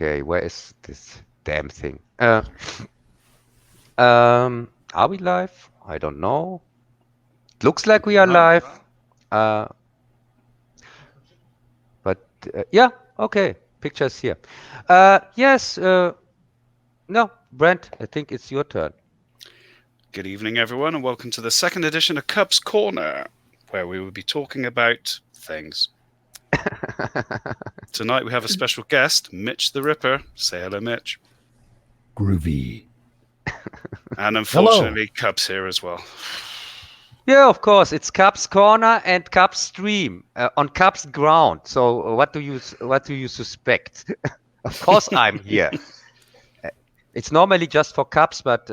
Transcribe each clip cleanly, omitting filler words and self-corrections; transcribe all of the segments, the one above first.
Okay, where is this damn thing? Are we live? I don't know. Looks like we are live. But yeah, okay. Pictures here. Yes. No, Brent, I think it's your turn. Good evening, everyone, and welcome to the second edition of Cubs Corner, where we will be talking about things. Tonight we have a special guest, Mitch the Ripper. Say hello, Mitch. Groovy. And unfortunately, Cubs here as well. Yeah, of course. It's Cubs Corner and Cubs Stream on Cubs ground. So what do you suspect? Of course, I'm here. It's normally just for Cubs, but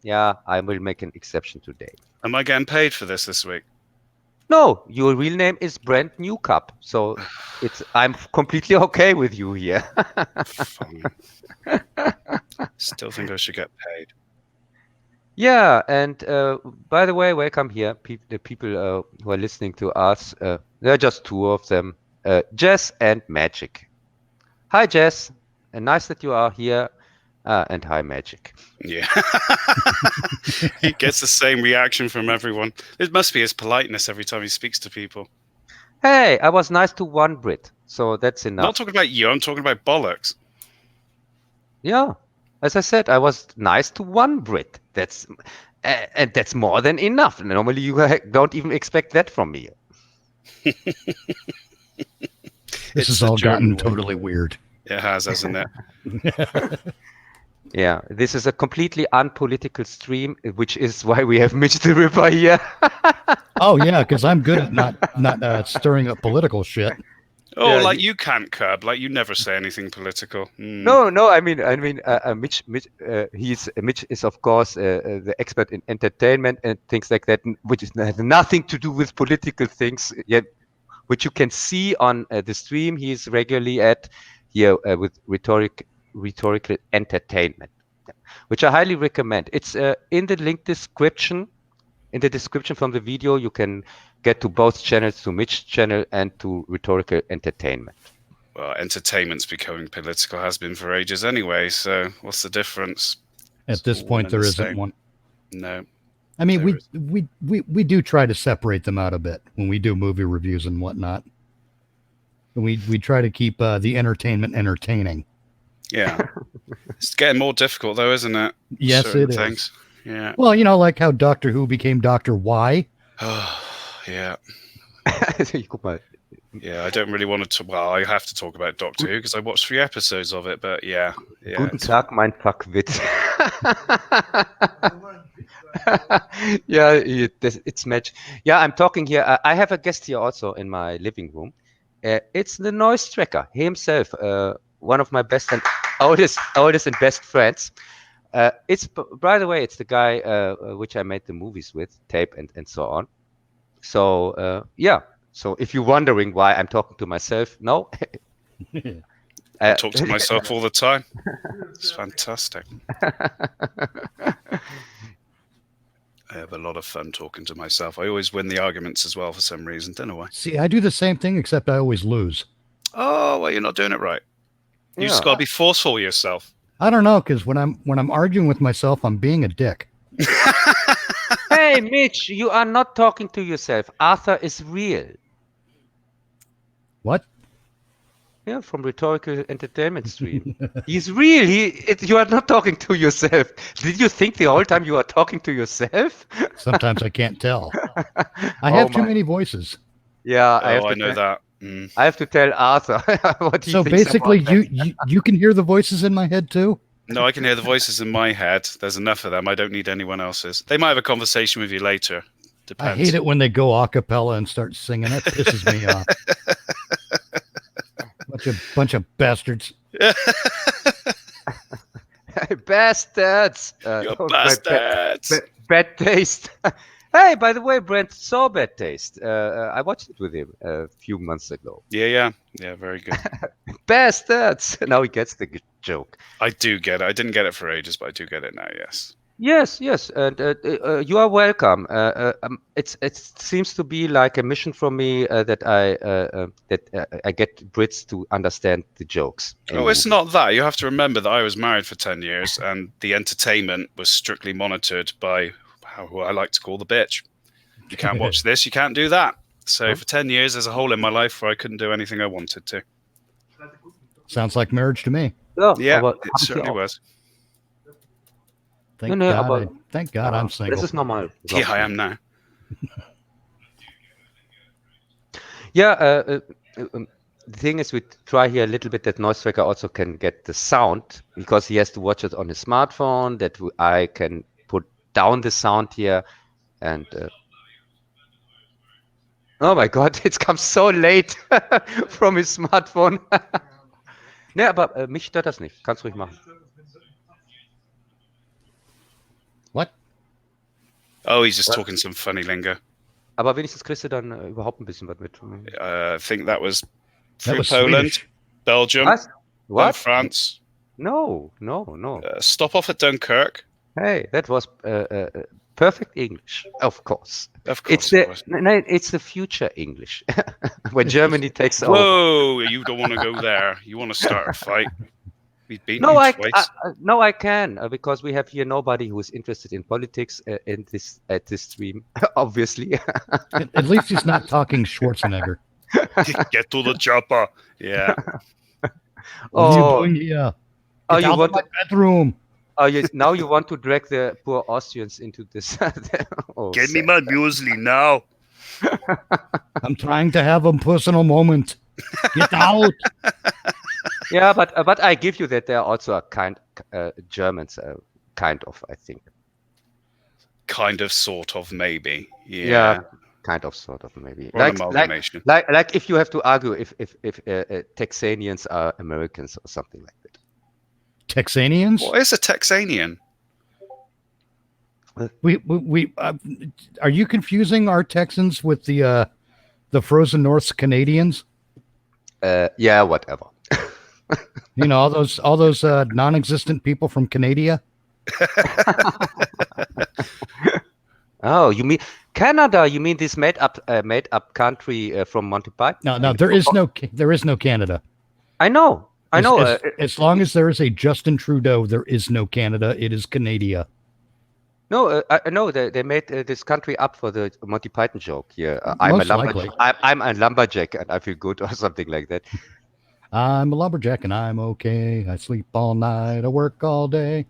yeah, I will make an exception today. Am I getting paid for this week? No, your real name is Brent Newcup, so I'm completely okay with you here. Fine. Still think I should get paid. Yeah, and by the way, welcome here, the people who are listening to us. There are just two of them, Jess and Magic. Hi, Jess, and nice that you are here. And hi, Magic. Yeah. He gets the same reaction from everyone. It must be his politeness every time he speaks to people. Hey, I was nice to one Brit, so that's enough. Not talking about you, I'm talking about bollocks. Yeah, as I said, I was nice to one Brit. And that's more than enough. Normally, you don't even expect that from me. This has all gotten totally weird. It has, hasn't it? Yeah, this is a completely unpolitical stream, which is why we have Mitch the Ripper here. Oh yeah, because I'm good at not stirring up political shit. Oh, yeah, like you can't, Cub. Like you never say anything political. No. I mean, Mitch is of course the expert in entertainment and things like that, which has nothing to do with political things. Yet, which you can see on the stream he's regularly at here with rhetorical entertainment, which I highly recommend. It's in the link description. In the description from the video, you can get to both channels, to Mitch's channel and to rhetorical entertainment. Well, entertainment's becoming political, has been for ages anyway, so what's the difference? At this point, there isn't one. No. I mean, we do try to separate them out a bit when we do movie reviews and whatnot. We try to keep the entertainment entertaining. Yeah. It's getting more difficult, though, isn't it? Yes, certain it things. is. Yeah. Well, like how Doctor Who became Doctor Y. Oh, yeah. Yeah, I don't really want to. Well, I have to talk about Doctor Who because I watched 3 episodes of it, but yeah. Guten Tag, mein Fuckwitz. Yeah, it's Match. Yeah, I'm talking here. I have a guest here also in my living room. It's the noise tracker himself, one of my best and oldest and best friends. It's, by the way, it's the guy which I made the movies with, tape and so on. So yeah. So if you're wondering why I'm talking to myself, no. I talk to myself all the time. It's fantastic. I have a lot of fun talking to myself. I always win the arguments as well for some reason. Don't know why. See, I do the same thing, except I always lose. Oh, well, you're not doing it right. You just got to be forceful with yourself. I don't know, because when I'm arguing with myself, I'm being a dick. Hey, Mitch, you are not talking to yourself. Arthur is real. What? Yeah, from Rhetorical Entertainment Stream. He's real. You are not talking to yourself. Did you think the whole time you are talking to yourself? Sometimes I can't tell. I have too many voices. Yeah, I know that. I have to tell Arthur what he thinks. So basically, you can hear the voices in my head too? No, I can hear the voices in my head. There's enough of them. I don't need anyone else's. They might have a conversation with you later. Depends. I hate it when they go a cappella and start singing. It pisses me off. Bunch of bastards. Bastards. You're bastards. Bad taste. Hey, by the way, Brent saw Bad Taste. I watched it with him a few months ago. Yeah, very good. Bastards. Now he gets the joke. I do get it. I didn't get it for ages, but I do get it now, yes. Yes, yes, and you are welcome. It seems to be like a mission from me that I get Brits to understand the jokes in Oh, it's movies. not that. You have to remember that I was married for 10 years and the entertainment was strictly monitored by who I like to call the bitch. You can't watch this, you can't do that. So Huh? for 10 years, there's a hole in my life where I couldn't do anything I wanted to. Sounds like marriage to me. Ja, Yeah, aber it habe ich certainly hier auch. was. Thank Nee, God. aber Thank God I'm single. das ist normal. glaub Yeah, ich I mir. am now. Yeah, the thing is, we try here a little bit that Noise Tracker also can get the sound because he has to watch it on his smartphone. That I can put down the sound here, and oh my God, it comes so late from his smartphone. Ne, aber mich stört das nicht. Kannst ruhig machen. What? Oh, he's just What? talking some funny lingo. Aber wenigstens kriegst du dann überhaupt ein bisschen was mit. I think that was That through was Poland, Swedish. Belgium, Was? then What? France. No. Stop off at Dunkirk. Hey, that was perfect English, of course. Of course, It's the future English when Germany takes over. Whoa, you don't want to go there. You want to start a fight. We've beaten No, you twice. I can because we have here nobody who is interested in politics at this stream, obviously. At least he's not talking Schwarzenegger. Get to the chopper. Yeah. What are you Oh, doing here? oh, Get you out want of my bedroom. oh, now you want to drag the poor Austrians into this. Oh, Get me sad. my muesli now. I'm trying to have a personal moment. Get out. Yeah, but I give you that there are also a kind Germans, kind of, I think. Kind of, sort of, maybe. Yeah, Yeah. kind of, sort of, maybe. Or an Like amalgamation. if you have to argue if Texanians are Americans or something like that. Texanians? What is a Texanian? We are you confusing our Texans with the Frozen North's Canadians? Yeah, whatever. You know, all those non-existent people from Canada. Oh, you mean Canada? You mean this made up country from Monty Python? No, there is no Canada. I know. As long as there is a Justin Trudeau, there is no Canada. It is Canada. No, I know they made this country up for the Monty Python joke here. I'm Most likely. I'm a lumberjack and I feel good or something like that. I'm a lumberjack and I'm okay. I sleep all night. I work all day.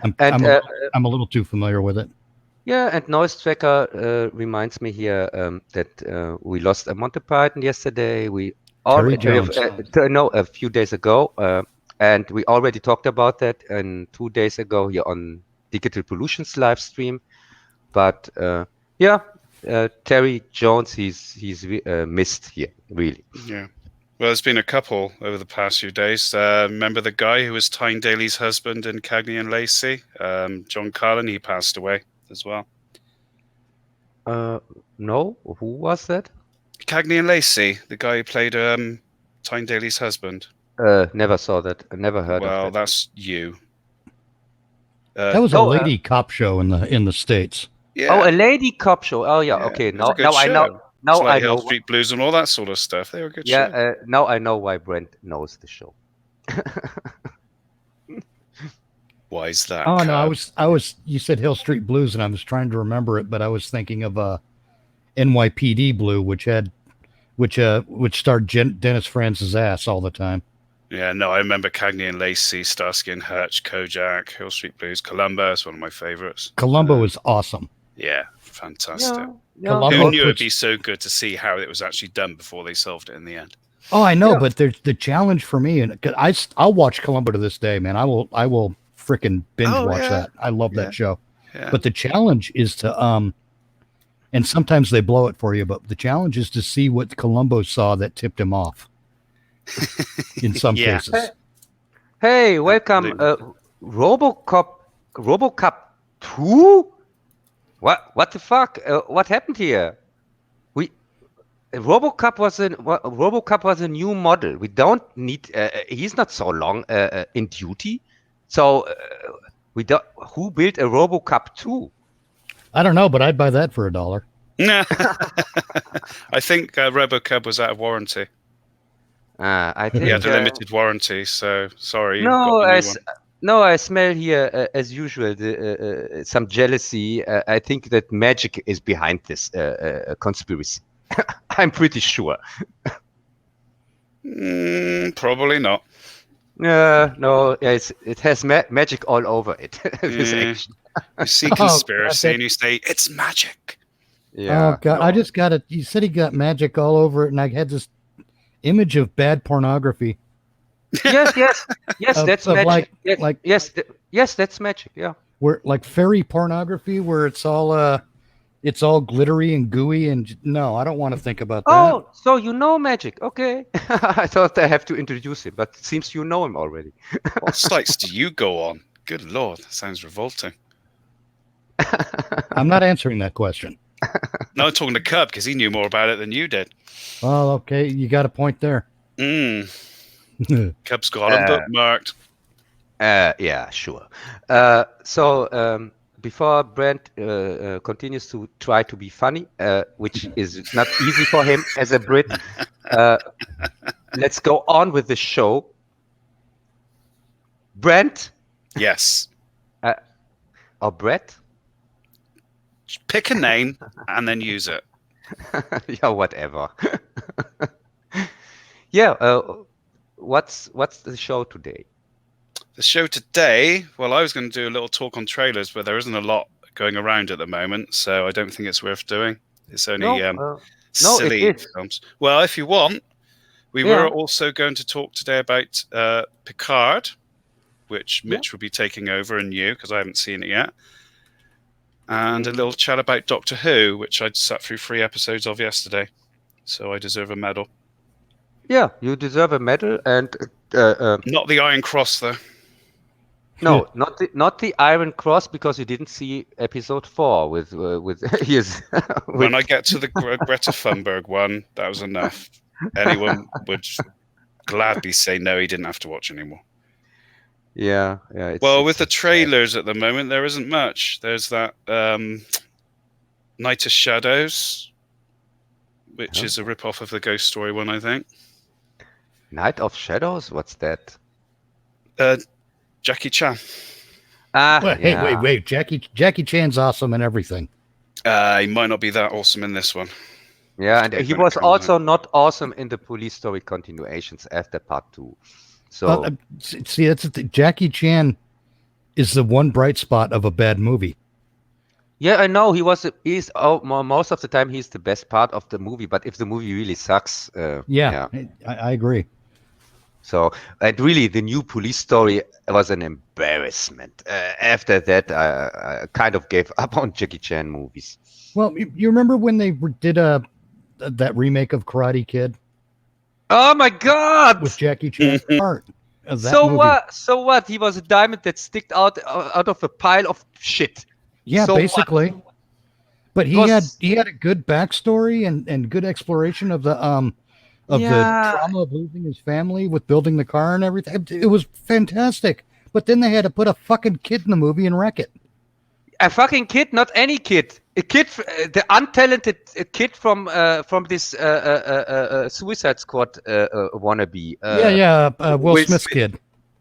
I'm a little too familiar with it. Yeah, and Noise Tracker reminds me here that we lost a Monty Python yesterday. We Terry already Jones. a few days ago, and we already talked about that 2 days ago here on Digital Pollution's live stream. But Terry Jones, he's missed here really. Yeah. Well, there's been a couple over the past few days. Remember the guy who was Tyne Daly's husband in Cagney and Lacey? John Carlin, he passed away as well. No, who was that? Cagney and Lacey, the guy who played Tyne Daly's husband. Never saw that. I never heard of that. Well, that's you. That was a lady cop show in the States. Yeah. Oh, a lady cop show. Oh yeah, okay. It was a good Now I know. show. Now It's like I know. Hill Street Blues and all that sort of stuff. They were good shows. Yeah, now I know why Brent knows the show. Why is that? Oh no, Cub? I was. You said Hill Street Blues, and I was trying to remember it, but I was thinking of NYPD Blue, which starred Dennis Franz's ass all the time. Yeah, no, I remember Cagney and Lacey, Starsky and Hutch, Kojak, Hill Street Blues, Columbo. It's one of my favorites. Columbo is awesome. Yeah, fantastic. Yeah. Columbo Who knew it'd puts- be so good to see how it was actually done before they solved it in the end? Oh, I know, Yeah. but there's the challenge for me, and I'll watch Columbo to this day, man. I will freaking binge watch yeah. that. I love Yeah. that show. Yeah. But the challenge is to and sometimes they blow it for you, but the challenge is to see what Columbo saw that tipped him off. In some Yeah. cases. Hey, welcome, RoboCop 2. What the fuck? What happened here? RoboCop was a new model. We don't need. He's not so long in duty. So We don't. Who built a RoboCop 2? I don't know, but I'd buy that for $1. I think RoboCub was out of warranty. I He think. had a limited warranty, so sorry. You've got No, the new one. no, I smell here, as usual, some jealousy. I think that magic is behind this conspiracy. I'm pretty sure. Probably not. No, it has magic all over it. This Yeah. action. You see Oh, conspiracy God, and you say, it's magic. Yeah. Oh God, no. I just got it. You said he got magic all over it, and I had this image of bad pornography. Yes, that's Of magic. like Yes, that's magic. Yeah. where like fairy pornography, where it's all glittery and gooey. And no, I don't want to think about that. Oh, so you know magic? Okay. I thought I have to introduce him, but it seems you know him already. What sites do you go on? Good Lord, that sounds revolting. I'm not answering that question. No, I'm talking to Cub because he knew more about it than you did. Oh, okay, you got a point there. Cub's got him bookmarked. Yeah, sure. So before Brent continues to try to be funny, which is not easy for him as a Brit, let's go on with the show. Brent Yes. or Brett? Pick a name and then use it. Yeah, whatever. Yeah. What's the show today? The show today, well, I was going to do a little talk on trailers, but there isn't a lot going around at the moment, so I don't think it's worth doing. It's only silly it is. films. Well, if you want, we Yeah. were also going to talk today about Picard, which Mitch will be taking over and you, because I haven't seen it yet. And a little chat about Doctor Who, which I'd sat through 3 episodes of yesterday. So I deserve a medal. Yeah, you deserve a medal, and Not the Iron Cross, though. no, not the Iron Cross, because you didn't see episode 4 with his. When I get to the Greta Thunberg one, that was enough. Anyone would gladly say no, he didn't have to watch anymore. Yeah. Well, with the trailers at the moment, there isn't much. There's that Night of Shadows, which is a rip-off of the Ghost Story one, I think. Night of Shadows? What's that? Jackie Chan. Wait. Jackie Chan's awesome and everything. He might not be that awesome in this one. Yeah, and he was also not awesome in the Police Story continuations after part 2. So see, that's the thing. Jackie Chan is the one bright spot of a bad movie. yeah, I know most of the time he's the best part of the movie. But if the movie really sucks, I agree. So, and really, the new Police Story was an embarrassment. After that, I kind of gave up on Jackie Chan movies. Well, you remember when they did that remake of Karate Kid Oh my God! with Jackie Chan? Part of that So movie. what? So what? He was a diamond that sticked out of a pile of shit. Yeah, So basically. what? But he Was- had a good backstory and good exploration of the trauma of losing his family with building the car and everything. It was fantastic. But then they had to put a fucking kid in the movie and wreck it. A fucking kid, not any kid. A kid, the untalented kid from this Suicide Squad wannabe. Will Smith's kid.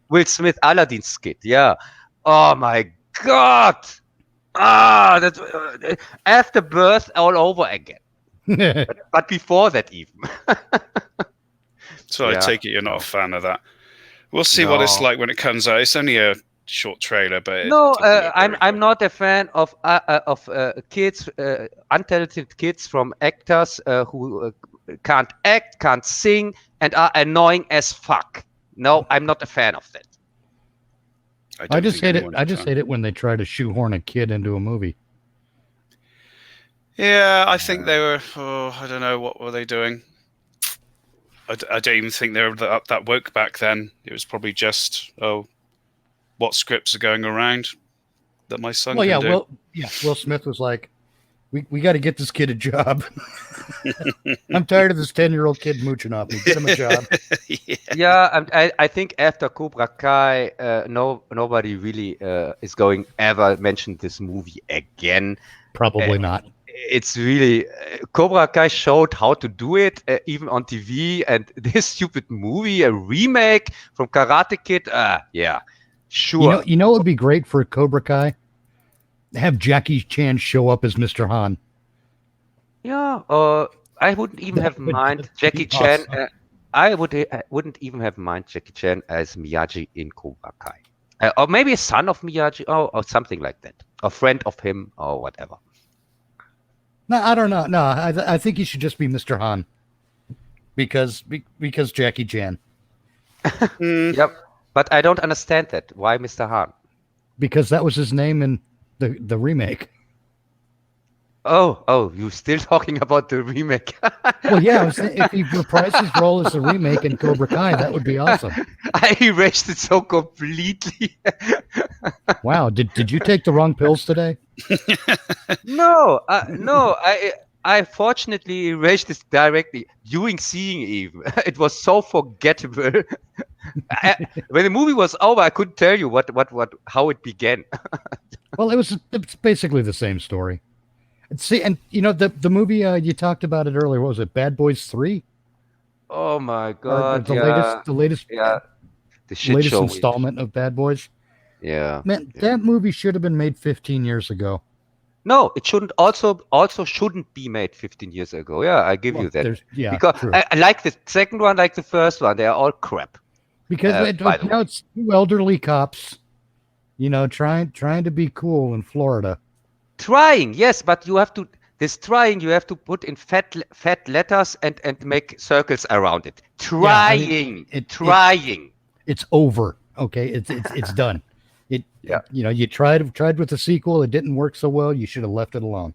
Will Smith, Aladdin's kid. Yeah. Oh my God. That's afterbirth all over again. But before that, even. So I take it you're not a fan of that. We'll see what it's like when it comes out. It's only a short trailer, but I'm not a fan of kids, untalented kids from actors who can't act, can't sing, and are annoying as fuck. No, I'm not a fan of that. I just hate it. I just hate it when they try to shoehorn a kid into a movie. Yeah, I think they were. I don't know, what were they doing? I don't even think they were that woke back then. It was probably just what scripts are going around that my son can do. Will Smith was like, We got to get this kid a job. I'm tired of this 10-year-old kid mooching off me. Get him a job. Yeah, I think after Cobra Kai, nobody really is going ever mention this movie again. Probably not. It's really Cobra Kai showed how to do it, even on TV, and this stupid movie, a remake from Karate Kid. Yeah, sure. You know, it would be great for Cobra Kai. Have Jackie Chan show up as Mr. Han. Yeah, I wouldn't even have mind Jackie be Chan. awesome. I wouldn't even have mind Jackie Chan as Miyagi in Cobra Kai, or maybe a son of Miyagi, or something like that, a friend of him, or whatever. No, I don't know. No, I think he should just be Mr. Han because Jackie Chan. Yep, but I don't understand that. Why Mr. Han? Because that was his name in the remake. Oh, you still talking about the remake? Well, yeah, I was saying, if he reprised his role as the remake in Cobra Kai, that would be awesome. I erased it so completely. Wow, did you take the wrong pills today? No, I fortunately erased this directly during seeing even. It was so forgettable. When the movie was over, I couldn't tell you how it began. Well, it's basically the same story. See, and you know the movie you talked about it earlier. What was it? Bad Boys 3? Oh my Or God! the Yeah, latest the shit show. installment of Bad Boys. Yeah. Man, that movie should have been made 15 years ago. No, it shouldn't. Also shouldn't be made 15 years ago. Yeah, I give you that. Yeah, Because true. I like the second one, like the first one. They are all crap. Because by the now way. it's two elderly cops, you know, trying to be cool in Florida. Trying, yes, but you have to. This trying, you have to put in fat letters and make circles around it. Trying, trying. It's over. Okay, it's done. Yeah. You know, you tried with the sequel. It didn't work so well. You should have left it alone.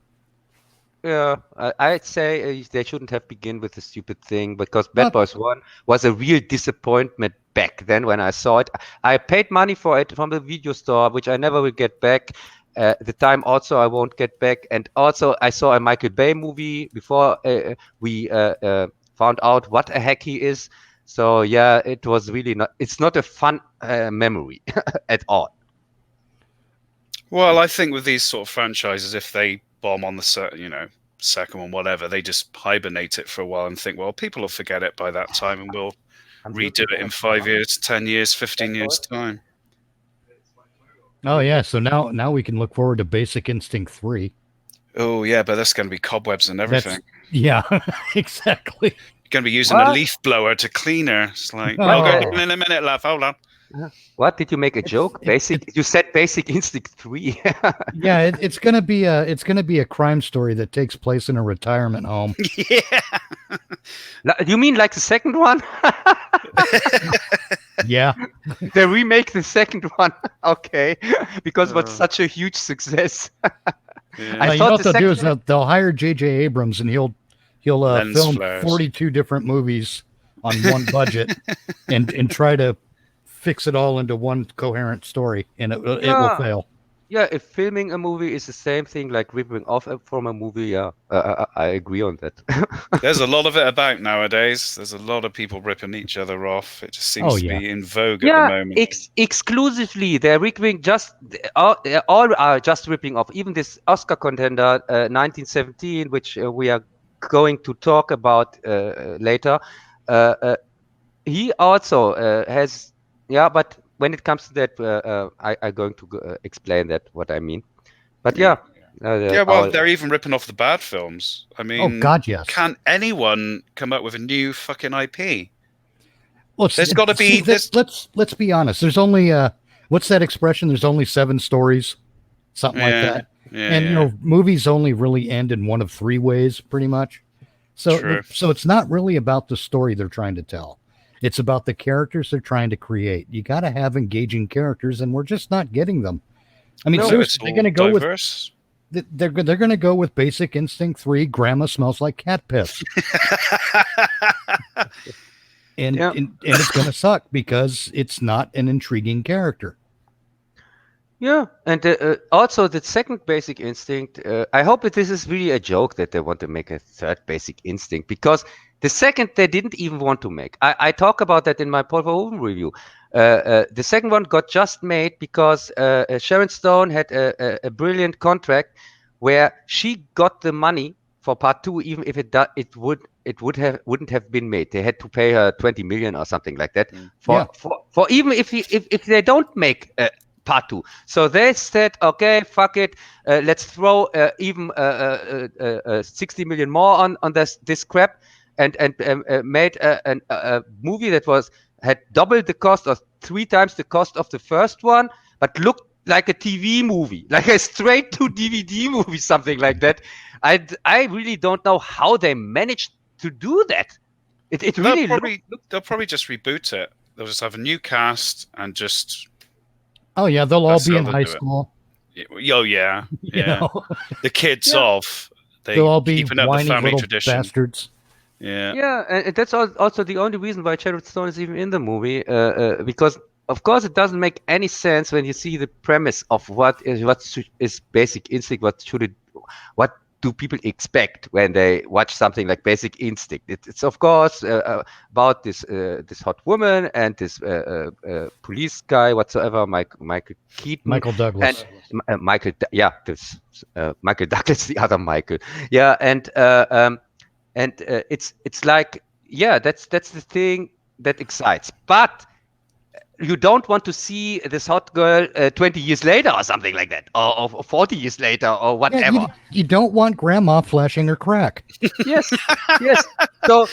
Yeah, I'd say they shouldn't have begun with the stupid thing because Bad Boys 1 was a real disappointment back then when I saw it. I paid money for it from the video store, which I never will get back. The time also I won't get back. And also I saw a Michael Bay movie before we found out what a hack he is. So yeah, it was really not. It's not a fun memory at all. Well, I think with these sort of franchises, if they bomb on the second one, whatever, they just hibernate it for a while and think, well, people will forget it by that time, and we'll redo it in 5 years, 10 years, 15 years time. Oh yeah, so now we can look forward to Basic Instinct 3. Oh yeah, but that's going to be cobwebs and everything. Yeah, exactly. You're going to be using a leaf blower to clean her. It's like, I'll go in a minute, love. Hold on. What, did you make a joke? You said Basic Instinct 3. Yeah, it's gonna be a crime story that takes place in a retirement home. Yeah. You mean like the second one? Yeah. They remake the second one. Okay, because it was such a huge success. Yeah. You know what they'll do is they'll hire J.J. Abrams and he'll film flares. 42 different movies on one budget and try to fix it all into one coherent story, and it will fail. Yeah, if filming a movie is the same thing like ripping off from a movie, yeah, I agree on that. There's a lot of it about nowadays. There's a lot of people ripping each other off. It just seems to be in vogue at the moment. Exclusively, they're ripping all are just ripping off. Even this Oscar contender, 1917, which we are going to talk about later, he also has. Yeah, but when it comes to that, I'm going to explain that what I mean. But yeah. They're even ripping off the bad films. I mean, oh God, yes. Can anyone come up with a new fucking IP? Well, there's got to be. Let's be honest. There's only what's that expression? There's only 7 stories, something like that. Yeah, and you know, movies only really end in one of 3 ways, pretty much. So it's not really about the story they're trying to tell. It's about the characters they're trying to create. You got to have engaging characters, and we're just not getting them. I mean, seriously, they're going to go diverse. they're going to go with Basic Instinct 3. Grandma smells like cat piss, and it's going to suck because it's not an intriguing character. Yeah, and also the second Basic Instinct. I hope that this is really a joke that they want to make a third Basic Instinct, because the second they didn't even want to make. I talk about that in my Paul Verhoeven review. The second one got just made because Sharon Stone had a brilliant contract where she got the money for part two, even if wouldn't have been made. They had to pay her 20 million or something like that for even if they don't make part two. So they said, okay, fuck it, let's throw even 60 million more on this crap, and made a movie that had double the cost or 3 times the cost of the first one, but looked like a TV movie, like a straight to DVD movie, something like that. I really don't know how they managed to do that. It really they'll probably just reboot it. They'll just have a new cast and just. Oh yeah, they'll all be in high school. Oh yeah, yeah. The kids they'll all be keeping up the family tradition. Bastards. Yeah, yeah, and that's also the only reason why Sharon Stone is even in the movie, because of course it doesn't make any sense when you see the premise of what is Basic Instinct. What do people expect when they watch something like Basic Instinct? It's of course about this hot woman and this police guy whatsoever, Michael Keaton, Michael Douglas, and Michael Douglas, the other Michael, and it's like, that's the thing that excites, but you don't want to see this hot girl 20 years later or something like that, or 40 years later or whatever. Yeah, you don't want grandma flashing her crack. Yes. So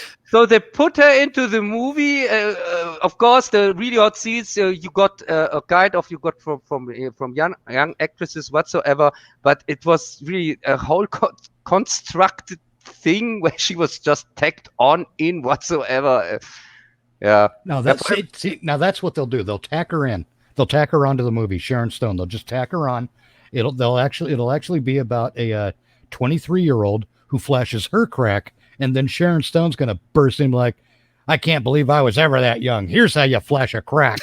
they put her into the movie. Of course, the really hot scenes you got from young actresses whatsoever, but it was really a whole constructed thing where she was just tacked on in whatsoever. Yeah. No, that's what they'll do. They'll tack her in. They'll tack her onto the movie, Sharon Stone. They'll just tack her on. It'll actually be about a 23-year-old who flashes her crack, and then Sharon Stone's gonna burst in like, I can't believe I was ever that young. Here's how you flash a crack.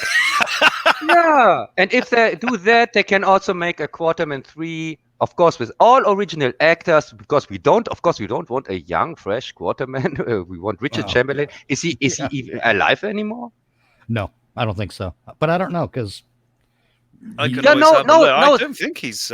Yeah, and if they do that, they can also make a Quarterman 3, of course, with all original actors, because we don't want a young, fresh Quarterman. We want Richard Chamberlain. Is he even alive anymore? No, I don't think so. But I don't know, because I don't think he's.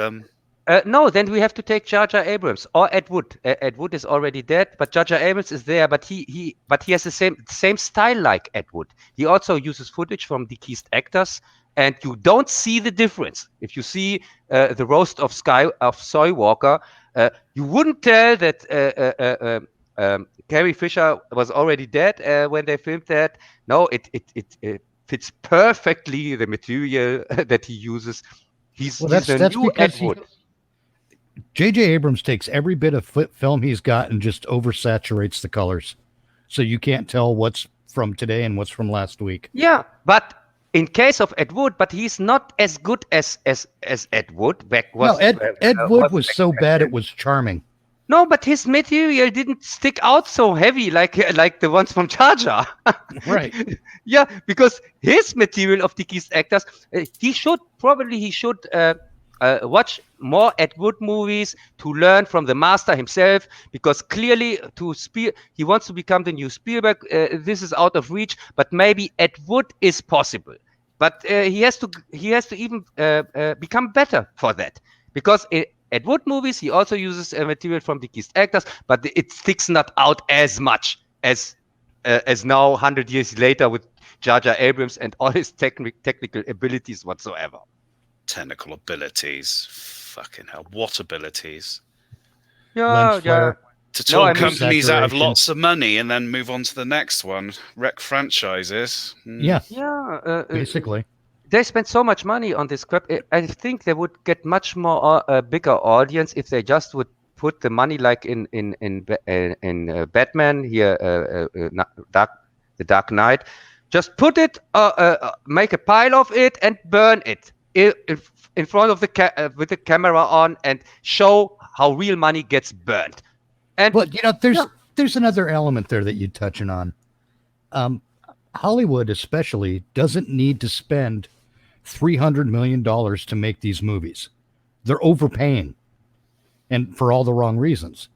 No, then we have to take Jar Jar Abrams or Ed Wood. Ed Wood is already dead, but Jar Jar Abrams is there. But he has the same style like Ed Wood. He also uses footage from deceased actors, and you don't see the difference. If you see the roast of Soy Walker, you wouldn't tell that Carrie Fisher was already dead when they filmed that. No, it fits perfectly the material that he uses. He's a new Ed Wood. J.J. Abrams takes every bit of film he's got and just oversaturates the colors, so you can't tell what's from today and what's from last week. Yeah, but in case of Ed Wood, but he's not as good as Ed Wood. Ed Wood was so bad it was charming. No, but his material didn't stick out so heavy like the ones from Jar Jar. Right. Yeah, because his material of deceased actors, he should watch more Ed Wood movies to learn from the master himself, because clearly he wants to become the new Spielberg. This is out of reach, but maybe Ed Wood is possible. But he has to even become better for that, because Ed Wood movies he also uses material from deceased actors, but it sticks not out as much as now 100 years later with Jar Jar Abrams and all his technical abilities whatsoever. Technical abilities, fucking hell, what abilities? Yeah. To talk companies out of lots of money and then move on to the next one, wreck franchises. Yeah, basically. They spent so much money on this crap. I think they would get much more bigger audience if they just would put the money like in Batman here, the Dark Knight. Just put it, make a pile of it, and burn it in front of with the camera on, and show how real money gets burned. But there's another element there that you're touching on. Hollywood especially doesn't need to spend $300 million to make these movies. They're overpaying, and for all the wrong reasons.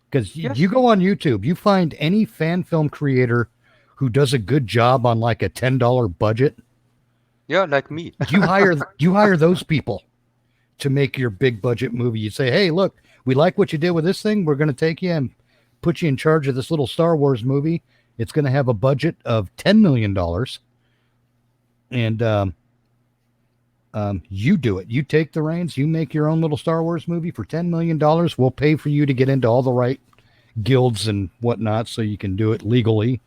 Because you go on YouTube, you find any fan film creator who does a good job on like a $10 budget. Yeah, like me. you hire those people to make your big budget movie. You say, hey, look, we like what you did with this thing. We're going to take you and put you in charge of this little Star Wars movie. It's going to have a budget of $10 million. And you do it. You take the reins. You make your own little Star Wars movie for $10 million. We'll pay for you to get into all the right guilds and whatnot so you can do it legally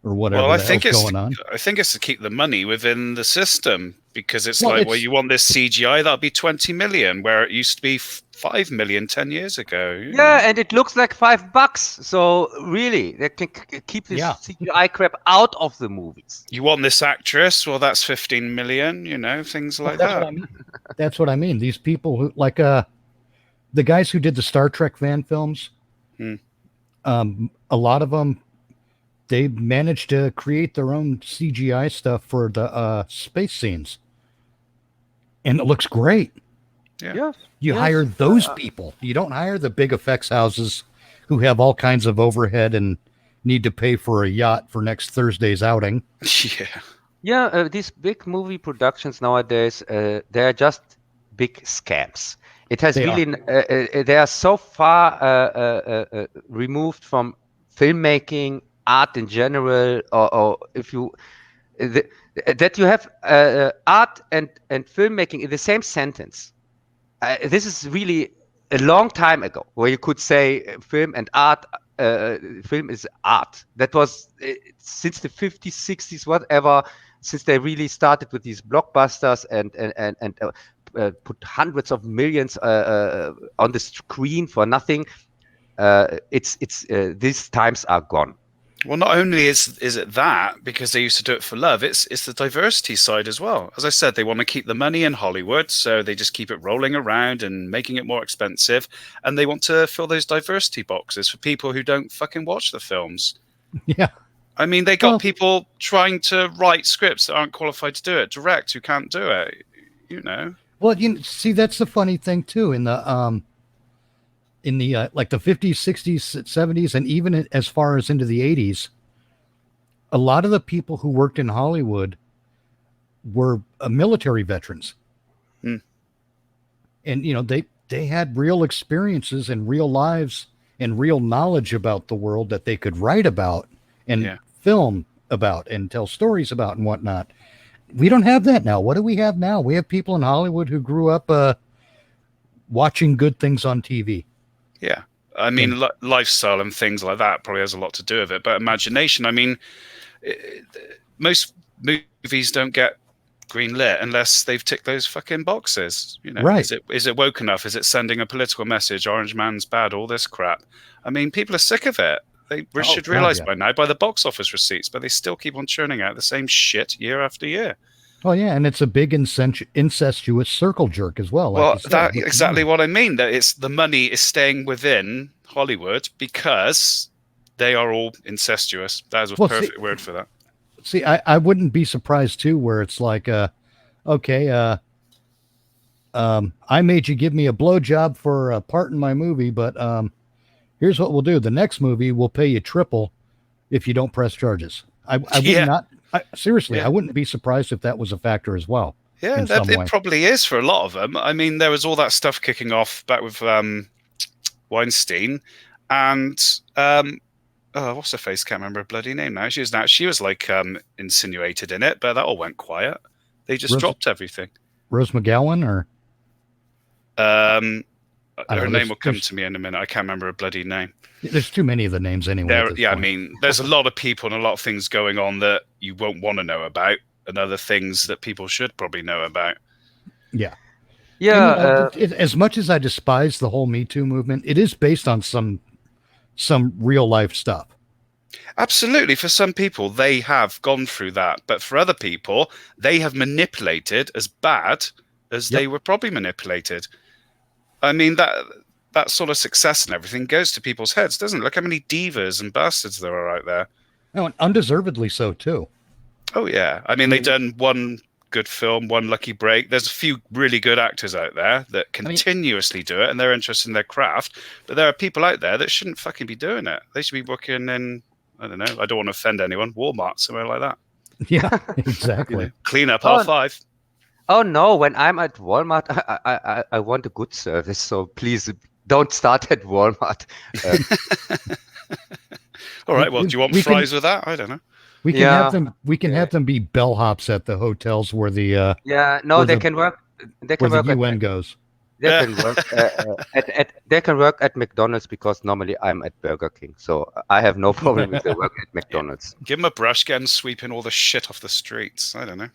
or whatever. Well, I think going on. I think it's to keep the money within the system, because it's you want this CGI, that'll be 20 million, where it used to be 5 million 10 years ago. Yeah, and it looks like $5. So really, they can keep this CGI crap out of the movies. You want this actress? Well, that's 15 million. Things like that. What I mean. That's what I mean. These people who like the guys who did the Star Trek fan films. A lot of them, they managed to create their own CGI stuff for the space scenes, and it looks great. Yeah. You hire those people. You don't hire the big effects houses who have all kinds of overhead and need to pay for a yacht for next Thursday's outing. Yeah, these big movie productions nowadays, they're just big scams. It has they are so far removed from filmmaking, art in general, or if you that you have art and filmmaking in the same sentence. This is really a long time ago where you could say film and art. Film is art. That was since the 50s, 60s, whatever. Since they really started with these blockbusters and put hundreds of millions on the screen for nothing. These times are gone. Well, not only is it that, because they used to do it for love, it's the diversity side as well. As I said, they want to keep the money in Hollywood, so they just keep it rolling around and making it more expensive, and they want to fill those diversity boxes for people who don't fucking watch the films. Yeah. I mean, they got people trying to write scripts that aren't qualified to do it, direct who can't do it, Well, see, that's the funny thing too. In the like the 50s, 60s, 70s, and even as far as into the 80s, a lot of the people who worked in Hollywood were military veterans. And they had real experiences and real lives and real knowledge about the world that they could write about and film about and tell stories about and whatnot. We don't have that now. What do we have now? We have people in Hollywood who grew up watching good things on TV. Yeah. I mean, lifestyle and things like that probably has a lot to do with it. But imagination, I mean, most movies don't get greenlit unless they've ticked those fucking boxes. Right. Is it woke enough? Is it sending a political message? Orange Man's bad, all this crap. I mean, people are sick of it. They should realize by now, by the box office receipts, but they still keep on churning out the same shit year after year. Oh yeah, and it's a big incestuous circle jerk as well. Well, that's exactly what I mean. That it's the money is staying within Hollywood because they are all incestuous. That is a perfect word for that. See, I wouldn't be surprised too, where it's like, okay, I made you give me a blowjob for a part in my movie, but here's what we'll do: the next movie will pay you triple if you don't press charges. I would not. Seriously, I wouldn't be surprised if that was a factor as well. Yeah, it probably is for a lot of them. I mean, there was all that stuff kicking off back with Weinstein, and what's her face? Can't remember her bloody name now. She was like insinuated in it, but that all went quiet. They just dropped everything. Rose McGowan, or her name will come to me in a minute. I can't remember her bloody name. There's too many of the names anyway. I mean, there's a lot of people and a lot of things going on that you won't want to know about, and other things that people should probably know about. Yeah. Yeah. As much as I despise the whole Me Too movement, it is based on some real life stuff. Absolutely. For some people, they have gone through that. But for other people, they have manipulated as bad as they were probably manipulated. I mean, that sort of success and everything goes to people's heads, doesn't it? Look how many divas and bastards there are out there. Oh, and undeservedly so, too. Oh, yeah. I mean, they've done one good film, one lucky break. There's a few really good actors out there that continuously do it, and they're interested in their craft. But there are people out there that shouldn't fucking be doing it. They should be working in, I don't know, I don't want to offend anyone, Walmart, somewhere like that. Yeah, exactly. Clean up R5. Oh no! When I'm at Walmart, I want a good service. So please don't start at Walmart. All right. Well, do you want fries with that? I don't know. We can have them. We can have them be bellhops at the hotels where the they can work. They can where work the UN goes. They can work they can work at McDonald's because normally I'm at Burger King, so I have no problem with the work at McDonald's. Give them a brush, get them sweeping all the shit off the streets. I don't know.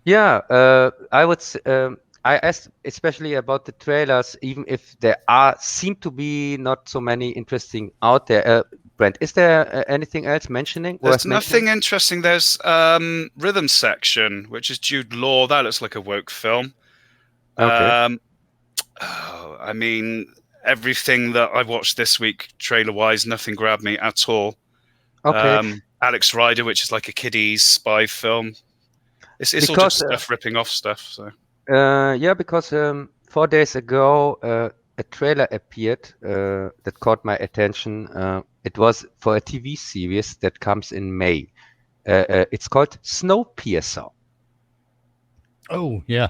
Yeah, I would. I asked especially about the trailers, even if there seem to be not so many interesting out there. Brent, is there anything else mentioning? There's nothing interesting. There's Rhythm Section, which is Jude Law. That looks like a woke film. Okay. I mean, everything that I watched this week, trailer-wise, nothing grabbed me at all. Okay. Alex Rider, which is like a kiddie's spy film. It's all just stuff ripping off stuff. So. Because 4 days ago, a trailer appeared that caught my attention. It was for a TV series that comes in May. It's called Snowpiercer. Oh, yeah.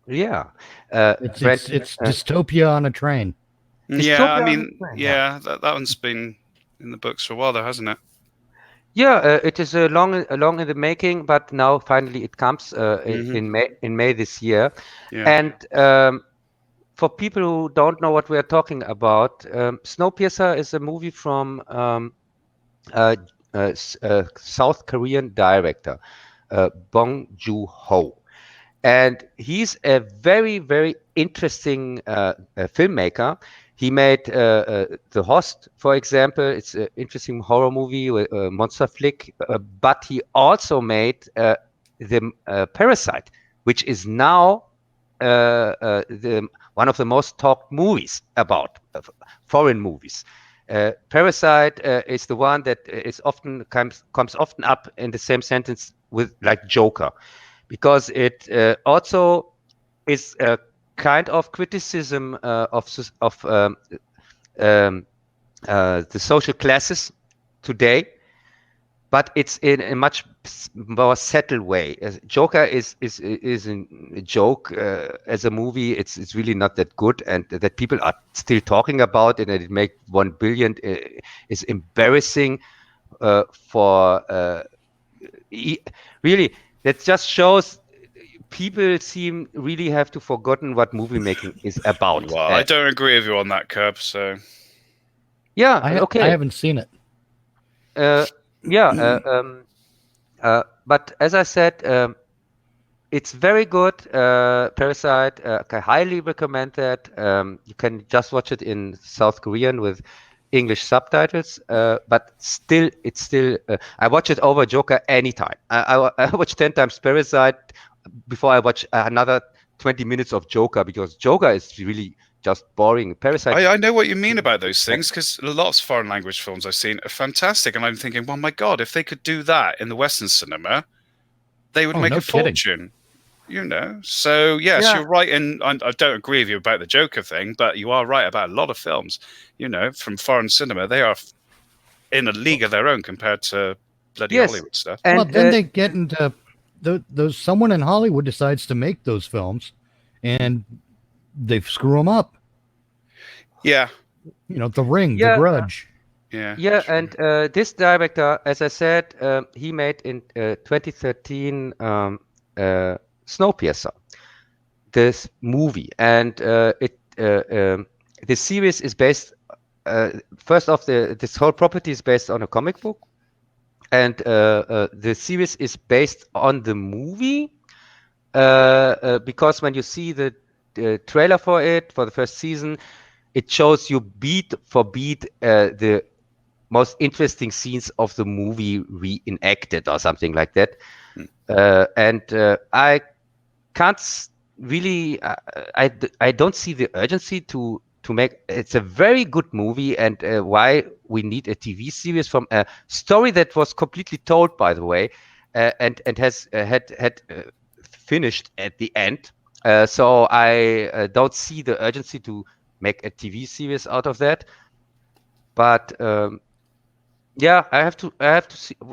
Yeah. It's dystopia on a train. Yeah, I mean, that one's been in the books for a while, though, hasn't it? Yeah, it is long in the making, but now finally it comes in May this year. Yeah. And for people who don't know what we are talking about, Snowpiercer is a movie from South Korean director Bong Joon-ho. And he's a very, very interesting filmmaker. He made The Host, for example. It's an interesting horror movie, a monster flick. But he also made the Parasite, which is now one of the most talked movies about foreign movies. Parasite is the one that is often comes often up in the same sentence with like Joker, because it also is a kind of criticism of the social classes today, but it's in a much more settled way. Joker is a joke as a movie. It's really not that good, and that people are still talking about it, and it made 1 billion is embarrassing for really. That just shows people seem really have to forgotten what movie making is about. Well, I don't agree with you on that, Curb. So, yeah, I haven't seen it. But as I said, it's very good. Parasite, I highly recommend that. You can just watch it in South Korean with English subtitles, but still, I watch it over Joker anytime. I watch 10 times Parasite before I watch another 20 minutes of Joker, because Joker is really just boring. Parasite. I know what you mean about those things, because lots of foreign language films I've seen are fantastic, and I'm thinking, well, my God, if they could do that in the Western cinema, they would make a fortune. You know, so yes, you're right, and I don't agree with you about the Joker thing, but you are right about a lot of films. You know, from foreign cinema, they are in a league of their own compared to bloody Hollywood stuff. And, well, then they get into those. Someone in Hollywood decides to make those films, and they screw them up. Yeah, you know, The Ring, The Grudge. Yeah, and this director, as I said, he made in 2013. Snowpiercer, this movie, and the series is based. First off, this whole property is based on a comic book, and the series is based on the movie. Because when you see the trailer for it for the first season, it shows you beat for beat the most interesting scenes of the movie reenacted or something like that. And I can't really. I don't see the urgency to make. It's a very good movie, and why we need a TV series from a story that was completely told, by the way, and has had finished at the end. So I don't see the urgency to make a TV series out of that. But yeah, I have to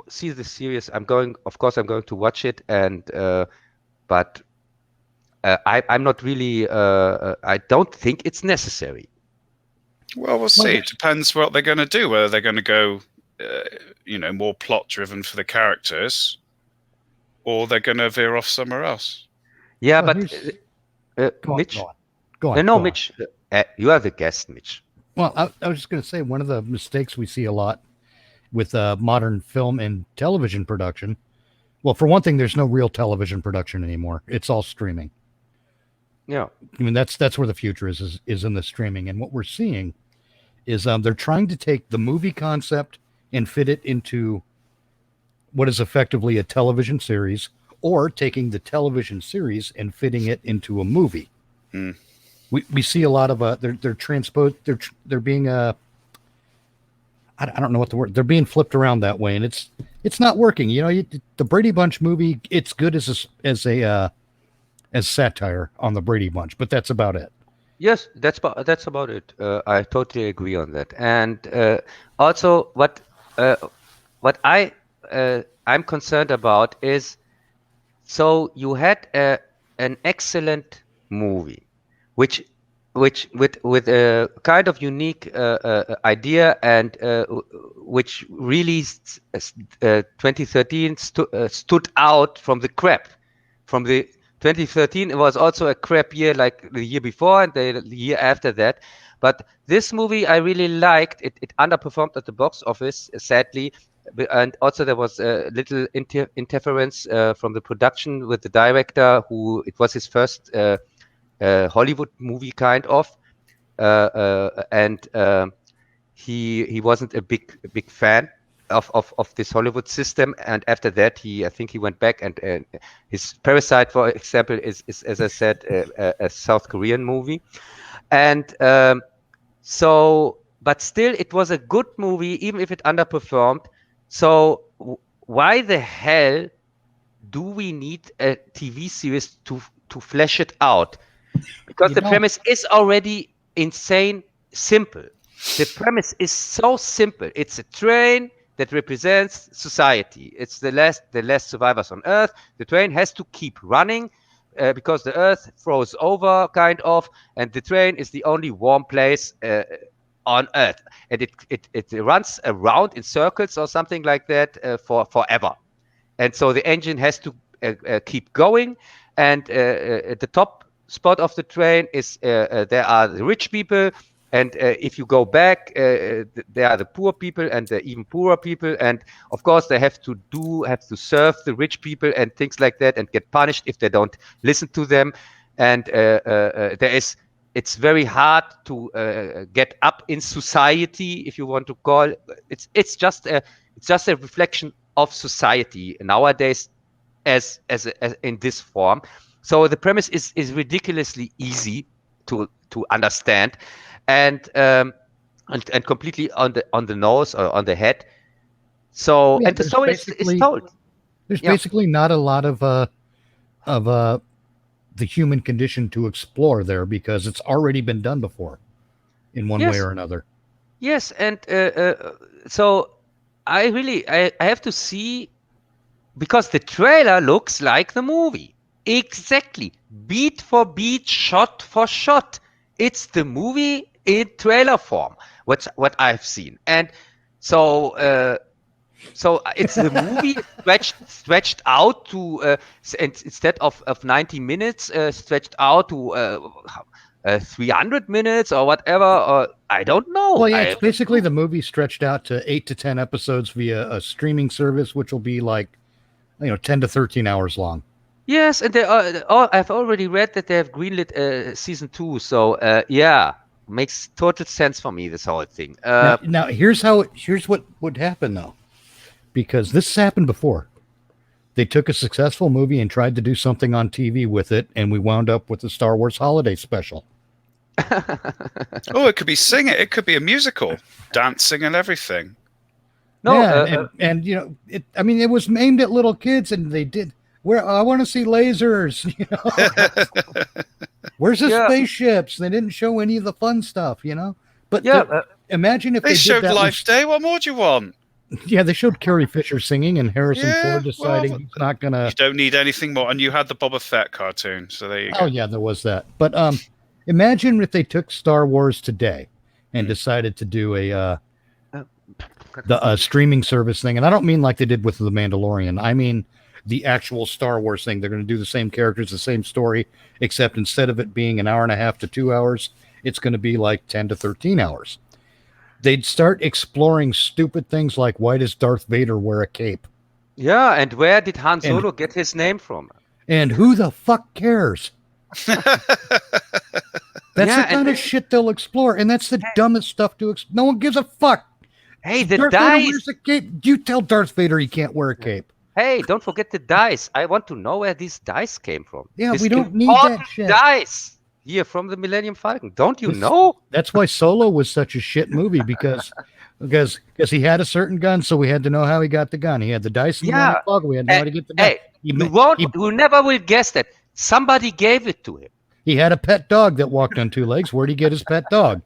see the series. Of course, I'm going to watch it, and but I'm not really. I don't think it's necessary. Well, we'll see. It depends what they're going to do. Whether they're going to go, more plot driven for the characters, or they're going to veer off somewhere else. Yeah, Well, but Mitch. Go on. No, Mitch. You are the guest, Mitch. Well, I was just going to say one of the mistakes we see a lot with modern film and television production. Well, for one thing, there's no real television production anymore. It's all streaming. Yeah. I mean, that's where the future is in the streaming. And what we're seeing is they're trying to take the movie concept and fit it into what is effectively a television series, or taking the television series and fitting it into a movie. Mm. We see a lot of they're being I don't know what the word, they're being flipped around that way, and it's not working. The Brady Bunch movie, it's good as satire on the Brady Bunch, but that's about it. Yes, that's about it. I totally agree on that. And also, what I'm concerned about is, so you had an excellent movie, which with a kind of unique idea, and which really 2013 stood out from the crap. From the 2013, it was also a crap year, like the year before and the year after that. But this movie I really liked. It underperformed at the box office, sadly. And also there was a little interference from the production with the director, who it was his first Hollywood movie, kind of, and he wasn't a big fan of this Hollywood system. And after that, I think he went back, and his Parasite, for example, is as I said, a South Korean movie. And but still, it was a good movie, even if it underperformed. So why the hell do we need a TV series to flesh it out? Because the premise is already insane simple. The premise is so simple. It's a train that represents society. It's the last survivors on Earth. The train has to keep running because the Earth froze over, kind of, and the train is the only warm place on Earth. And it runs around in circles or something like that for forever. And so the engine has to keep going. And at the top spot of the train is there are the rich people, and if you go back, there are the poor people and the even poorer people, and of course they have to serve the rich people and things like that, and get punished if they don't listen to them. And it's very hard to get up in society, if you want to call it's just a reflection of society nowadays, as in this form. So the premise is ridiculously easy to understand, and completely on the nose or on the head. So and the story is told. There's basically not a lot of the human condition to explore there, because it's already been done before in one way or another. Yes, and so I have to see, because the trailer looks like the movie. Exactly. Beat for beat, shot for shot. It's the movie in trailer form, what I've seen. And so it's the movie stretched out to instead of 90 minutes, stretched out to 300 minutes or whatever, or I don't know. Well, yeah, it's basically the movie stretched out to 8 to 10 episodes via a streaming service, which will be like 10 to 13 hours long. Yes, and I've already read that they have greenlit season 2. So yeah, makes total sense for me, this whole thing. Now here's what would happen, though, because this has happened before. They took a successful movie and tried to do something on TV with it, and we wound up with the Star Wars Holiday Special. Oh, it could be singing. It could be a musical, dancing and everything. No, Yeah, and you know, I mean, it was aimed at little kids, and they did. Where I want to see lasers. You know, where's the yeah, spaceships? They didn't show any of the fun stuff. You know, but yeah, imagine if They they did showed that. Life Day. What more do you want? Yeah, they showed Carrie Fisher singing and Harrison Yeah, Ford deciding well, he's not you gonna. don't need anything more. And you had the Boba Fett cartoon, so there you Oh go. yeah, there was that. But imagine if they took Star Wars today and Hmm. decided to do a uh, the streaming service thing, and I don't mean like they did with the Mandalorian. I mean the actual Star Wars thing. They're going to do the same characters, the same story, except instead of it being an hour and a half to 2 hours, it's going to be like 10 to 13 hours. They'd start exploring stupid things like why does Darth Vader wear a cape? yeah. And where did Han And- Solo get his name from? And who the fuck cares? That's Yeah, the kind of shit they'll explore, and that's the dumbest stuff to explore. No one gives a fuck. Hey, the Darth Vader dice. wears a cape. You tell Darth Vader he can't wear a cape. Hey, don't forget the dice. I want to know where these dice came from. Yeah, This we don't need that important shit. dice here from the Millennium Falcon. Don't you This- know? That's why Solo was such a shit movie because he had a certain gun, so we had to know how he got the gun. He had the dice in the Yeah. Millennium Falcon. We had to know how to get the gun. Hey, He, you ma- never will guess that. Somebody gave it to him. he had a pet dog that walked on two legs. Where'd he get his pet dog?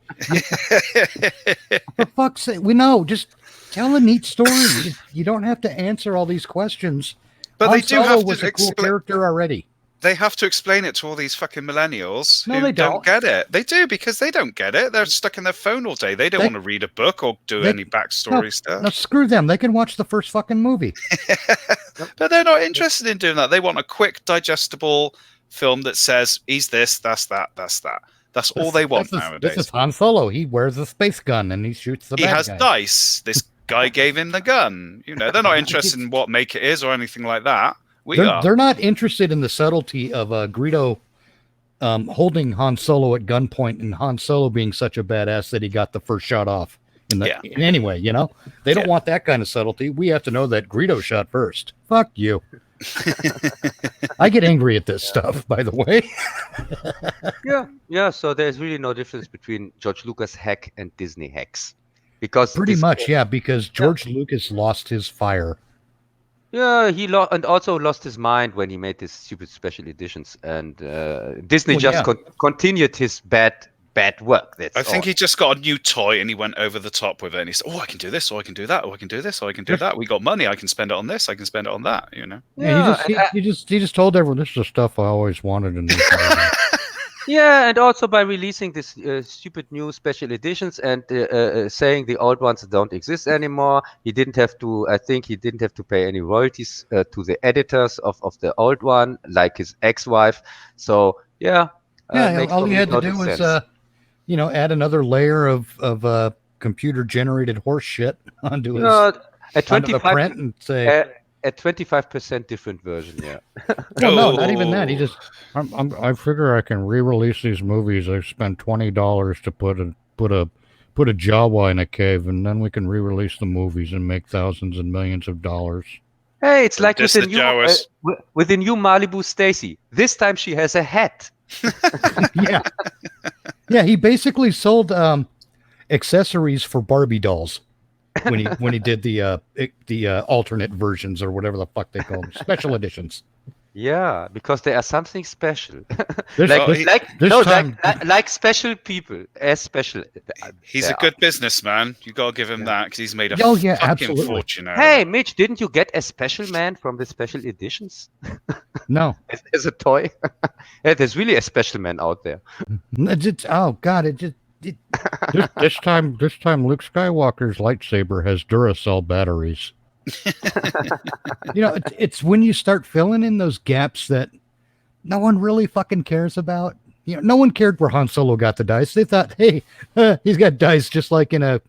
For fuck's sake, we know. Just tell a neat story. You don't have to answer all these questions. But Han they do Solo have was to a cool character already. They have to explain it to all these fucking millennials No, who they don't don't. get it. They do because they don't get it. They're stuck in their phone all day. They don't They- want to read a book or do they- any backstory stuff. Now screw them. They can watch the first fucking movie. But they're not interested in doing that. They want a quick, digestible film that says he's this, that's that, that's that. That's all they want This nowadays. is Han Solo. He wears a space gun and he shoots the He bad has guy. dice. This guy gave him the gun. You know, they're not interested in what make it is or anything like that. We are. They're not interested in the subtlety of Greedo holding Han Solo at gunpoint and Han Solo being such a badass that he got the first shot off. In any way, you know, they don't want that kind of subtlety. We have to know that Greedo shot first. Fuck you. I get angry at this stuff, by the way. Yeah. So there's really no difference between George Lucas hack and Disney hacks, because Pretty much, yeah, because George Lucas lost his fire. Yeah, he and also lost his mind when he made these stupid special editions, and Disney continued his bad work. That's I think all. he just got a new toy and he went over the top with it. And he said, "Oh, I can do this, or I can do that, or I can do this, or I can do that. We got money. I can spend it on this. I can spend it on that." You know. He just told everyone this is the stuff I always wanted in this movie. Yeah, and also by releasing this stupid new special editions and saying the old ones don't exist anymore. He didn't have to. I think he didn't have to pay any royalties to the editors of the old one, like his ex-wife. So yeah, makes all for you me had to no do was sense. add another layer of computer generated horse shit onto his at onto the 25 print and say a 25% different version. Yeah. no, not even that. He just I figure I can re-release these movies. I spent $20 to put a Jawa in a cave, and then we can re-release the movies and make thousands and millions of dollars. Hey, it's like with Just the the new Jawas. with the new Malibu Stacy. This time she has a hat. Yeah. He basically sold accessories for Barbie dolls when he did the alternate versions or whatever the fuck they call them, special editions. Yeah, because they are something special. This like special people, as special. He's they a good businessman. You got to give him that because he's made a fucking absolutely. fortune out of Hey, it. Mitch, didn't you get a special man from the special editions No, as a toy? Yeah, there's really a special man out there. oh god, this time Luke Skywalker's lightsaber has Duracell batteries. It's when you start filling in those gaps that no one really fucking cares about. No one cared where Han Solo got the dice. They thought, hey, he's got dice just like in a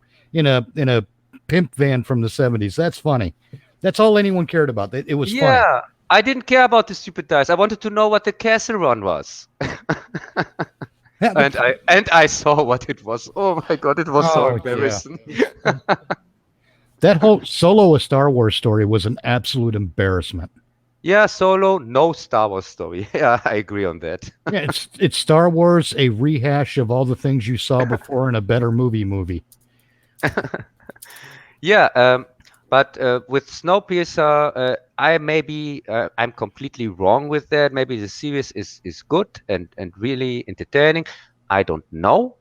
pimp van from the 70s. That's funny. That's all anyone cared about. It was funny. Yeah, I didn't care about the stupid dice. I wanted to know what the castle run was. Yeah, but- and I saw what it was. Oh my god, it was so Oh, embarrassing. that whole Solo a Star Wars story was an absolute embarrassment. Yeah, Solo, no Star Wars story. Yeah, I agree on that. Yeah, it's Star Wars, a rehash of all the things you saw before in a better movie. Yeah, But with Snowpiercer, I'm completely wrong with that. Maybe the series is good and really entertaining. I don't know.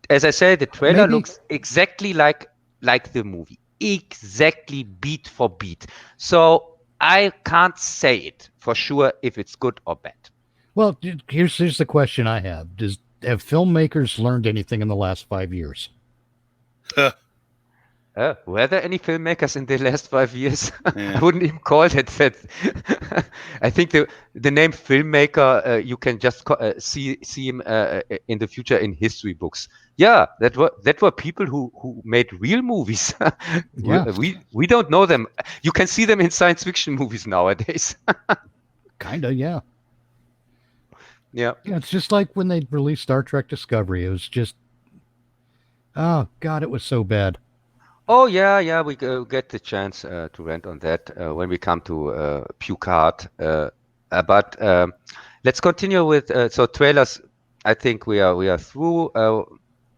As I say, the trailer Maybe. looks exactly like the movie, exactly beat for beat. So I can't say it for sure if it's good or bad. Well, here's the question I have: have filmmakers learned anything in the last 5 years? Were there any filmmakers in the last 5 years? I Yeah. wouldn't even call it that. I think the name filmmaker you can just see him in the future in history books. Yeah, that were people who made real movies. Yeah. We don't know them. You can see them in science fiction movies nowadays. Kind of, yeah. Yeah. Yeah, it's just like when they released Star Trek Discovery. It was just, oh God, it was so bad. Oh yeah, we get the chance to rant on that when we come to Puke. But let's continue with so trailers. I think we are through.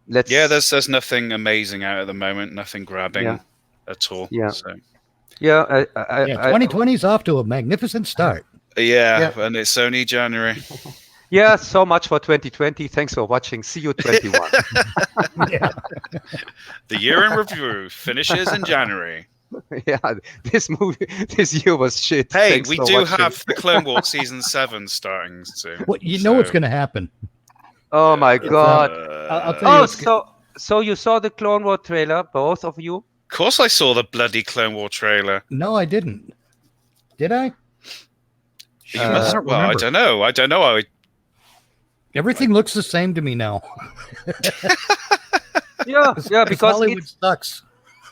Let's Yeah, there's nothing amazing out at the moment, nothing grabbing yeah at all. yeah So yeah. Yeah, 2020 is off to a magnificent start. yeah, Yeah. and it's only January. Yeah. So much for 2020. Thanks for watching. See you 21. Yeah. The year in review finishes in January. Yeah, this year was shit. Hey, Thanks we for do watching. have the Clone Wars season 7 starting soon. Well, you know what's going to happen. Oh my God. I'll tell you. Oh, What's so you saw the Clone War trailer, both of you? Of course, I saw the bloody Clone War trailer. No, I didn't. Did I? You I must. don't Well, remember. I don't know. Everything looks the same to me now. Yeah, because Hollywood sucks.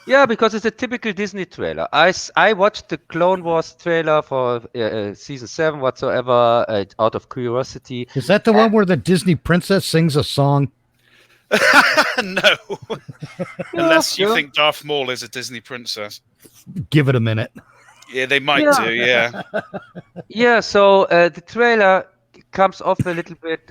it's a typical Disney trailer. I watched the Clone Wars trailer for season 7 whatsoever out of curiosity. Is that the one where the Disney princess sings a song? No, unless you yeah. think Darth Maul is a Disney princess. Give it a minute. Yeah, they might Yeah. do. Yeah. Yeah, so the trailer comes off a little bit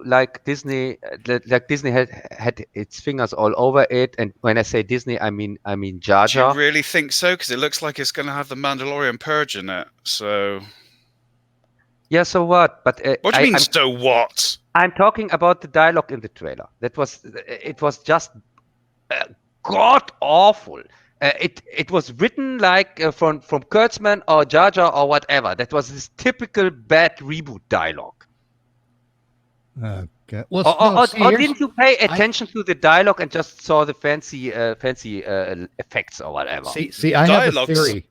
like Disney, like Disney had its fingers all over it. And when I say Disney, I mean Jar Do you Jar. really think so? Because it looks like it's going to have the Mandalorian purge in it. So. Yeah, so what? But What do you mean? So what? I'm talking about the dialogue in the trailer. It was just god awful. It was written like from Kurtzman or Jar Jar or whatever. That was this typical bad reboot dialogue. Okay. Well, Or didn't you pay attention to the dialogue and just saw the fancy effects or whatever? See, I have a theory.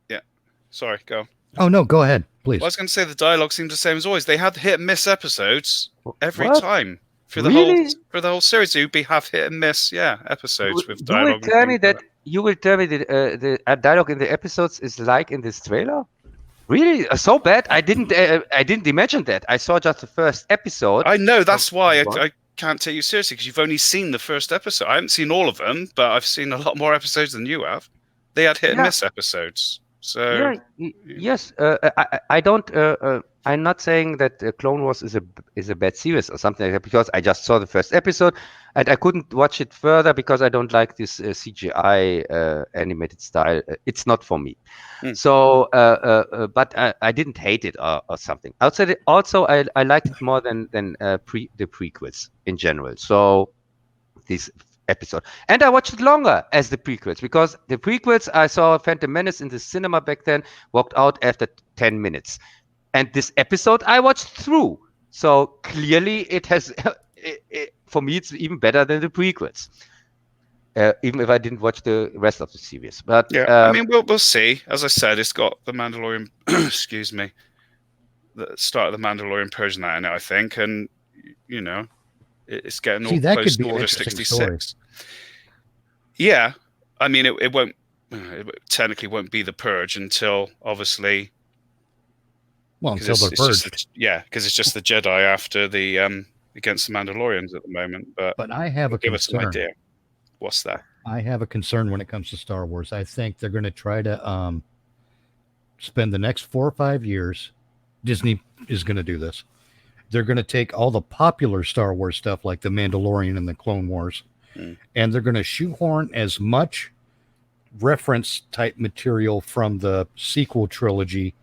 Yeah. Sorry, go. Oh no, go ahead, please. Well, I was going to say the dialogue seems the same as always. They had hit and miss episodes every What? time for the Really? whole series. It would be have hit and miss, episodes with You dialogue. will tell me that the dialogue in the episodes is like in this trailer? Really? So bad? I didn't imagine that. I saw just the first episode. I know that's why I can't take you seriously because you've only seen the first episode. I haven't seen all of them, but I've seen a lot more episodes than you have. They had hit and miss episodes. So yes, I don't. I'm not saying that Clone Wars is a bad series or something like that because I just saw the first episode and I couldn't watch it further because I don't like this CGI animated style. It's not for me. So, but I didn't hate it or something. Outside it, also, I liked it more than the prequels in general. So this episode, and I watched it longer as the prequels because the prequels I saw Phantom Menace in the cinema back then, walked out after 10 minutes, and this episode I watched through. So clearly, it has for me it's even better than the prequels. Even if I didn't watch the rest of the series, but I mean we'll see. As I said, it's got the Mandalorian. Excuse me. The start of the Mandalorian purge in it, I think, and you know. It's getting all close to Order 66. Yeah, I mean, it won't. It technically won't be the purge until obviously. Well, until they're purged. Because it's just the Jedi after the against the Mandalorians at the moment. But I have a give concern. us an idea. What's that? I have a concern when it comes to Star Wars. I think they're going to try to spend the next 4 or 5 years. Disney is going to do this. They're going to take all the popular Star Wars stuff like The Mandalorian and the Clone Wars, and they're going to shoehorn as much reference type material from the sequel trilogy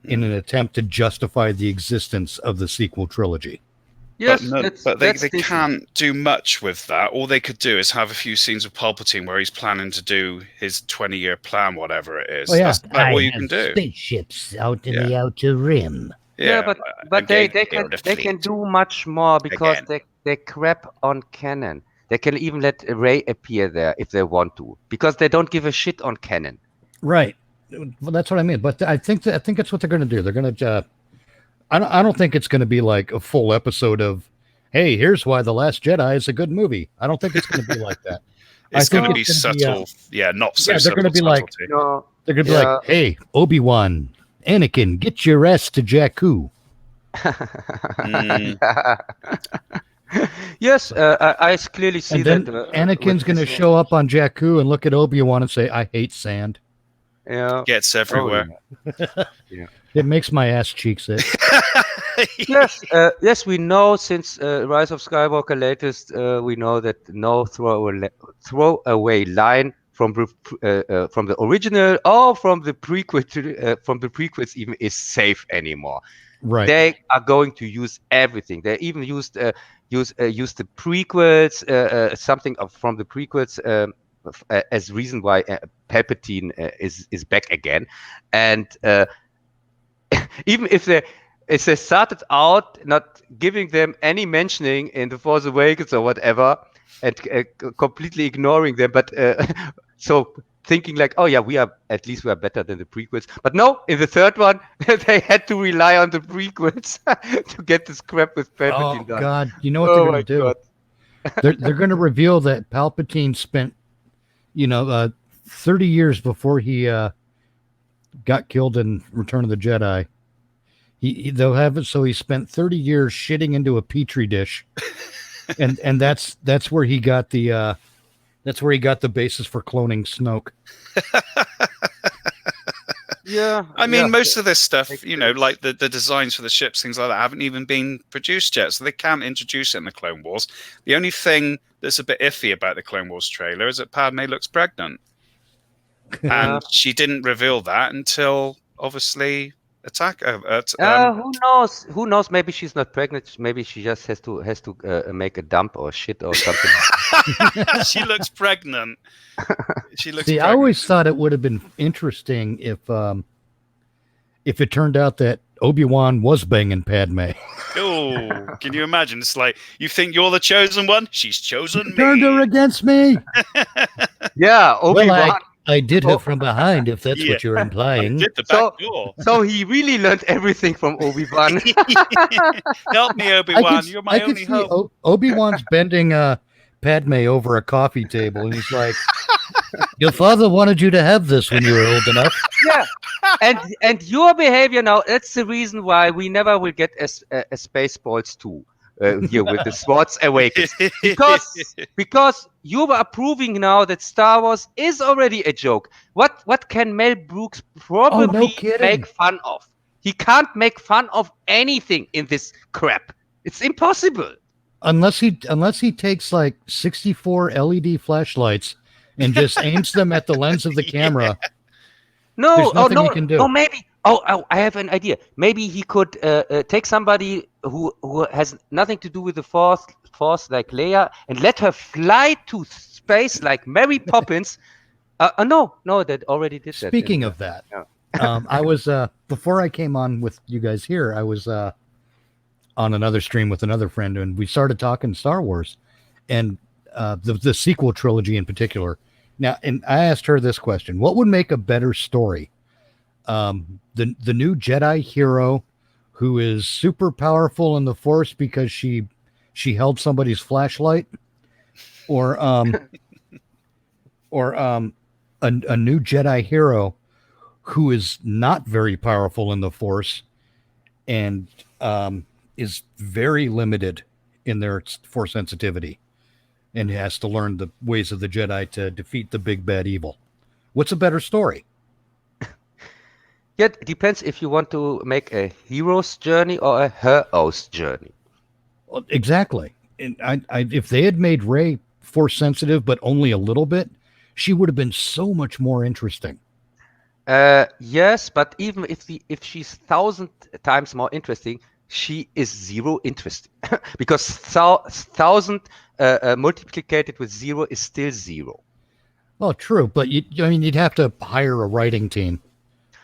in an attempt to justify the existence of the sequel trilogy. Yes, but they Disney. can't do much with that. All they could do is have a few scenes with Palpatine where he's planning to do his 20-year plan, whatever it is. Oh, yeah. That's all you can do. Spaceships out in Yeah. the outer rim. Yeah, but they can do much more because they crap on canon. They can even let Rey appear there if they want to, because they don't give a shit on canon. Right. Well, that's what I mean. But I think that's what they're going to do. They're going to. I don't think it's going to be like a full episode of, hey, here's why The Last Jedi is a good movie. I don't think it's going to be like that. It's going to be subtle. Not so they're going to be subtlety. like, they're going to be like, hey, Obi-Wan, Anakin, get your ass to Jakku. Yes, I clearly see and then that. Anakin's going to show up on Jakku and look at Obi-Wan and say, I hate sand. Yeah. Gets everywhere. Yeah. It makes my ass cheeks itch. Yes, we know since Rise of Skywalker latest, we know that no throwaway line from the original or from the prequels even is safe anymore. Right. They are going to use everything. They even used the prequels, something from the prequels as reason why Palpatine is back again, and even if they started out not giving them any mentioning in The Force Awakens or whatever, and completely ignoring them, but so thinking like, oh yeah, we are better than the prequels. But no, in the third one, they had to rely on the prequels to get this crap with Palpatine done. Oh God, you know what they're going to do? They're going to reveal that Palpatine spent, 30 years before he got killed in Return of the Jedi. They'll have it so he spent 30 years shitting into a petri dish, and that's where he got the basis for cloning Snoke. Yeah, I mean, most of this stuff, like the designs for the ships, things like that, haven't even been produced yet, so they can't introduce it in the Clone Wars. The only thing that's a bit iffy about the Clone Wars trailer is that Padme looks pregnant. And she didn't reveal that until, obviously, Attack. Who knows? Who knows? Maybe she's not pregnant. Maybe she just has to make a dump or shit or something. She looks pregnant. See, pregnant. I always thought it would have been interesting if it turned out that Obi-Wan was banging Padme. Oh, can you imagine? It's like, you think you're the chosen one? She's chosen me. Turned her against me. Yeah, Obi-Wan. Well, I did her from behind, if that's what you're implying. Did the back door. So he really learned everything from Obi-Wan. Help me, Obi-Wan. You're my only hope. Obi-Wan's bending Padme over a coffee table, and he's like, your father wanted you to have this when you were old enough. Yeah. And your behavior now, that's the reason why we never will get a Spaceballs 2. Here with the Swords Awakens, because you are proving now that Star Wars is already a joke. What can Mel Brooks probably make fun of? He can't make fun of anything in this crap. It's impossible. Unless he takes like 64 LED flashlights and just aims them at the lens of the camera. No, there's nothing he can do. Oh, maybe. Oh, I have an idea. Maybe he could take somebody who has nothing to do with the Force like Leia, and let her fly to space like Mary Poppins. No, that already did that. Speaking of that, I was before I came on with you guys here, I was on another stream with another friend, and we started talking Star Wars and the sequel trilogy in particular. Now, and I asked her this question: what would make a better story? The new Jedi hero who is super powerful in the Force because she held somebody's flashlight, or a new Jedi hero who is not very powerful in the Force and is very limited in their Force sensitivity and has to learn the ways of the Jedi to defeat the big bad evil. What's a better story? Yeah, it depends if you want to make a hero's journey or a hero's journey. Well, exactly. And I if they had made Rey Force sensitive, but only a little bit, she would have been so much more interesting. Yes, but even if she's 1,000 times more interesting, she is zero interesting because 1,000 multiplied with 0 is still 0. Well, true, but you'd have to hire a writing team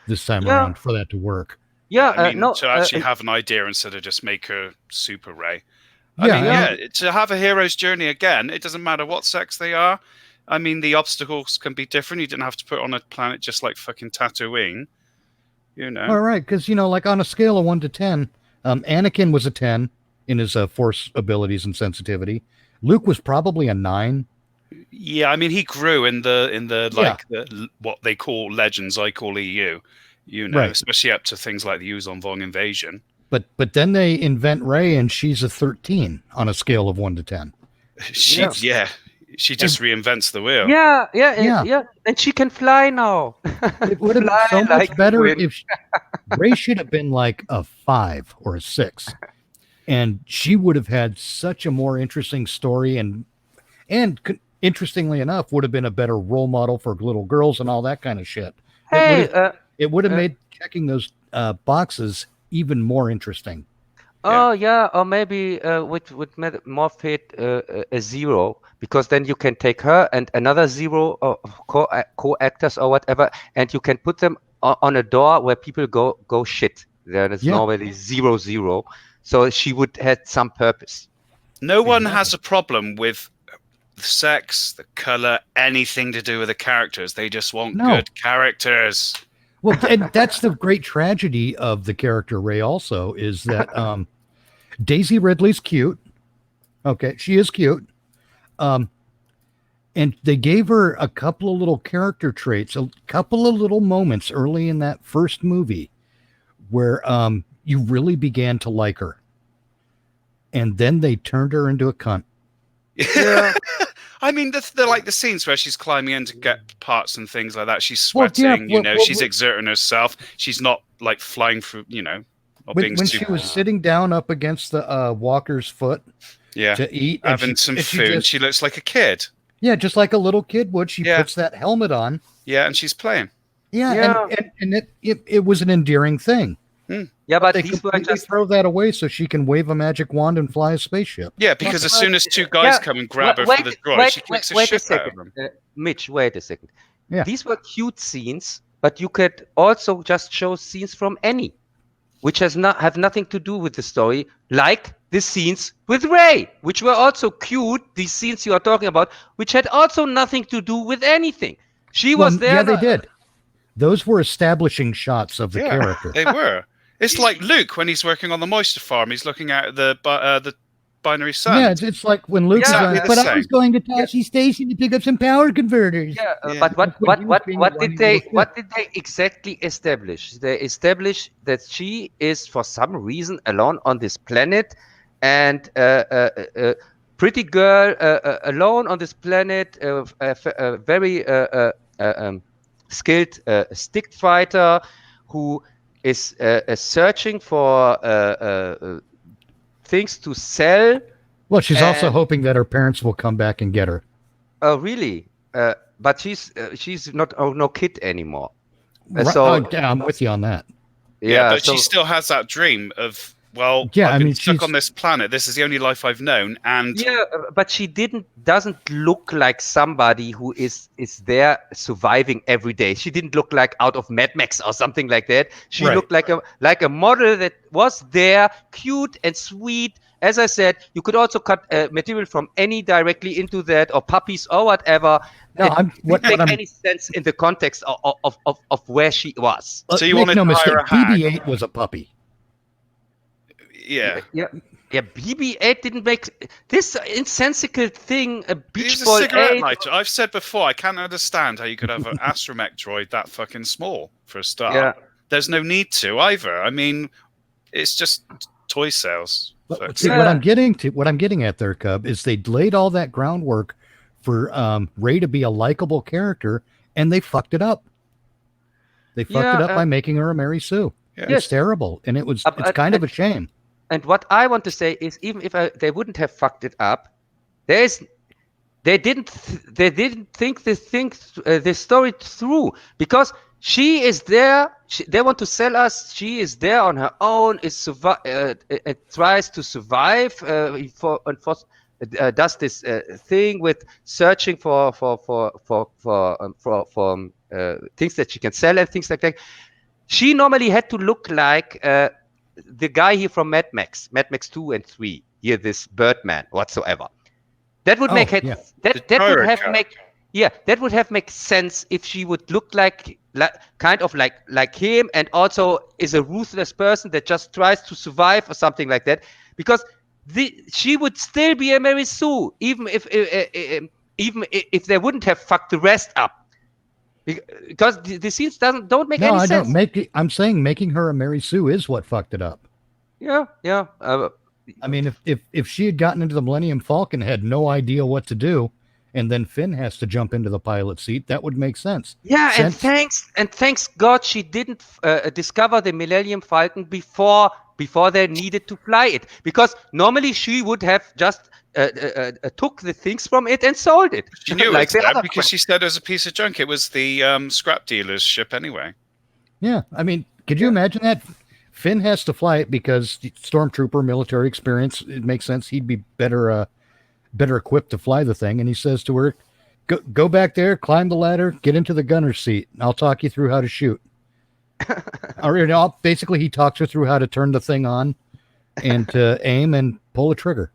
this time around for that to work. Yeah, I mean, no, to actually have an idea instead of just make her Super Ray. Yeah, To have a hero's journey again, it doesn't matter what sex they are. I mean, the obstacles can be different. You didn't have to put on a planet just like fucking Tatooine, you know. All right, because like on a scale of 1 to 10, Anakin was a 10 in his Force abilities and sensitivity. Luke was probably a 9. Yeah, I mean, he grew in the what they call Legends, I call EU, Right. especially up to things like the Yuzon Vong invasion. But then they invent Rey, and she's a 13 on a scale of 1 to 10. She just reinvents the wheel. Yeah. And she can fly now. It would have been so much better if Rey should have been like a 5 or a 6, and she would have had such a more interesting story, and interestingly enough, would have been a better role model for little girls and all that kind of shit. It would have made checking those boxes even more interesting. Oh yeah, or maybe with more fit a 0, because then you can take her and another 0 co-actors or whatever, and you can put them on a door where people go shit. There is normally 0. So she would have some purpose. No one has a problem with the sex, the color, anything to do with the characters. They just want good characters. Well, and that's the great tragedy of the character Rey also, is that Daisy Ridley's cute. Okay, she is cute. And they gave her a couple of little character traits, a couple of little moments early in that first movie where you really began to like her. And then they turned her into a cunt. Yeah. I mean, they're like the scenes where she's climbing in to get parts and things like that. She's sweating, she's exerting herself. She's not like flying through, when she was sitting down up against the walker's foot to eat. Having some food. She looks like a kid. Yeah, just like a little kid would. She puts that helmet on. Yeah, and she's playing. Yeah. And it was an endearing thing. Yeah, but they these were just throw that away so she can wave a magic wand and fly a spaceship. Yeah, because as soon as two guys come and grab her for the droid, she kicks the shit out of them. Mitch, wait a second. Yeah. These were cute scenes, but you could also just show scenes from any, which have nothing to do with the story, like the scenes with Rey, which were also cute. These scenes you are talking about, which had also nothing to do with anything. She was there. Yeah, they did. Those were establishing shots of the character. They were. It's like Luke when he's working on the moisture farm. He's looking at the binary sun. Yeah, it's like when Luke's going, but I was going to Tashi Station to pick up some power converters. Yeah, but what did they exactly establish? They established that she is for some reason alone on this planet, and pretty girl alone on this planet, a very skilled stick fighter who is searching for things to sell. Well, she's also hoping that her parents will come back and get her. Oh, really? But she's not no kid anymore. I'm with you on that. Yeah, but she still has that dream of, I've been stuck on this planet. This is the only life I've known, and but she doesn't look like somebody who is there surviving every day. She didn't look like out of Mad Max or something like that. She looked like a model that was there, cute and sweet. As I said, you could also cut material from any directly into that, or puppies or whatever. No, it didn't make any sense in the context of where she was. So you wanted no to mistake, hire a hack. BB-8 was a puppy. Yeah. BB-8 didn't make this insensical thing. A Beach He's a Boy cigarette 8. lighter. I've said before, I can't understand how you could have an astromech droid that fucking small for a start. Yeah. There's no need to either. I mean, it's just toy sales. See, what I'm getting at there, Cub, is they laid all that groundwork for Rey to be a likable character, and they fucked it up. They fucked it up by making her a Mary Sue. Yeah. It's terrible, and it's kind of a shame. And what I want to say is, even if they wouldn't have fucked it up, there they didn't think this story through, because she is there. They want to sell us. She is there on her own. Tries to survive. Does this thing with searching for things that she can sell and things like that. She normally had to look like the guy here from Mad Max 2 and 3. Here, this Birdman whatsoever. That would make that would have make sense if she would look like kind of like him, and also is a ruthless person that just tries to survive or something like that. Because she would still be a Mary Sue, even if they wouldn't have fucked the rest up. Because the scenes don't make any sense. I'm saying making her a Mary Sue is what fucked it up. Yeah. I mean, if she had gotten into the Millennium Falcon, had no idea what to do, and then Finn has to jump into the pilot seat, that would make sense. Yeah, and thanks God she didn't discover the Millennium Falcon before they needed to fly it, because normally she would have just took the things from it and sold it. She knew like it was there because she said it was a piece of junk. It was the scrap dealer's ship anyway. Yeah, I mean, could you imagine that? Finn has to fly it because stormtrooper, military experience. It makes sense. He'd be better equipped to fly the thing. And he says to her, "Go back there, climb the ladder, get into the gunner's seat. And I'll talk you through how to shoot." Or basically, he talks her through how to turn the thing on and to aim and pull a trigger.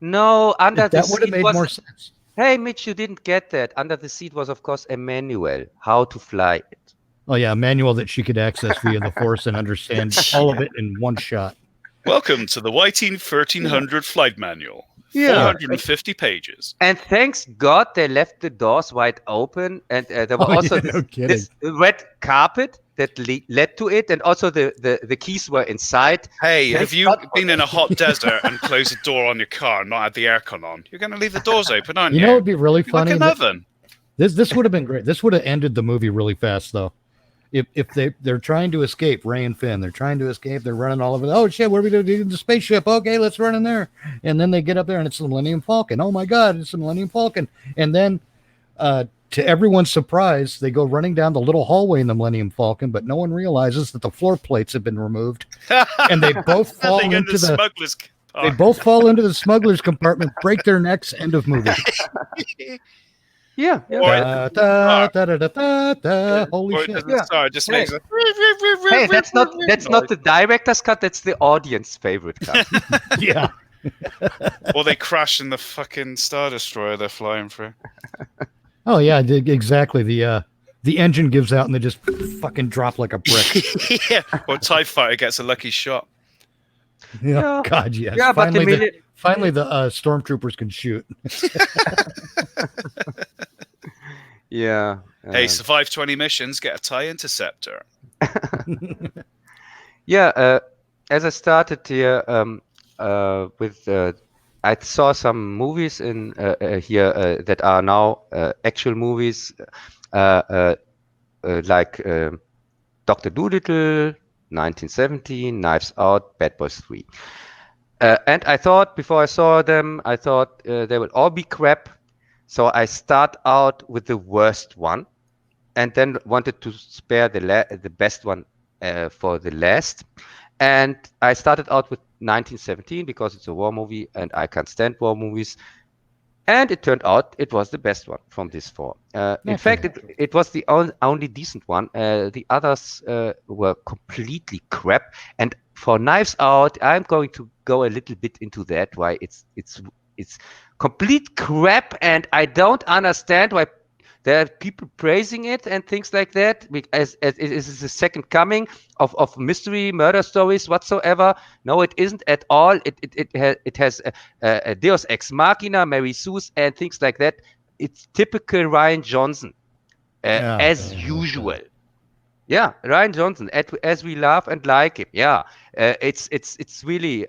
No, under the that would have made more sense. Hey, Mitch, you didn't get that. Under the seat was, of course, a manual how to fly it. Oh, yeah, a manual that she could access via the Force and understand all of it in one shot. Welcome to the Whiting 1300 flight manual. 450 pages. And thanks God they left the doors wide open. And there was also this red carpet that led to it. And also the keys were inside. Hey, have you been in a hot desert and closed the door on your car and not had the aircon on? You're going to leave the doors open, aren't you? You know, it'd be really funny. Like an oven. This would have been great. This would have ended the movie really fast, though. If they're trying to escape, Rey and Finn, they're trying to escape. They're running all over. Oh shit! What are we going to do? The spaceship? Okay, let's run in there. And then they get up there, and it's the Millennium Falcon. Oh my God, it's the Millennium Falcon. And then, to everyone's surprise, they go running down the little hallway in the Millennium Falcon, but no one realizes that the floor plates have been removed, and they both fall into the smuggler's. They both fall into the smuggler's compartment, break their necks. End of movie. Yeah. Holy shit! Sorry, just makes a... Hey, that's not the director's cut. That's the audience favorite cut. Yeah. Or they crash in the fucking Star Destroyer they're flying through. Oh yeah, exactly. The engine gives out and they just fucking drop like a brick. Yeah. Or TIE Fighter gets a lucky shot. Yeah. God, yes. Yeah, Finally, the stormtroopers can shoot. Yeah. Hey, survive 20 missions, get a TIE Interceptor. Yeah. As I started here with, I saw some movies in here that are now actual movies, like Dr. Dolittle, 1917, Knives Out, Bad Boys 3. And I thought, before I saw them, they would all be crap. So I start out with the worst one, and then wanted to spare the best one for the last. And I started out with 1917 because it's a war movie, and I can't stand war movies. And it turned out it was the best one from these four. In fact, it was the only decent one. The others were completely crap. And for Knives Out, I'm going to go a little bit into that, why it's complete crap, and I don't understand why there are people praising it and things like that, as it is the second coming of mystery murder stories whatsoever. No, it isn't at all. It has a Deus Ex Machina, Mary Sue's, and things like that. It's typical Ryan Johnson, as usual. Yeah, Ryan Johnson, as we love and like him. Yeah, it's really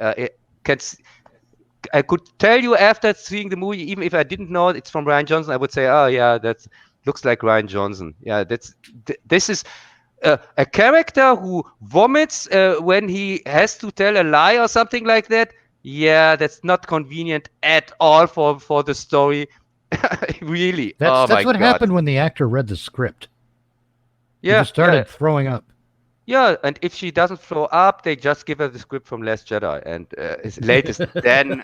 I could tell you after seeing the movie, even if I didn't know it's from Ryan Johnson, I would say, oh yeah, that looks like Ryan Johnson. Yeah, this is a character who vomits when he has to tell a lie or something like that. Yeah, that's not convenient at all for the story. Really. That's Oh my what God. happened when the actor read the script. He Yeah, just started throwing up. yeah. And if she doesn't throw up, they just give her the script from Last Jedi, and as latest then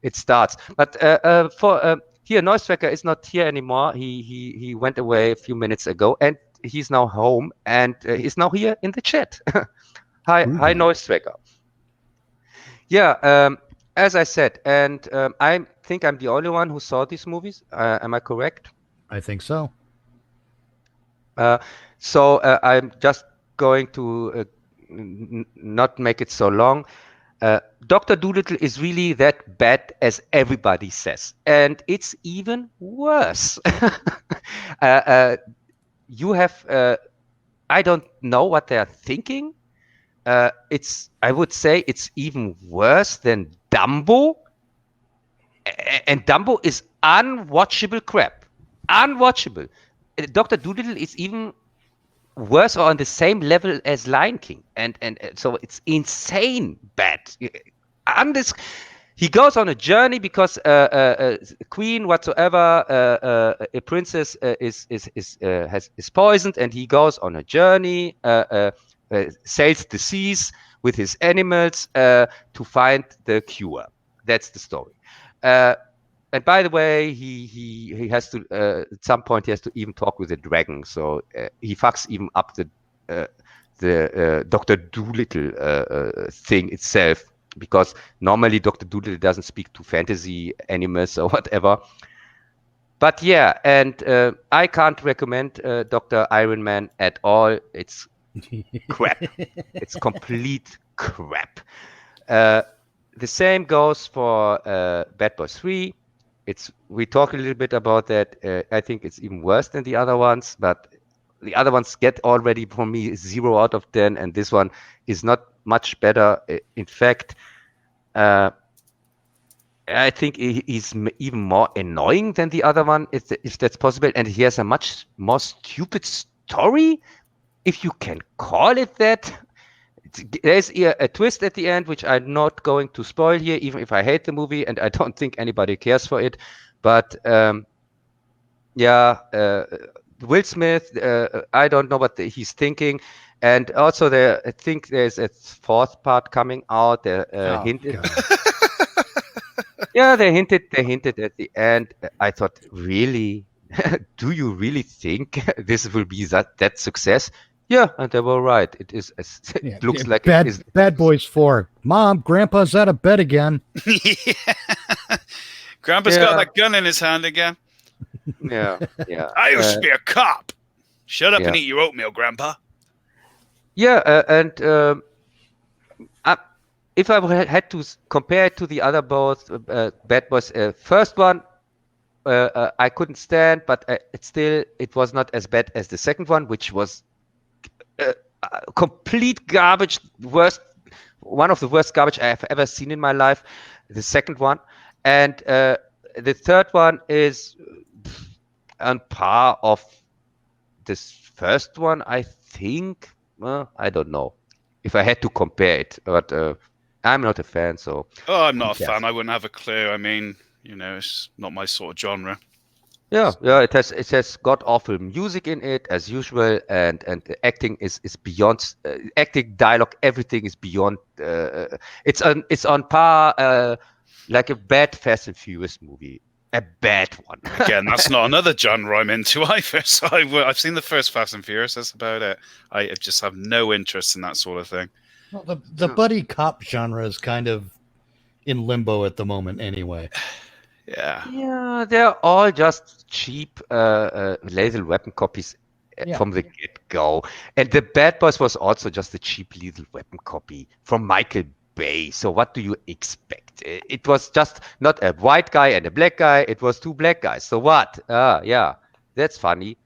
it starts. But for here, Neustrecker is not here anymore. He went away a few minutes ago, and he's now home, and he's now here in the chat. Hi, Neustrecker. Yeah, as I said, and I think I'm the only one who saw these movies. Am I correct? I think so. So I'm just going to not make it so long. Dr. Dolittle is really that bad as everybody says, and it's even worse. You have, I don't know what they are thinking. I would say it's even worse than Dumbo, and Dumbo is unwatchable crap. Unwatchable. Dr. Dolittle is even worse or on the same level as Lion King, and so it's insane bad. He goes on a journey because a queen whatsoever, a princess is poisoned, and he goes on a journey, sails the seas with his animals to find the cure. That's the story. And by the way, he has to at some point he has to even talk with a dragon. So he fucks even up the Dr. Dolittle thing itself, because normally Dr. Dolittle doesn't speak to fantasy animals or whatever. But yeah, and I can't recommend Dr. Iron Man at all. It's crap. It's complete crap. The same goes for Bad Boys 3. We talked a little bit about that. I think it's even worse than the other ones, but the other ones get already for me 0 out of 10, and this one is not much better. In fact, I think he's even more annoying than the other one, if that's possible, and he has a much more stupid story, if you can call it that. There's a twist at the end, which I'm not going to spoil here, even if I hate the movie, and I don't think anybody cares for it. But yeah, Will Smith, I don't know what he's thinking. And also, I think there's a 4th part coming out. Hinted. Yeah, they hinted at the end. I thought, really? Do you really think this will be that success? Yeah, and they were right. It is. It looks like it is. Bad Boys 4. Mom, Grandpa's out of bed again. Yeah. Grandpa's got that gun in his hand again. Yeah. I used to be a cop. Shut up and eat your oatmeal, Grandpa. Yeah, and if I had to compare it to the other both Bad Boys, first one I couldn't stand, but it was not as bad as the second one, which was complete garbage. One of the worst garbage I have ever seen in my life. The second one, and the third one is on par of this first one, I think. I don't know if I had to compare it, but I'm not a fan, so. Oh, I'm not a fan. I wouldn't have a clue. I mean, it's not my sort of genre. Yeah, it has god awful music in it as usual, and the acting is beyond acting, dialogue, everything is beyond. It's on par like a bad Fast and Furious movie, a bad one. Again, that's not another genre I'm into either. So I've seen the first Fast and Furious. That's about it. I just have no interest in that sort of thing. Well, the buddy cop genre is kind of in limbo at the moment, anyway. Yeah, they're all just cheap Lethal Weapon copies from the get-go. And the Bad Boys was also just a cheap Lethal Weapon copy from Michael Bay. So what do you expect? It was just not a white guy and a black guy. It was 2 black guys. So what? Yeah, that's funny.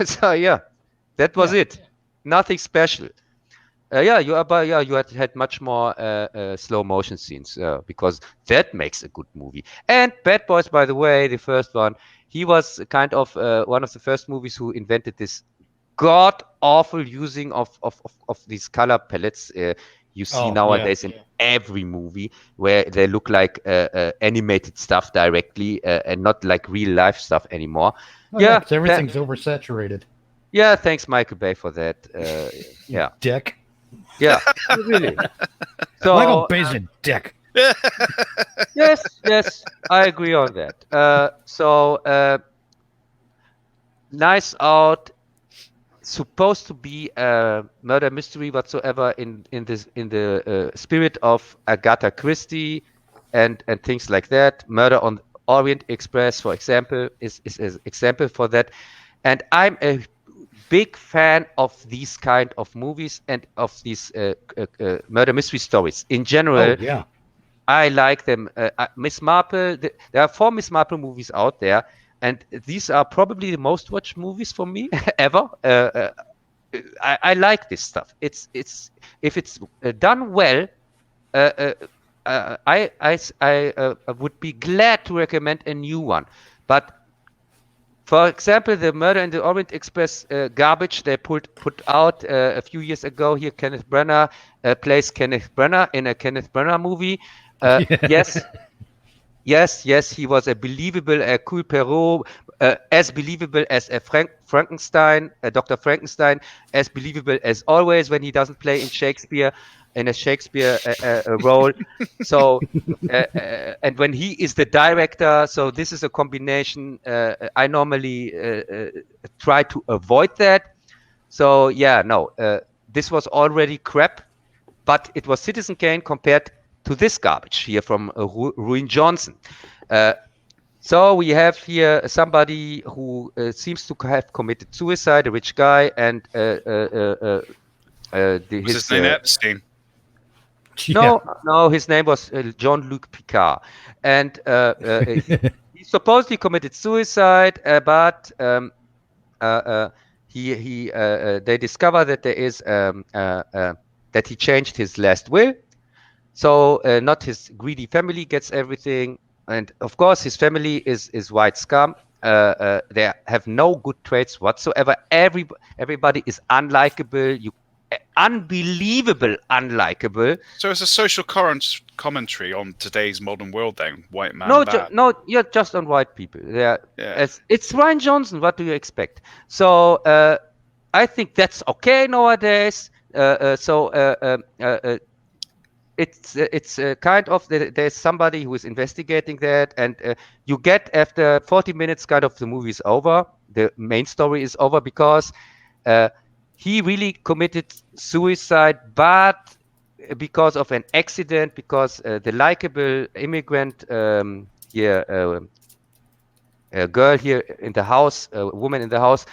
So yeah, that was it. Nothing special. You had much more slow motion scenes because that makes a good movie. And Bad Boys, by the way, the first one, he was kind of one of the first movies who invented this god awful using of these color palettes. you see nowadays in every movie, where they look like animated stuff directly and not like real life stuff anymore. Oh, 'cause everything's oversaturated. Yeah, thanks Michael Bay for that. Yeah, Dick. yeah, really. So Michael Bay's a dick. yes, I agree on that. Nice Out, supposed to be a murder mystery whatsoever in the spirit of Agatha Christie and things like that. Murder on Orient Express, for example, is an example for that. And I'm a big fan of these kind of movies and of these murder mystery stories in general. Oh, yeah. I like them. Miss Marple, there are 4 Miss Marple movies out there, and these are probably the most watched movies for me ever. I like this stuff. It's if it's done well, I would be glad to recommend a new one. But for example, the Murder in the Orient Express garbage they put out a few years ago here, Kenneth Branagh plays Kenneth Branagh in a Kenneth Branagh movie. Yes, he was a believable Hercule Poirot, as believable as a Frankenstein, Dr. Frankenstein, as believable as always when he doesn't play in a Shakespeare role. So, and when he is the director, so this is a combination. I normally try to avoid that. So yeah, no, this was already crap, but it was Citizen Kane compared to this garbage here from Ruin Johnson. So we have here somebody who seems to have committed suicide, a rich guy, and Was his name Epstein? No, his name was Jean-Luc Picard, and he supposedly committed suicide, but they discover that there is that he changed his last will. So not his greedy family gets everything, and of course his family is white scum. They have no good traits whatsoever. Everybody is unlikable. Unbelievable unlikable. So it's a social commentary on today's modern world. Then white man. Just on white people. It's Ryan Johnson. What do you expect? So I think that's okay nowadays. It's kind of there's somebody who is investigating that, and you get after 40 minutes kind of the movie is over, the main story is over, because he really committed suicide, but because of an accident, because the likable immigrant girl here in the house, woman in the house,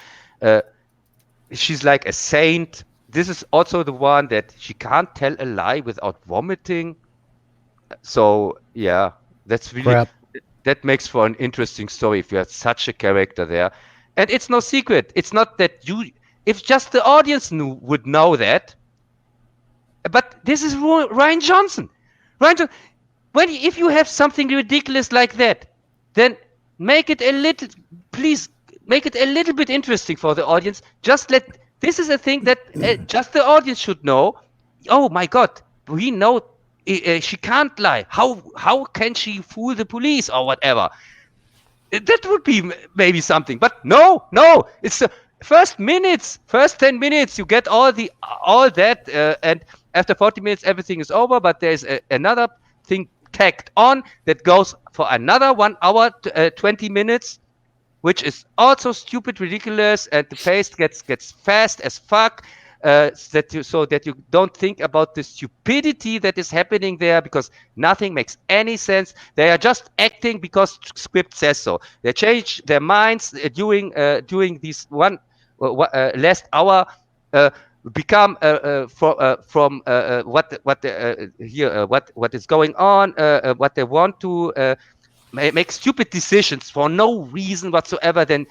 she's like a saint. This is also the one that she can't tell a lie without vomiting. So yeah, that's really Crap. That makes for an interesting story if you have such a character there. And it's no secret. It's not that if just the audience would know that. But this is Ryan Johnson. If you have something ridiculous like that, then please make it a little bit interesting for the audience. This is a thing that just the audience should know. Oh my God, we know she can't lie. How can she fool the police or whatever? That would be maybe something. But no, it's the first 10 minutes, you get all that, and after 40 minutes, everything is over. But there's another thing tacked on that goes for another 1 hour, 20 minutes. Which is also stupid, ridiculous, and the pace gets fast as fuck. So that you don't think about the stupidity that is happening there, because nothing makes any sense. They are just acting because script says so. They change their minds during this last hour. Become from what is going on, what they want to. Make stupid decisions for no reason whatsoever. Then,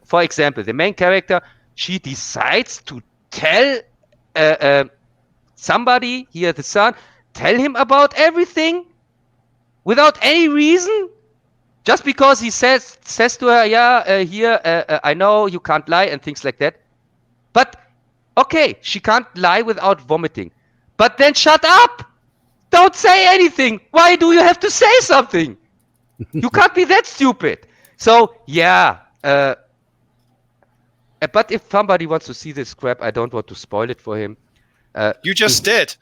for example, the main character, she decides to tell somebody here, the son, tell him about everything without any reason, just because he says to her, I know you can't lie and things like that. But okay, she can't lie without vomiting. but then shut up. Don't say anything. Why do you have to say something? You can't be that stupid. So yeah. But if somebody wants to see this crap, I don't want to spoil it for him. You just did.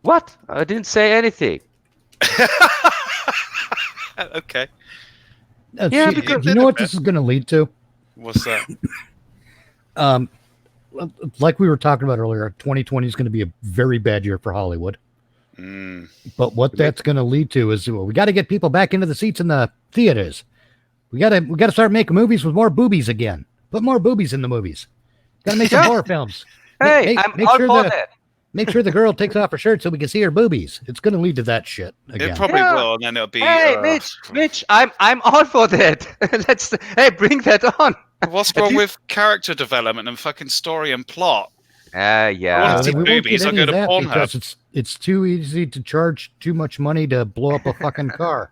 What? I didn't say anything. Okay. Yeah, See, because- you know what this is going to lead to? What's that? Like we were talking about earlier, 2020 is going to be a very bad year for Hollywood. But what that's going to lead to is, well, we got to get people back into the seats in the theaters. We got to start making movies with more boobies again. Put more boobies in the movies. Got to make some horror films. Hey, I'm all for that. Make sure the girl takes off her shirt so we can see her boobies. It's going to lead to that shit again. It probably Yeah. will, and then it'll be. Hey, Mitch, I'm all for that. Bring that on. What's wrong with character development and fucking story and plot? Yeah. I wanna see we won't get boobies, I'll any go of to that Pornhub. because it's too easy to charge too much money to blow up a fucking car.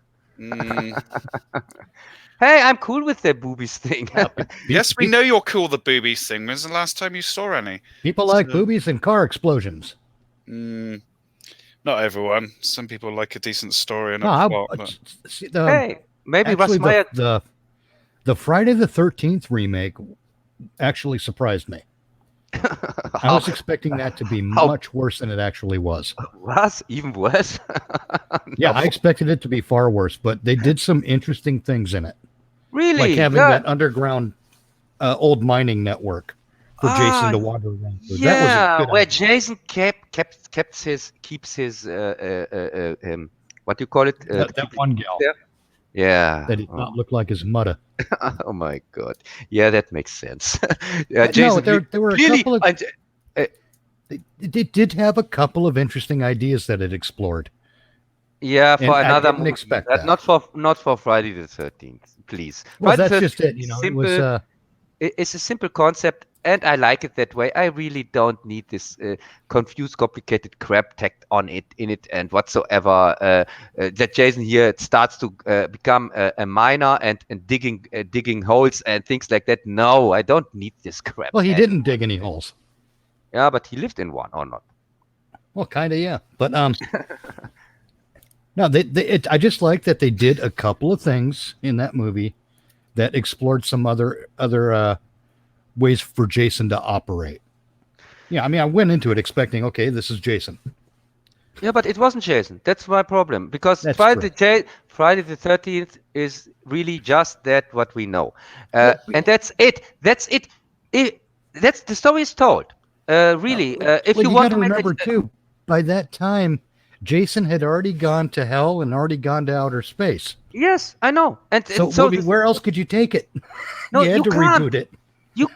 Hey, I'm cool with the boobies thing. Yes, we know you're cool. The boobies thing. When's the last time you saw any? People like boobies and car explosions. Not everyone. Some people like a decent story and a No, plot. But... Hey, maybe Russ actually, Meyer. the Friday the 13th remake actually surprised me. I was expecting that to be much worse than it actually was. Was even worse? Yeah, I expected it to be far worse, but they did some interesting things in it. Really? Like having that underground old mining network for Jason to wander around through. Yeah, That was a good where idea. Jason keeps his what do you call it? That one gal there? Yeah. that did not look like his mother. Oh my god. Yeah, that makes sense. No, Jason, there were a really, couple of. It did have a couple of interesting ideas that it explored. yeah, and for I another didn't movie. expect that. Not for Friday the 13th, please. Well, Friday that's the just it. You know, simple, it was. it's a simple concept, and I like it that way. I really don't need this confused, complicated crap tacked on it, and whatsoever. That Jason here starts to become a miner and digging holes and things like that. No, I don't need this crap. Well, he didn't dig any holes. Yeah, but he lived in one, or not? Well, kind of, yeah. But no, I just like that they did a couple of things in that movie that explored some other ways for Jason to operate. Yeah, I mean, I went into it expecting, okay, this is Jason. Yeah, but it wasn't Jason. That's my problem, because That's Friday the 13th is really just that what we know, and that's it. That's it. That's the story is told. Really, if Well, you you want got to to make remember it, too, by that time, Jason had already gone to hell and already gone to outer space. yes, I know. And So, where else could you take it? No, you had you to can't. reboot it. You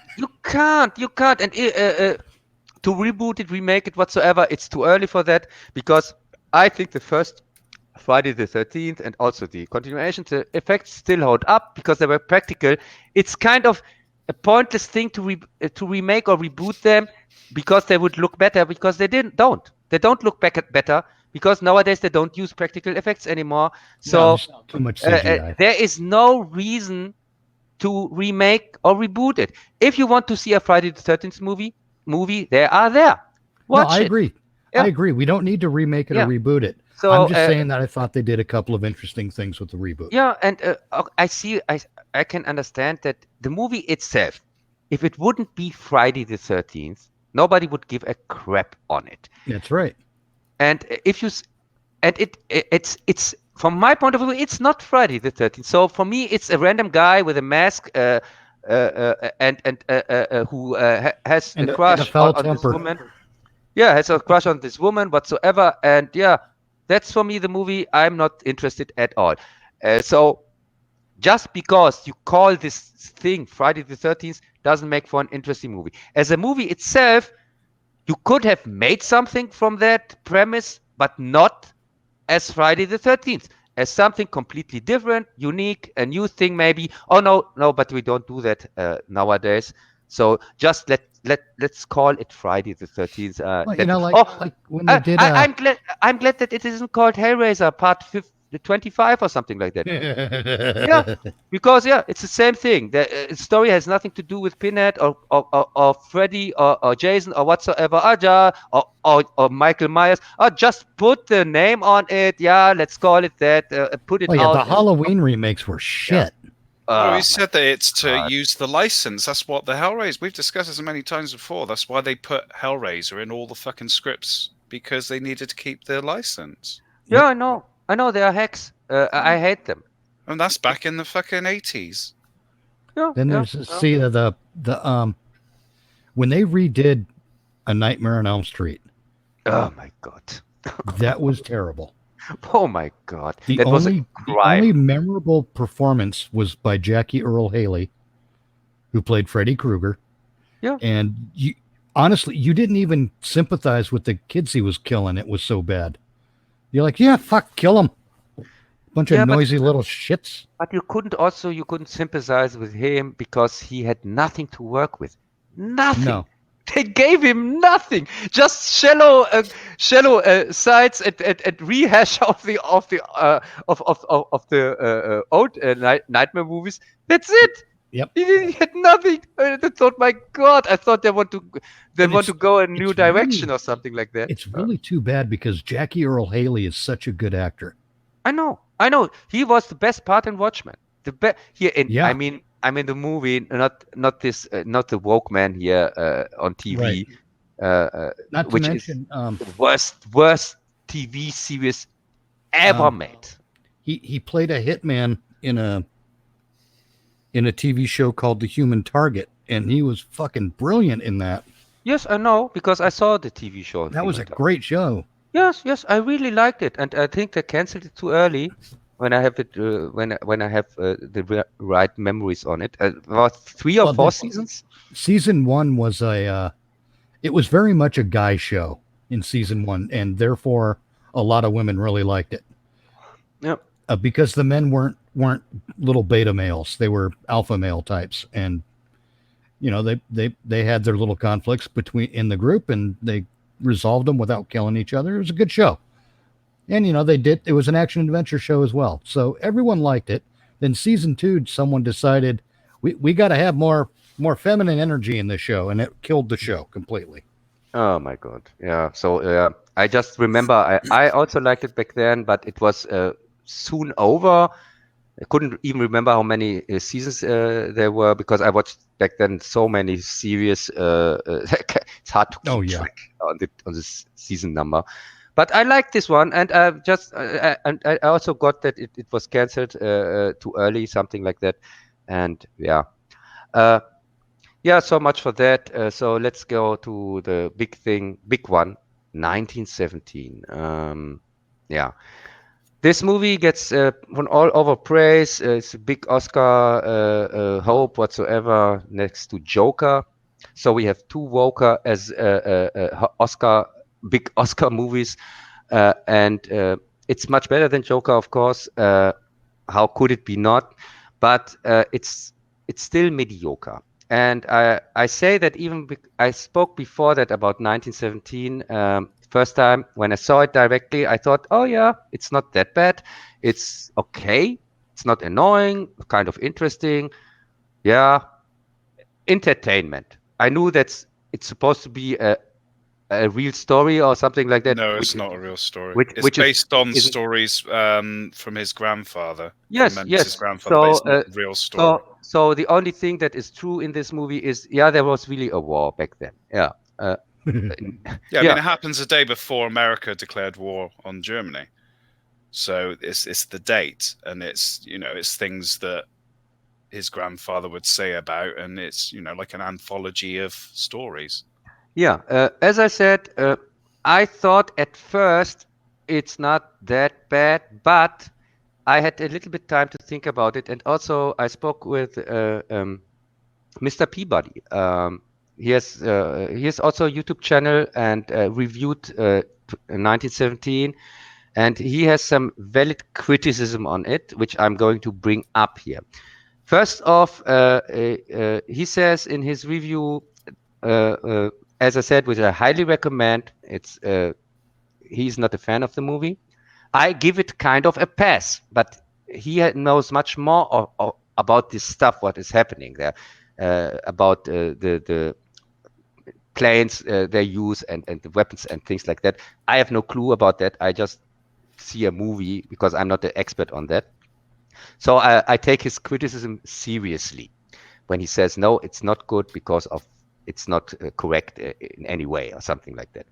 can't, and to reboot it, remake it, whatsoever, it's too early for that, because I think the first Friday the 13th and also the continuation, the effects still hold up because they were practical. It's kind of a pointless thing to remake or reboot them because they would look better, because they don't look better because nowadays they don't use practical effects anymore. So No, there's too much CGI. there is no reason to remake or reboot it. If you want to see a Friday the 13th movie, they are there. Watch I it. agree. Yeah. I agree. We don't need to remake it Yeah. or reboot it. So, I'm just saying that I thought they did a couple of interesting things with the reboot. Yeah, and I can understand that the movie itself, if it wouldn't be Friday the 13th, nobody would give a crap on it. That's right. And it's from my point of view, it's not Friday the 13th. So for me, it's a random guy with a mask and who has And a a crush foul on this temper. woman. Yeah, has a crush on this woman whatsoever, and yeah, that's for me the movie. I'm not interested at all. So just because you call this thing Friday the 13th doesn't make for an interesting movie. As a movie itself, you could have made something from that premise, but not as Friday the 13th, as something completely different, unique, a new thing maybe. Oh no, but we don't do that nowadays. So just let's call it Friday the 13th. Well, like when they did. I'm glad that it isn't called Hellraiser 25 or something like that. Yeah, because it's the same thing. The story has nothing to do with Pinhead or Freddy or Jason or whatsoever. Or Michael Myers. Just put the name on it. Yeah, let's call it that. Put it Oh yeah, out. the Halloween remakes were shit. Well, Oh, he said that it's to God. use the license. That's what the Hellraiser. We've discussed this many times before. That's why they put Hellraiser in all the fucking scripts, because they needed to keep their license. Yeah, I know. I know they are hacks. I hate them. And that's back in the fucking 80s. Yeah. Then yeah, there's yeah. see the when they redid A Nightmare on Elm Street, Oh my God. that was terrible. Oh my God. The That was a only crime. memorable performance was by Jackie Earle Haley, who played Freddy Krueger. Yeah. And you honestly, you didn't even sympathize with the kids he was killing. It was so bad. You're like, yeah, fuck, kill them. Bunch of Yeah, but- noisy little shits. But you couldn't sympathize with him because he had nothing to work with. Nothing. No. They gave him nothing. Just shallow sides and rehash of the old nightmare movies. That's it. Yep. He had nothing. I thought, my God, I thought they want to go a new it's direction really- or something like that. It's really too bad because Jackie Earle Haley is such a good actor. I know. He was the best part in Watchmen. The best here in. Yeah. I mean the movie, not this, not the woke man here on TV. Right. Not to which mention, is the worst TV series ever made. he played a hitman in a TV show called The Human Target, and he was fucking brilliant in that. Yes, I know because I saw the TV show. That was a great show. Yes, I really liked it, and I think they canceled it too early. When I have it, when I have the right memories on it, about 3 or 4 seasons. Season 1 was it was very much a guy show in season 1, and therefore a lot of women really liked it. Yep. Because the men weren't little beta males; they were alpha male types, and they had their little conflicts in the group, and they resolved them without killing each other. It was a good show. And it was an action adventure show as well. So everyone liked it. Then season 2, someone decided we got to have more feminine energy in the show, and it killed the show completely. Oh my God. Yeah. So I just remember I also liked it back then, but it was soon over. I couldn't even remember how many seasons there were because I watched back then so many series. It's hard to keep track on this season number. But I like this one, and and I also got that it was cancelled too early, something like that, and yeah. So much for that. So let's go to the big one, 1917. This movie gets from all over praise. It's a big Oscar hope whatsoever next to Joker. So we have 2 Woker as big Oscar movies, and it's much better than Joker, of course. How could it be not? But it's still mediocre. And I say that I spoke before that about 1917. First time when I saw it directly, I thought, oh yeah, it's not that bad. It's okay. It's not annoying, kind of interesting. Yeah. Entertainment. I knew it's supposed to be a real story or something like that. No, it's not a real story. Which it's based on is stories from his grandfather. Yes. His grandfather, but it's not a real story. So the only thing that is true in this movie is, there was really a war back then. Yeah. I mean, it happens a day before America declared war on Germany. So it's the date, and it's things that his grandfather would say about, and it's like an anthology of stories. Yeah, as I said, I thought at first it's not that bad, but I had a little bit time to think about it, and also I spoke with Mr. Peabody. He has also a YouTube channel and reviewed 1917, and he has some valid criticism on it, which I'm going to bring up here. First off, he says in his review, as I said, which I highly recommend. He's not a fan of the movie, I give it kind of a pass, but he knows much more about this stuff, what is happening there, about the planes they use and the weapons and things like that. I have no clue about that. I just see a movie because I'm not an expert on that. So I take his criticism seriously when he says, no, it's not good because of it's not correct in any way or something like that.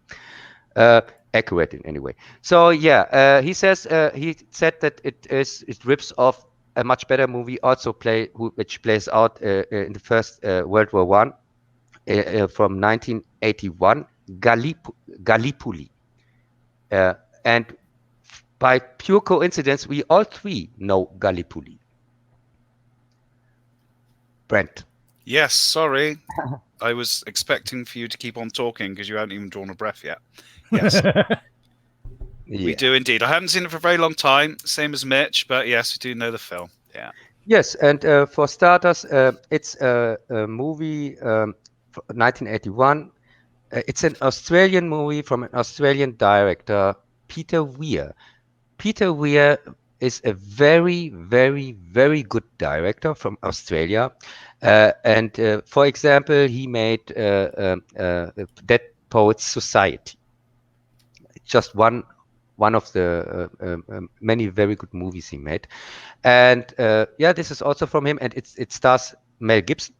Accurate in any way. So yeah, he says he said that it rips off a much better movie also which plays out in the First World War One from 1981, Gallipoli, and by pure coincidence, we all three know Gallipoli. Brent. Yes, sorry. I was expecting for you to keep on talking because you hadn't even drawn a breath yet. Yes. We do indeed. I haven't seen it for a very long time, same as Mitch, but yes, we do know the film. Yeah. Yes, and for starters, it's a movie 1981. It's an Australian movie from an Australian director, Peter Weir. Peter Weir is a very, very, very good director from Australia. And for example, he made Dead Poets Society. Just one of the many very good movies he made. And yeah, this is also from him, and it stars Mel Gibson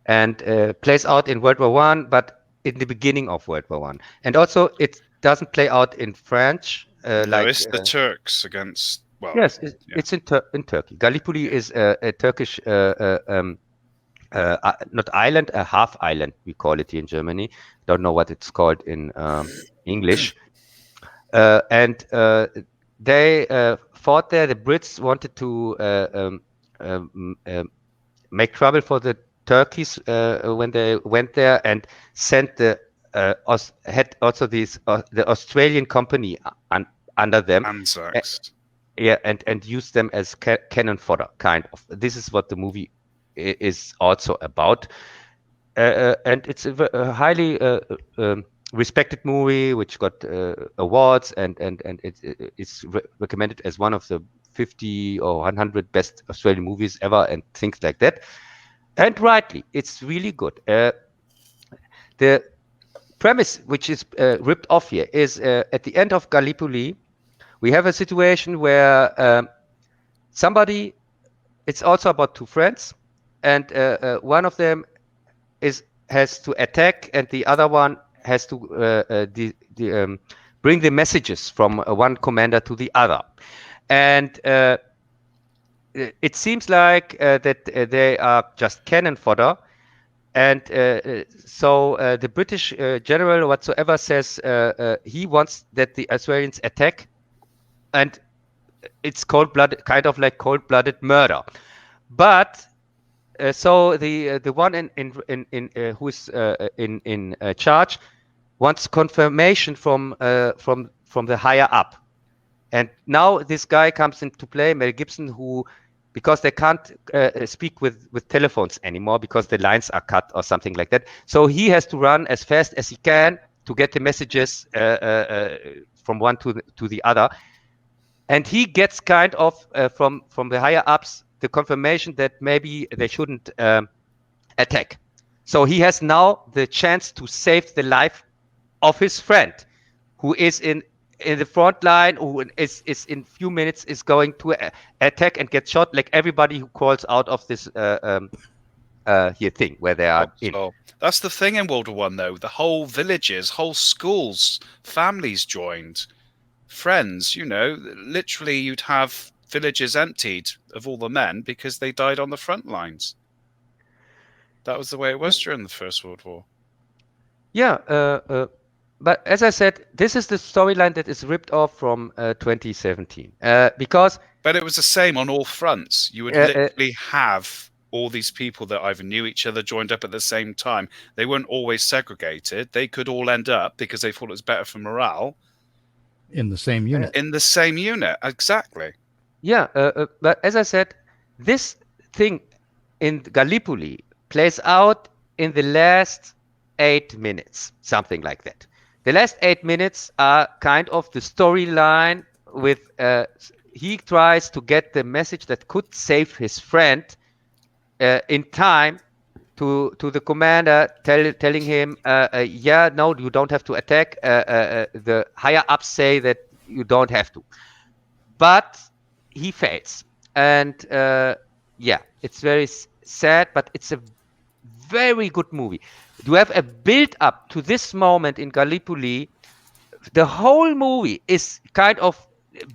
and plays out in World War One, but in the beginning of World War One. And also, it doesn't play out in French. No, it's the Turks against. Well, yes, it's in Turkey. Gallipoli is a Turkish, not island, a half island. We call it here in Germany. Don't know what it's called in English. And they fought there. The Brits wanted to make trouble for the Turkeys when they went there, and sent had also the Australian company under them. Anzacs. Yeah, and use them as cannon fodder, kind of. This is what the movie is also about. And it's a highly respected movie, which got awards, and it's recommended as one of the 50 or 100 best Australian movies ever, and things like that. And rightly, it's really good. The premise, which is ripped off here, is at the end of Gallipoli, we have a situation where somebody, it's also about two friends, and one of them has to attack, and the other one has to bring the messages from one commander to the other. And it seems like that they are just cannon fodder. And so the British general whatsoever says he wants that the Australians attack, and it's cold-blooded, kind of like cold-blooded murder. But so the one who is in charge wants confirmation from the higher up, and now this guy comes into play, Mel Gibson, who, because they can't speak with telephones anymore because the lines are cut or something like that, so he has to run as fast as he can to get the messages from one to the other, and he gets kind of from the higher ups the confirmation that maybe they shouldn't attack. So he has now the chance to save the life of his friend, who is in the front line, who is in few minutes is going to attack and get shot, like everybody who crawls out of this here thing where they are in. So that's the thing in World War One, though. The whole villages, whole schools, families joined, friends. You know, literally, you'd have villages emptied of all the men because they died on the front lines. That was the way it was during the First World War. Yeah, but as I said, this is the storyline that is ripped off from 2017 because. But it was the same on all fronts. You would literally have all these people that either knew each other, joined up at the same time. They weren't always segregated. They could all end up, because they thought it was better for morale, in the same unit. In the same unit, exactly. Yeah, but as I said, this thing in Gallipoli plays out in the last 8 minutes, something like that. The last 8 minutes are kind of the storyline with he tries to get the message that could save his friend in time to the commander, telling him, yeah, no, you don't have to attack. The higher ups say that you don't have to, but he fails, and yeah, it's very sad, but it's a very good movie. You have a build up to this moment in Gallipoli. The whole movie is kind of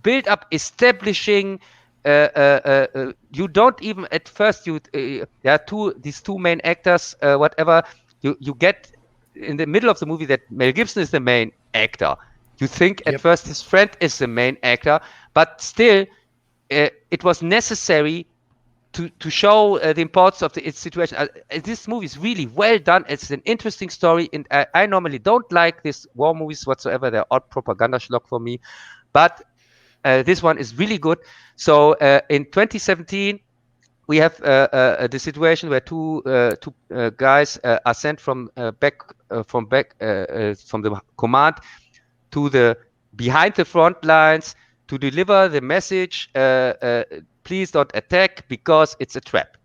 build up, establishing. You don't even at first there are these two main actors, whatever. You get in the middle of the movie that Mel Gibson is the main actor. You think at first his friend is the main actor, but still it was necessary to show the importance of its situation. This movie is really well done. It's an interesting story, and I normally don't like these war movies whatsoever. They're all propaganda schlock for me, but this one is really good. So in 2017, we have the situation where two guys are sent from the command to the behind the front lines to deliver the message. Please don't attack because it's a trap.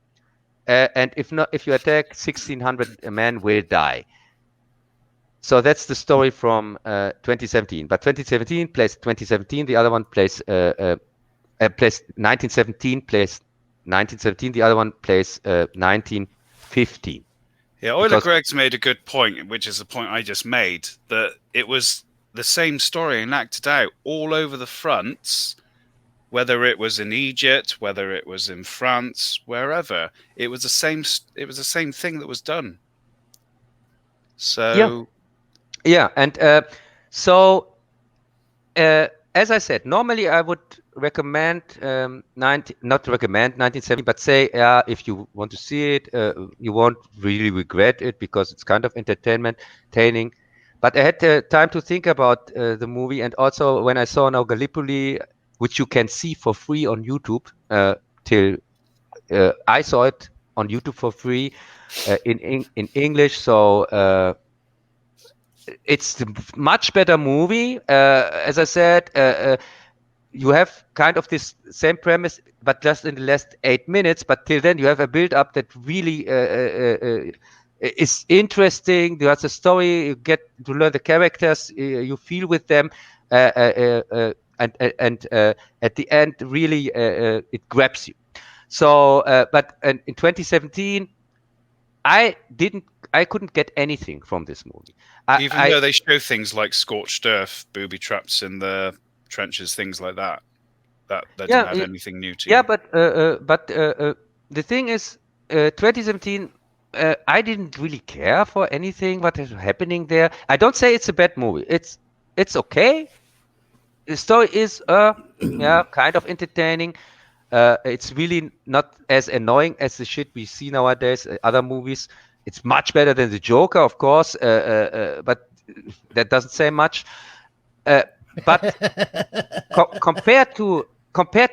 And if you attack, 1,600 men will die. So that's the story from 2017. But 2017 plays 2017. The other one plays 1917. Plays 1917. The other one plays 1915. Yeah, Euler Greg's made a good point, which is the point I just made, that it was the same story enacted out all over the fronts. Whether it was in Egypt, whether it was in France, wherever, it was the same. It was the same thing that was done. So, yeah, and so as I said, normally I would recommend not recommend 1970, but say, if you want to see it, you won't really regret it because it's kind of entertaining. But I had time to think about the movie, and also when I saw now Gallipoli, which you can see for free on YouTube, till I saw it on YouTube for free in English. So it's a much better movie. As I said, you have kind of this same premise, but just in the last 8 minutes. But till then, you have a build up that really is interesting. There's a story. You get to learn the characters. You feel with them. And at the end, really, it grabs you. So, but in 2017, I couldn't get anything from this movie. Even though they show things like scorched earth, booby traps in the trenches, things like that, that didn't add anything new to you. Yeah, but the thing is, 2017, I didn't really care for anything what is happening there. I don't say it's a bad movie. It's okay. The story is kind of entertaining. It's really not as annoying as the shit we see nowadays. Other movies, it's much better than the Joker, of course, but that doesn't say much. But compared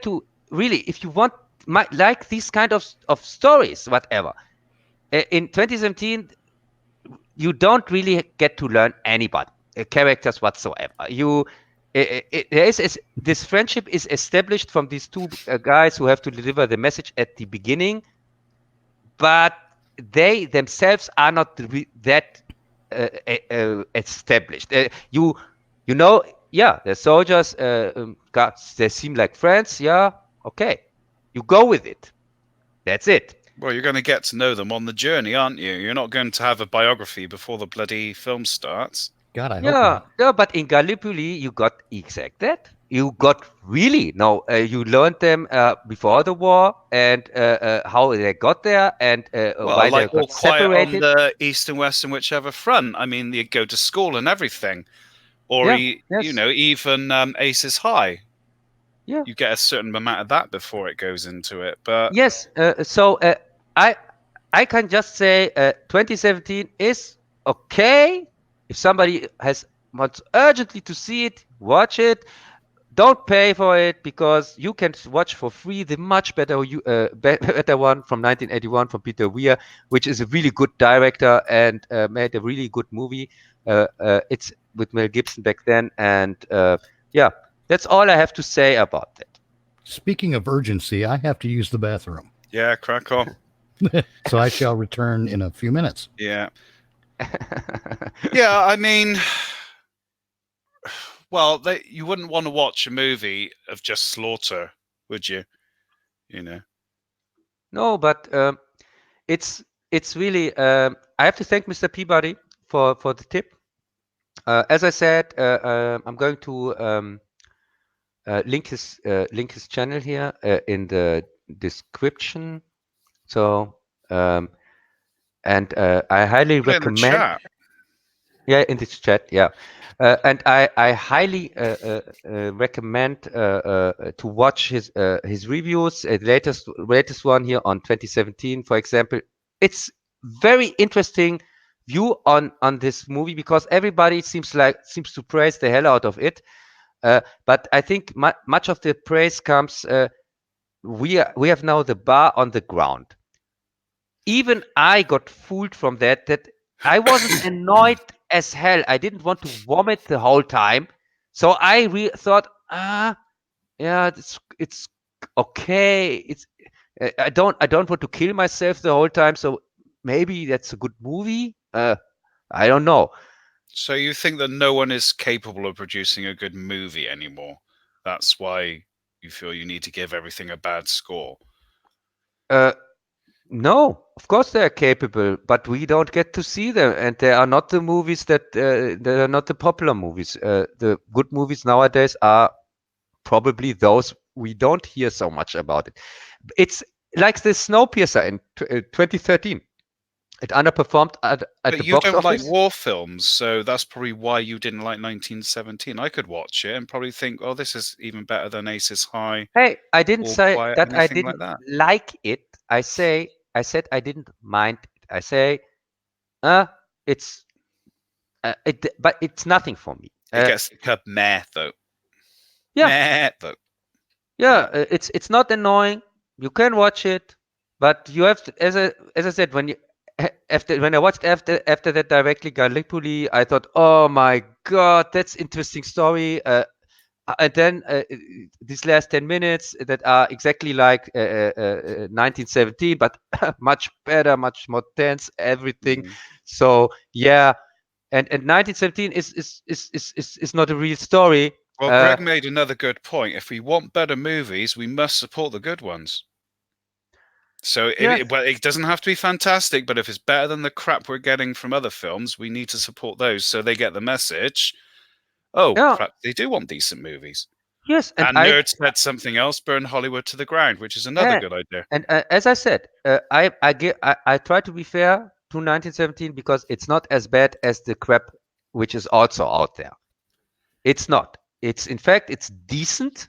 to really, if you want like these kind of stories, whatever, in 2017, you don't really get to learn anybody, characters whatsoever. This friendship is established from these two guys who have to deliver the message at the beginning, but they themselves are not that established. You know, the soldiers, they seem like friends. Yeah, okay, you go with it. That's it. Well, you're going to get to know them on the journey, aren't you? You're not going to have a biography before the bloody film starts. God, I hope not. No, but in Gallipoli, you got exact that. You got really you learned them before the war and how they got there and why they got separated on the east and west and whichever front. I mean, you go to school and everything, or even Aces High. Yeah, you get a certain amount of that before it goes into it. But yes, so I can just say 2017 is okay. If somebody wants urgently to see it, watch it. Don't pay for it because you can watch for free the much better better one from 1981 from Peter Weir, which is a really good director and made a really good movie. It's with Mel Gibson back then, and yeah, that's all I have to say about that. Speaking of urgency, I have to use the bathroom. Yeah, crack on. So I shall return in a few minutes. Yeah. Yeah, I mean, well, you wouldn't want to watch a movie of just slaughter, would you? You know. No, but it's really. I have to thank Mr. Peabody for the tip. As I said, I'm going to link his channel here in the description. So and I highly Put it in the recommend. chat. Yeah, in this chat, yeah. And I highly recommend to watch his reviews. Latest one here on 2017, for example. It's very interesting view on this movie because everybody seems to praise the hell out of it. But I think much of the praise comes. We have now the bar on the ground. Even I got fooled from that. That I wasn't annoyed as hell. I didn't want to vomit the whole time. So I thought, yeah, it's okay. I don't want to kill myself the whole time. So maybe that's a good movie. I don't know. So you think that no one is capable of producing a good movie anymore? That's why you feel you need to give everything a bad score. No, of course they are capable, but we don't get to see them, and they are not the movies that they are not the popular movies. The good movies nowadays are probably those we don't hear so much about it. It's like the Snowpiercer in 2013. It underperformed at But the you box don't like office. war films, so that's probably why you didn't like 1917. I could watch it and probably think, oh, this is even better than Aces High Hey, I didn't or say Quiet, that I anything like didn't that. like it. I said I didn't mind it. I say, it's but it's nothing for me. It gets a meh though. Yeah, Meh though. yeah, it's not annoying. You can watch it, but you have to, as I said, when I watched after that directly Gallipoli, I thought, oh my god, that's interesting story. And then these last 10 minutes that are exactly like 1917, but much better, much more tense, everything. Mm. So yeah, and 1917 is not a real story. Well, Greg made another good point. If we want better movies, we must support the good ones. So Yes. it doesn't have to be fantastic, but if it's better than the crap we're getting from other films, we need to support those so they get the message. Oh, Yeah. crap, they do want decent movies. Yes, And nerds said something else, burn Hollywood to the ground, which is another good idea. And as I said, I try to be fair to 1917 because it's not as bad as the crap which is also out there. It's not. It's in fact it's decent,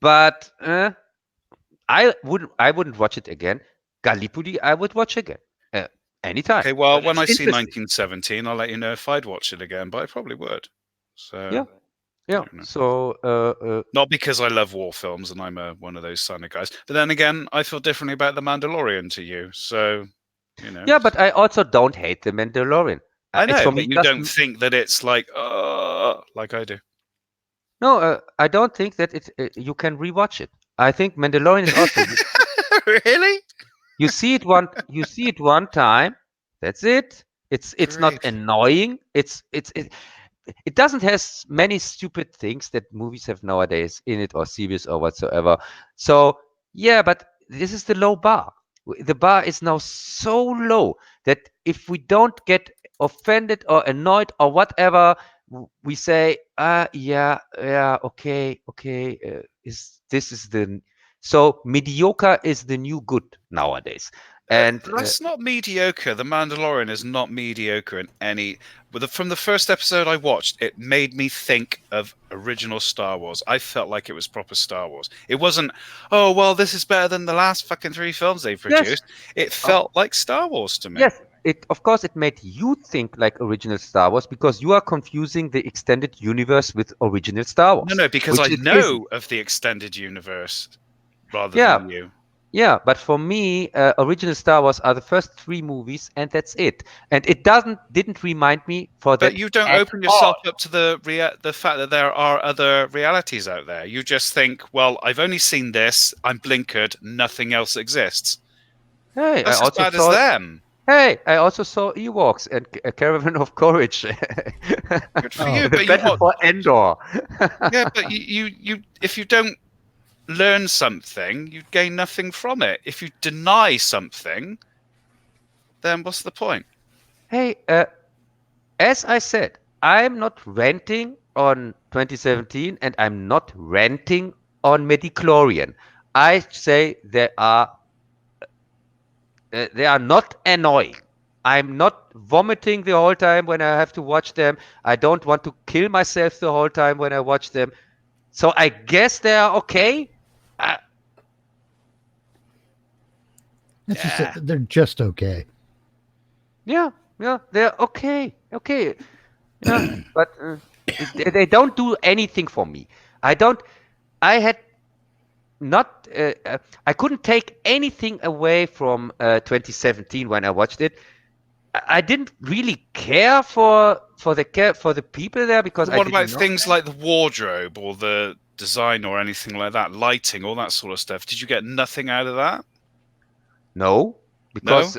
but I wouldn't watch it again. Gallipoli, I would watch again anytime. Okay, well, But when I it's see interesting. 1917, I'll let you know if I'd watch it again, but I probably would. So Yeah. So not because I love war films and I'm one of those kind of guys, but then again, I feel differently about The Mandalorian to you. So yeah, but I also don't hate The Mandalorian. I know, It's for but me you just don't think that it's like I do. no. I don't think that you can rewatch it. I think Mandalorian is also. Really? You see it one time. That's it. It's not Great. annoying. It doesn't has many stupid things that movies have nowadays in it or series or whatsoever. So yeah, but this is the low bar. The bar is now so low that if we don't get offended or annoyed or whatever, we say, yeah, okay, this is the so mediocre is the new good nowadays. And That's not mediocre. The Mandalorian is not mediocre in any. From the first episode I watched, it made me think of original Star Wars. I felt like it was proper Star Wars. It wasn't, oh, well, this is better than the last fucking 3 films they've produced. It felt like Star Wars to me. Yes, of course it made you think like original Star Wars because you are confusing the extended universe with original Star Wars. No, because I know of the extended universe rather than you. Yeah, but for me, original Star Wars are the first 3 movies, and that's it. And it didn't remind me for But that you don't at open all. yourself up to the fact that there are other realities out there. You just think, well, I've only seen this. I'm blinkered. Nothing else exists. Hey, That's as bad as them. I also saw Ewoks and A Caravan of Courage. Good for Oh. you. The But you Battle what? for Endor. Yeah, but you if you don't learn something, you gain nothing from it. If you deny something, then what's the point? Hey, as I said, I'm not renting on 2017, and I'm not renting on Medichlorian. I say they are not annoying. I'm not vomiting the whole time when I have to watch them. I don't want to kill myself the whole time when I watch them. So I guess they are okay. Uh, That's Yeah. just they're just okay. yeah, they're okay. Okay. Yeah, but they don't do anything for me. I don't. I had not. I couldn't take anything away from 2017 when I watched it. I didn't really care for the people there because But I what didn't about know things them. like the wardrobe or the design or anything like that, lighting, all that sort of stuff? Did you get nothing out of that? No, No. because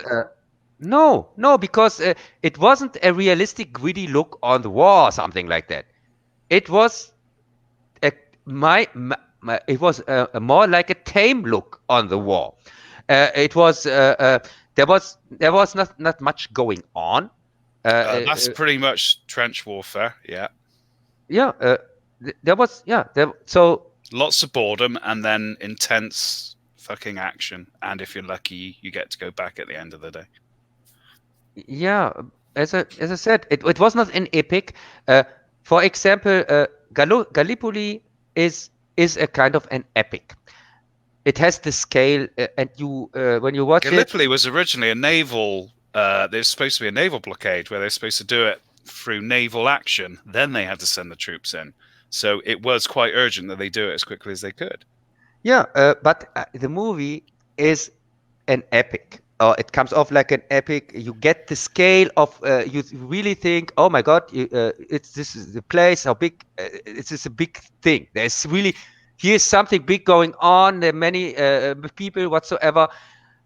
no, because it wasn't a realistic, gritty look on the war or something like that. It was a, it was a more like a tame look on the war. It was there was not much going on. That's pretty much trench warfare. Yeah. Yeah, there was so Lots of boredom and then intense fucking action. And if you're lucky, you get to go back at the end of the day. yeah, as I said, it was not an epic. For example, Gallipoli is a kind of an epic. It has the scale, and you when you watch it, Gallipoli was originally a naval. There's supposed to be a naval blockade where they're supposed to do it through naval action. Then they had to send the troops in. So it was quite urgent that they do it as quickly as they could. yeah, but the movie is an epic. It comes off like an epic. You get the scale of. You really think, oh my God, it's this is the place. How big? It's a big thing. There's really here's something big going on. There are many people whatsoever.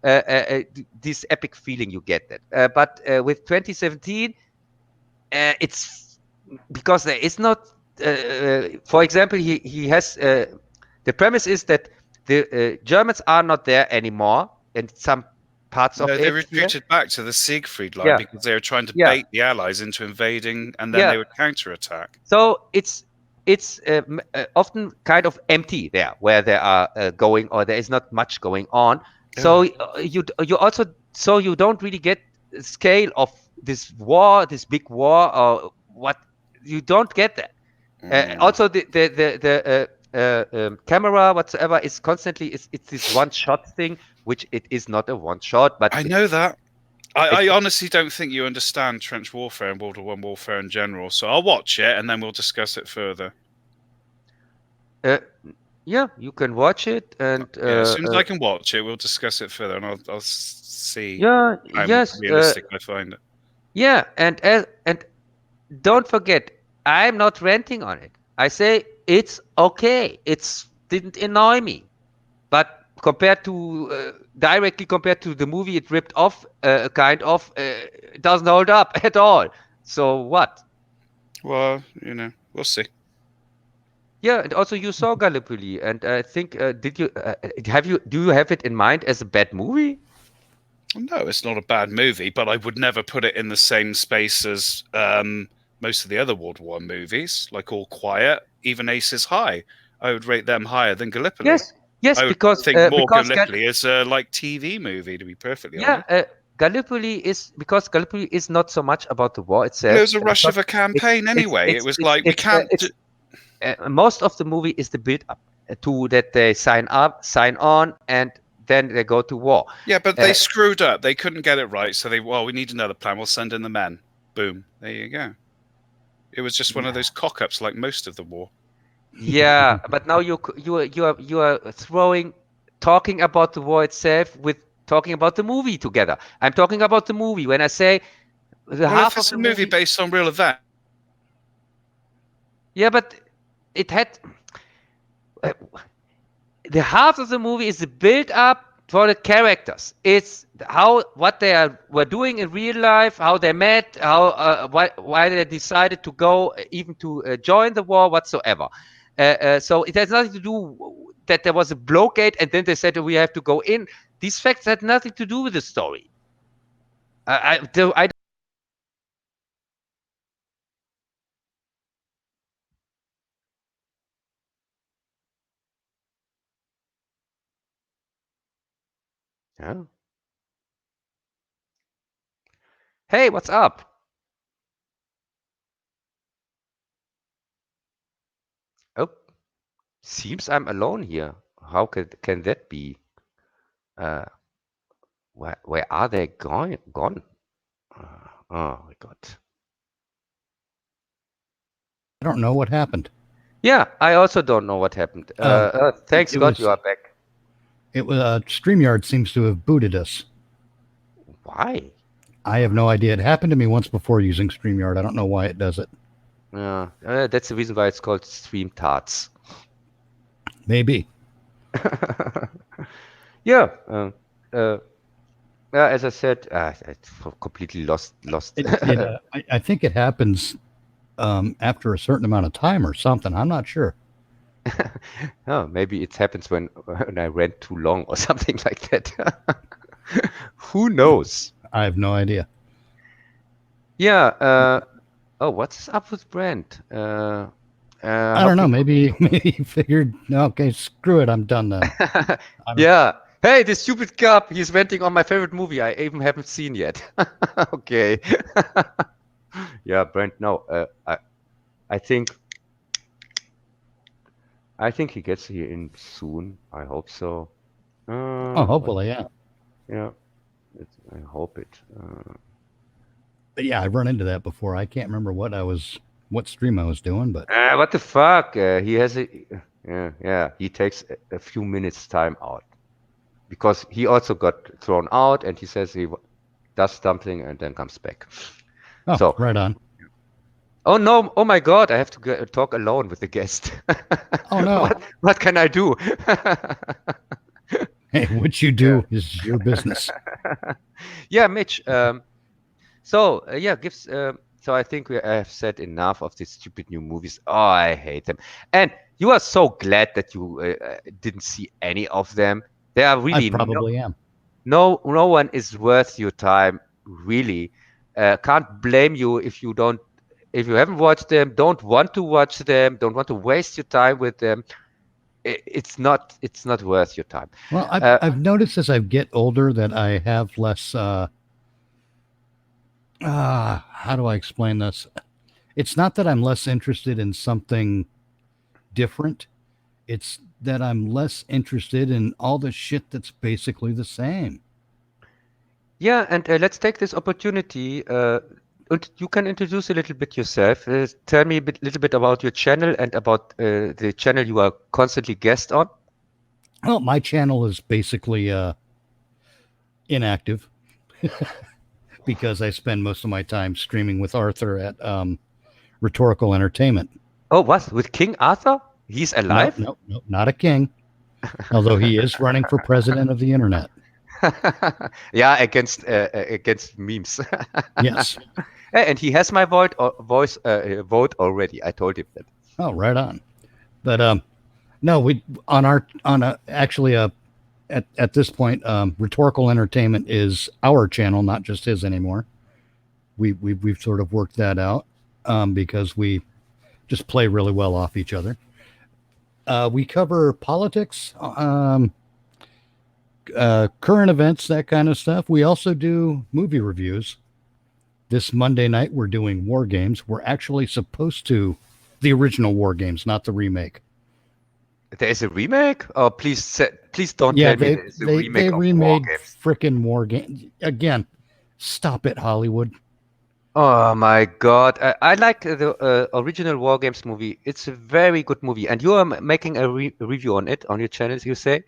This epic feeling you get that. But with 2017, it's because there is not. For example, he has the premise is that the Germans are not there anymore in some parts of No, they it here. retreated back to the Siegfried line Yeah, because they were trying to yeah, bait the Allies into invading, and then yeah. they would counterattack. So it's often kind of empty there where they are going, or there is not much going on. So you also so you don't really get the scale of this war, this big war, or what you don't get that. Also, the camera whatsoever is constantly it's this one shot thing, which it is not a one shot, but I know that. I it, honestly don't think you understand trench warfare and World War One warfare in general. So I'll watch it and then we'll discuss it further. uh, yeah, you can watch it and Yeah, as soon as I can watch it, we'll discuss it further, and I'll see yeah, how yes, realistic I find it. yeah, and don't forget, I'm not renting on it. I say it's okay. It's didn't annoy me, but compared to directly compared to the movie it ripped off, kind of, it doesn't hold up at all. So what? Well, we'll see. Yeah, and also you saw Gallipoli, and I think did you do you have it in mind as a bad movie? No, it's not a bad movie, but I would never put it in the same space as most of the other World War movies, like All Quiet, even Aces High. I would rate them higher than Gallipoli. Yes, I would because think more Gallipoli is a TV movie, to be perfectly yeah, honest. Gallipoli is not so much about the war Well, it itself. was a rush of a campaign anyway. It was like we can't. Most of the movie is the build up to that they sign on, and then they go to war. Yeah, but they screwed up. They couldn't get it right, so we need another plan. We'll send in the men. Boom. There you go. It was just one of those cock-ups, like most of the war. Yeah, but now you are throwing talking about the war itself with talking about the movie together. I'm talking about the movie. When I say the Well, half if it's of a the movie based on real events, yeah, but it had the half of the movie is the build up for the characters. It's how what they were doing in real life, how they met, how why they decided to go, even to join the war whatsoever. So it has nothing to do that there was a blockade and then they said we have to go in. These facts had nothing to do with the story. I yeah. Hey, what's up? Oh, seems I'm alone here. How can that be? Uh, where are they gone? Oh my God. I don't know what happened. Yeah, I also don't know what happened. Thanks it God was- you are back. It was StreamYard seems to have booted us. Why? I have no idea. It happened to me once before using StreamYard. I don't know why it does it. Yeah, that's the reason why it's called Stream Tarts. Maybe. Yeah. As I said, I completely lost. I think it happens after a certain amount of time or something. I'm not sure. Oh, maybe it happens when I rant too long or something like that. Who knows? I have no idea. Yeah. Oh, what's up with Brent? I don't know. Maybe he figured, okay, screw it. I'm done then. Yeah. Hey, this stupid cop, he's ranting on my favorite movie I even haven't seen yet. Okay. Yeah, Brent, no. I think he gets here in soon. I hope so. Oh, hopefully, yeah. Yeah. I hope it. But yeah, I've run into that before. I can't remember what stream I was doing, but What the fuck? He has a. Yeah. He takes a few minutes time out because he also got thrown out, and he says he does something and then comes back. oh, So. right on. Oh no! Oh my God! I have to talk alone with the guest. Oh no! What can I do? Hey, what you do is your business. Yeah, Mitch. So yeah, gives. So I think I have said enough of these stupid new movies. Oh, I hate them. And you are so glad that you didn't see any of them. They are really I probably am. no one is worth your time. Really, can't blame you if you don't. If you haven't watched them, don't want to watch them, don't want to waste your time with them. It's not worth your time. Well, I've noticed as I get older that I have less. How do I explain this? It's not that I'm less interested in something different. It's that I'm less interested in all the shit that's basically the same. Yeah, and let's take this opportunity. And you can introduce a little bit yourself. Tell me a little bit about your channel and about the channel you are constantly guest on. Well, my channel is basically inactive because I spend most of my time streaming with Arthur at Rhetorical Entertainment. Oh, what? With King Arthur? He's alive? No, not a king. Although he is running for president of the internet. Yeah, against memes. Yes. And he has my vote already. I told him that. Oh, right on. But no, we at this point, Rhetorical Entertainment is our channel, not just his anymore. We've sort of worked that out because we just play really well off each other. We cover politics, current events, that kind of stuff. We also do movie reviews. This Monday night, we're doing War Games. We're actually supposed to the original War Games, not the remake. There is a remake? Oh, please don't tell me there's a remake they of remade War Games. Frickin' War Games again. Stop it, Hollywood. Oh my God! I like the original War Games movie. It's a very good movie, and you are making a review on it on your channel. You say?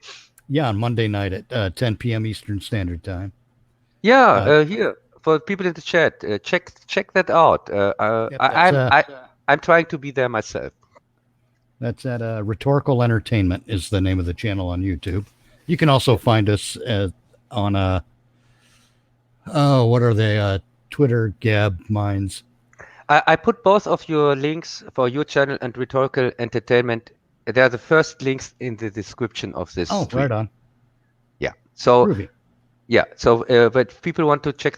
Yeah, on Monday night at 10 p.m. Eastern Standard Time. Yeah, here for people in the chat, check that out. Yep, I'm trying to be there myself. That's at Rhetorical Entertainment is the name of the channel on YouTube. You can also find us on what are they? Twitter, Gab, Minds. I put both of your links for your channel and Rhetorical Entertainment. They are the first links in the description of this stream. Right on. Yeah. So Groovy. yeah. So but people want to check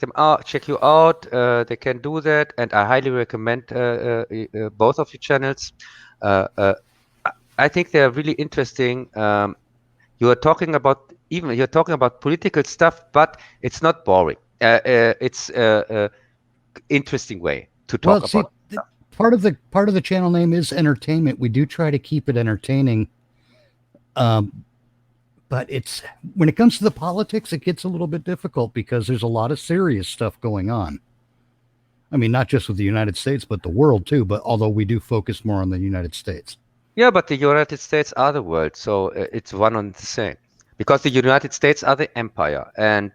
you out, they can do that, and I highly recommend both of your channels. I think they are really interesting. You're talking about political stuff, but it's not boring. It's interesting way to talk about. Part of the channel name is entertainment. We do try to keep it entertaining, but it's when it comes to the politics, it gets a little bit difficult because there's a lot of serious stuff going on. I mean, not just with the United States, but the world too. But although we do focus more on the United States. Yeah, but the United States are the world, so it's one and the same. Because the United States are the empire, and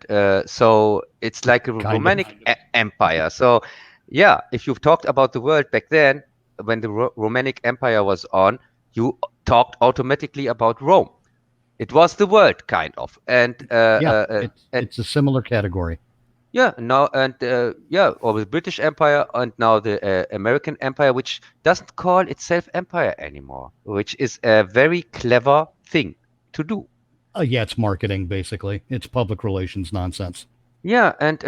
so it's like a Romanic empire. So, yeah, if you've talked about the world back then, when the Romanic Empire was on, you talked automatically about Rome. It was the world, kind of, and it's a similar category. Yeah, now and or the British Empire and now the American Empire, which doesn't call itself empire anymore, which is a very clever thing to do. Yeah, it's marketing basically. It's public relations nonsense. Yeah, and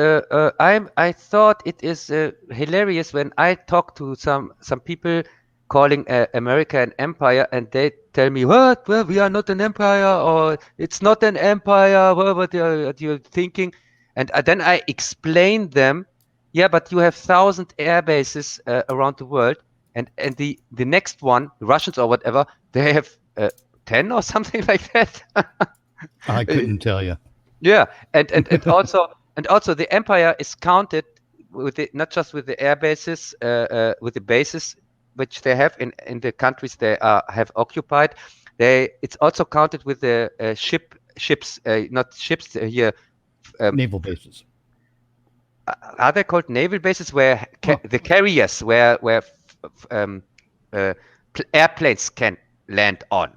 I thought it is hilarious when I talk to some people calling America an empire, and they tell me, "What? Well, we are not an empire, or it's not an empire. What are you thinking?" And then I explain them, yeah, but you have 1,000 air bases around the world, and the next one, the Russians or whatever, they have 10 or something like that. I couldn't tell you. Yeah, and also the empire is counted with not just with the air bases, with the bases which they have in the countries they have occupied. It's also counted with the ships, not ships here. Naval bases. Are they called naval bases where the carriers, where airplanes can land on?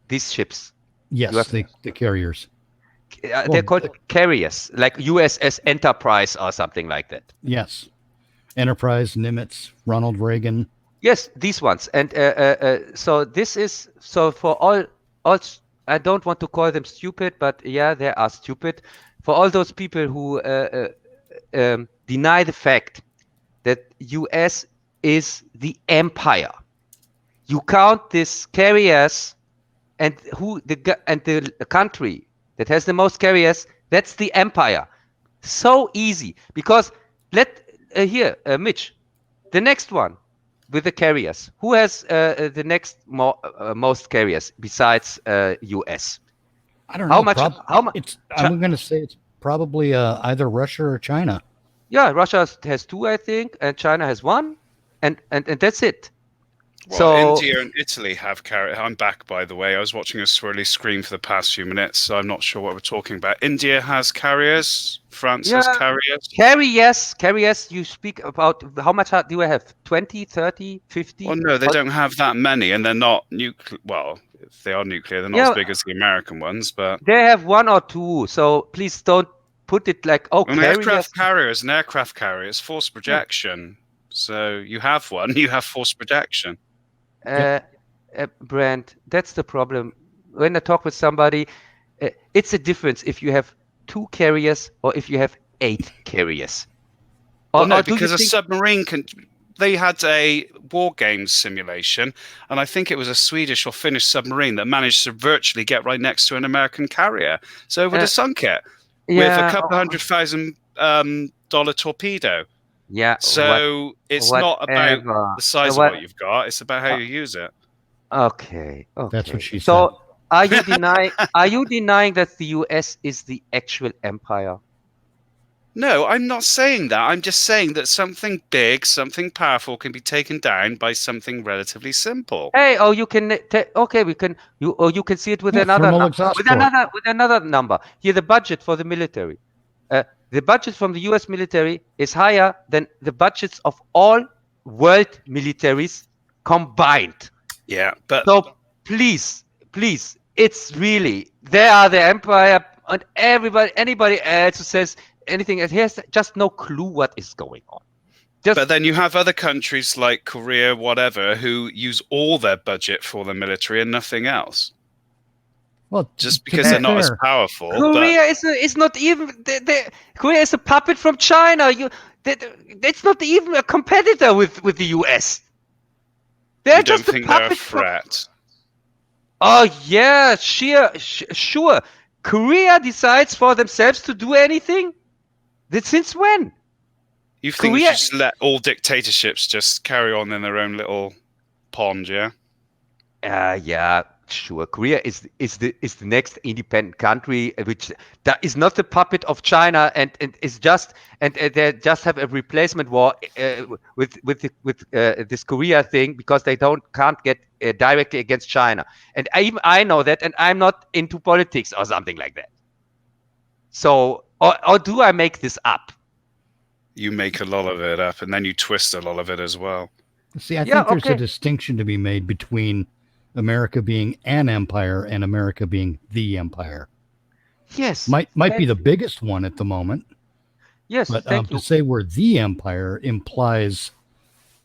These ships. Yes, the carriers. They're called carriers, like USS Enterprise or something like that. Yes. Enterprise, Nimitz, Ronald Reagan. Yes, these ones. And so this is, so for all, I don't want to call them stupid, but yeah, they are stupid. For all those people who deny the fact that US is the empire, you count these carriers and the country that has the most carriers, that's the empire. So easy, because Mitch, the next one with the carriers, who has the next most carriers besides US? I don't know. How much? I'm going to say it's probably either Russia or China. Yeah, Russia has 2, I think, and China has 1, and that's it. Well, so India and Italy have carriers. I'm back, by the way. I was watching a swirly screen for the past few minutes, so I'm not sure what we're talking about. India has carriers. France has carriers. Carriers. You speak about how much do I have? 20, 30, 50? Well, no, they don't have that many, and they're not nuclear. Well, if they are nuclear, they're not as big as the American ones, but they have 1 or 2. So please don't put it like, an aircraft carrier is an aircraft carrier. It's force projection. Yeah. So you have one. You have force projection. Brand, that's the problem. When I talk with somebody, it's a difference if you have 2 carriers or if you have 8 carriers. Because a submarine can. They had a war games simulation, and I think it was a Swedish or Finnish submarine that managed to virtually get right next to an American carrier. So it would have sunk it with a couple $100,000 torpedo. Yeah. So it's not about the size of what you've got; it's about how you use it. Okay. That's what she said. So, are you denying that the US is the actual empire? No, I'm not saying that. I'm just saying that something big, something powerful can be taken down by something relatively simple. Hey, oh, you can okay, you can see it with Yeah, another thermal with exhaust port. another number. Here, the budget for the military. The budget from the U.S. military is higher than the budgets of all world militaries combined. Yeah, but So please, it's really they are the empire, and anybody else who says anything, he has just no clue what is going on. but then you have other countries like Korea, whatever, who use all their budget for the military and nothing else. Well, Just to because be they're not as fair, powerful. Korea is not even Korea is a puppet from China. It's not even a competitor with the US. They're You don't just a think they're a puppet from. threat? Oh yeah, sure. Korea decides for themselves to do anything. Since when? You think we Korea- should just let all dictatorships just carry on in their own little pond, yeah? Yeah, sure. Korea is the next independent country, which that is not the puppet of China, and is just they just have a replacement war with this Korea thing because they can't get directly against China, and I know that, and I'm not into politics or something like that. So, or do I make this up? You make a lot of it up, and then you twist a lot of it as well. see, I Yeah, think there's a okay. distinction to be made between America being an empire and America being the empire. Yes, Might thank be the you. biggest one at the moment, Yes, but thank you. to say we're the empire implies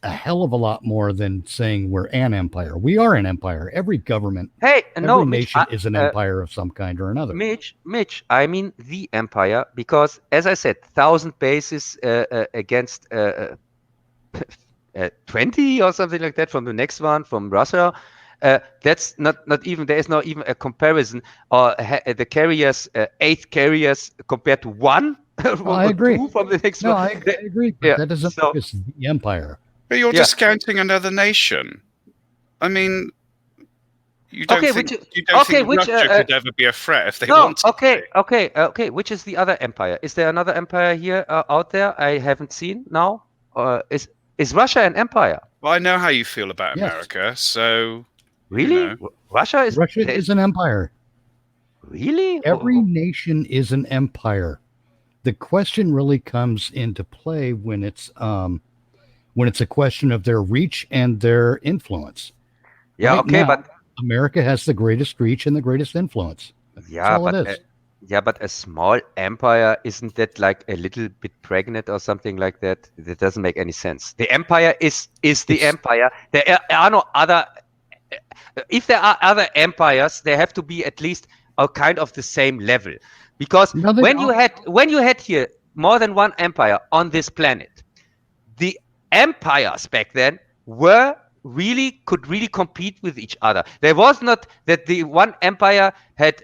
a hell of a lot more than saying we're an empire. We are an empire. Every government, Hey, every no, Mitch, nation is an empire of some kind or another. Mitch, I mean the empire, because as I said, 1,000 bases against 20 or something like that from the next one from Russia. That's not even, there is not even a comparison. Or the carriers, 8 carriers compared to 1 I or agree. 2 from the next No, one. I agree, but Yeah, that doesn't so- make us the empire. But you're Yeah. discounting another nation. I mean, you don't Okay, think which- you don't okay, think which, Russia could ever be a threat if they No, wanted okay, to? okay. Which is the other empire? Is there another empire here out there I haven't seen now? Is Russia an empire? Well, I know how you feel about Yes. America, so Really? know. Russia is an empire. really Every nation is an empire. The question really comes into play when it's a question of their reach and their influence. Yeah, Right okay, now, but America has the greatest reach and the greatest influence. That's yeah, all but it is. yeah, but a small empire, isn't that like a little bit pregnant or something like that? That doesn't make any sense. The empire is the It's- empire. There are no other. If there are other empires, they have to be at least a kind of the same level. Because No, they when don't. you had here more than one empire on this planet, the empires back then could really compete with each other. There was not that the one empire had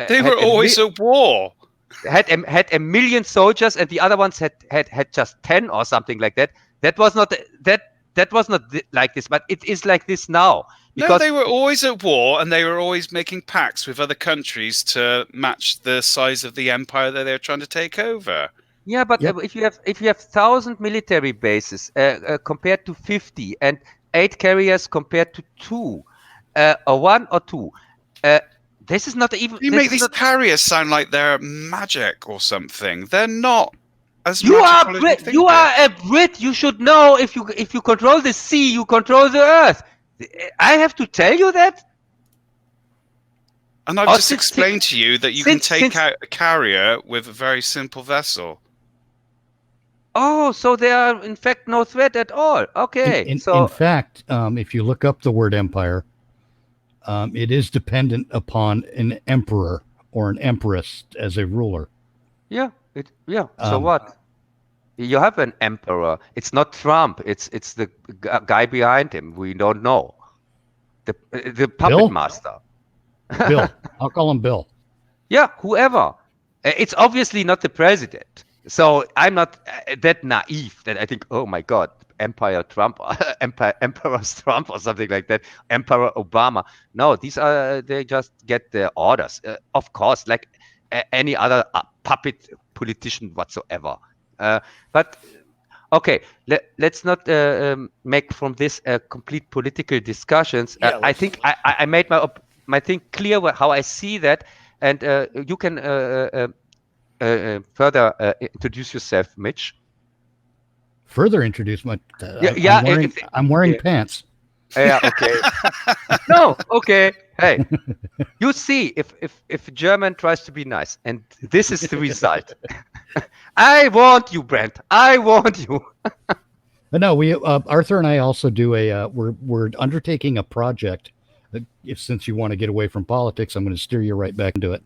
They were always at war. had a million soldiers and the other ones had just 10 or something like that. That was not like this, but it is like this now. No, Because they were always at war, and they were always making pacts with other countries to match the size of the empire that they were trying to take over. yeah, but Yep. if you have 1,000 military bases compared to 50 and 8 carriers compared to 2, or 1 or 2, this is not even. You this make is these not, carriers sound like they're magic or something. They're not as you are magical as you Brit. think You they are a Brit. You should know if you control the sea, you control the earth. I have to tell you that. And I've Oh, just explained to you that you can take out a carrier with a very simple vessel. Oh, so they are in fact no threat at all. Okay, In fact, if you look up the word empire, it is dependent upon an emperor or an empress as a ruler. yeah, So Um, what? You have an emperor. It's not Trump. It's the guy behind him. We don't know. The puppet Bill? master. Bill. I'll call him Bill. Yeah, whoever. It's obviously not the president. So I'm not that naive that I think, oh my God, Empire Trump, Emperor Trump or something like that, Emperor Obama. No, they just get their orders. Of course, like any other puppet politician whatsoever. But okay, let's not make from this a complete political discussions. I think I made my thing clear how I see that, and you can further introduce yourself, Mitch. Further introduce my. Yeah, I'm wearing pants. Yeah. Okay. No. Okay. Hey, you see, if German tries to be nice, and this is the result. I want you, Brent. I want you. But no, we Arthur and I also do we're undertaking a project. Since you want to get away from politics, I'm going to steer you right back into it.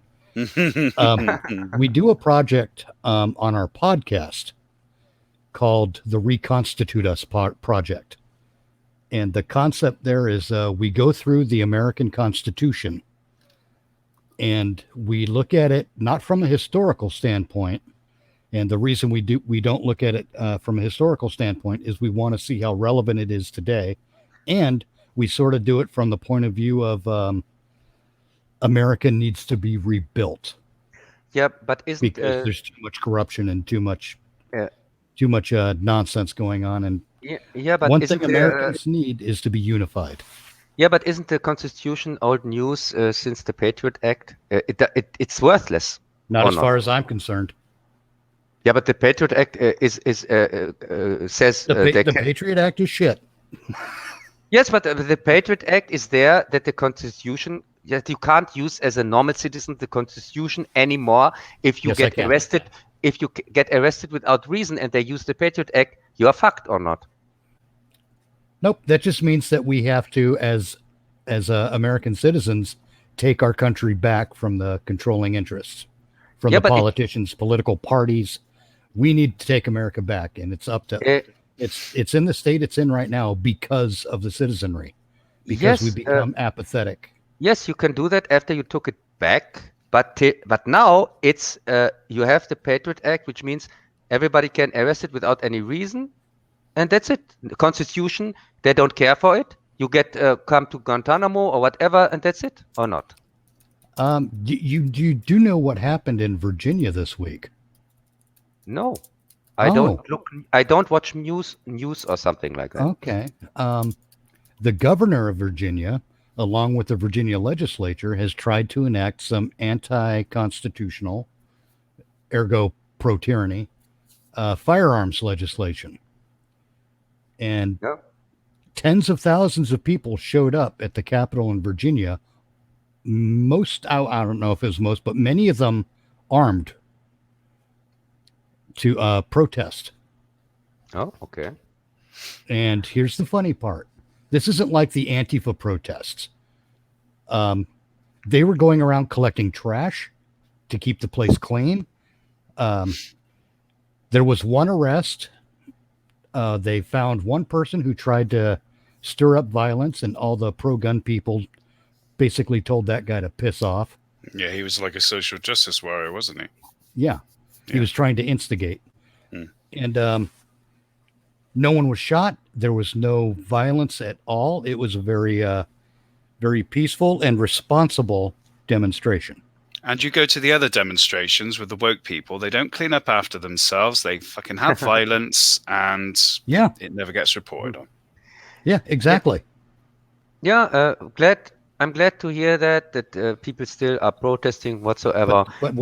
We do a project on our podcast called the Reconstitute Us Project. And the concept there is we go through the American Constitution and we look at it not from a historical standpoint. And the reason we don't look at it from a historical standpoint is we want to see how relevant it is today. And we sort of do it from the point of view of America needs to be rebuilt. Yeah, but isn't because there's too much corruption and too much nonsense going on. And but one thing Americans need is to be unified. Yeah, but isn't the Constitution old news since the Patriot Act? It's worthless. Not as far as I'm concerned. Yeah, but the Patriot Act says the Patriot Act is shit. Yes, but the Patriot Act is there that the Constitution that you can't use as a normal citizen the Constitution anymore if you get arrested. If you get arrested without reason and they use the Patriot Act, you are fucked or not? Nope. That just means that we have to, as American citizens, take our country back from the controlling interests, from the politicians, political parties. We need to take America back, and it's up to it's in the state it's in right now because of the citizenry, because we become apathetic. Yes, you can do that after you took it back, but now it's you have the Patriot Act, which means everybody can arrest it without any reason, and that's it. The Constitution, they don't care for it. You get come to Guantanamo or whatever, and that's it, or not? You do know what happened in Virginia this week? No, I don't look. I don't watch news or something like that. Okay. The governor of Virginia, along with the Virginia legislature, has tried to enact some anti-constitutional, ergo pro-tyranny, firearms legislation. And tens of thousands of people showed up at the Capitol in Virginia. I don't know if it was most, but many of them armed to protest. Oh, okay. And here's the funny part. This isn't like the Antifa protests. They were going around collecting trash to keep the place clean. There was one arrest. They found one person who tried to stir up violence, and all the pro-gun people basically told that guy to piss off. Yeah, he was like a social justice warrior, wasn't he? Yeah. He was trying to instigate. And no one was shot. There was no violence at all. It was a very, very peaceful and responsible demonstration. And you go to the other demonstrations with the woke people, they don't clean up after themselves. They fucking have violence, and it never gets reported on. Yeah, exactly. Yeah, I'm glad to hear that people still are protesting whatsoever. But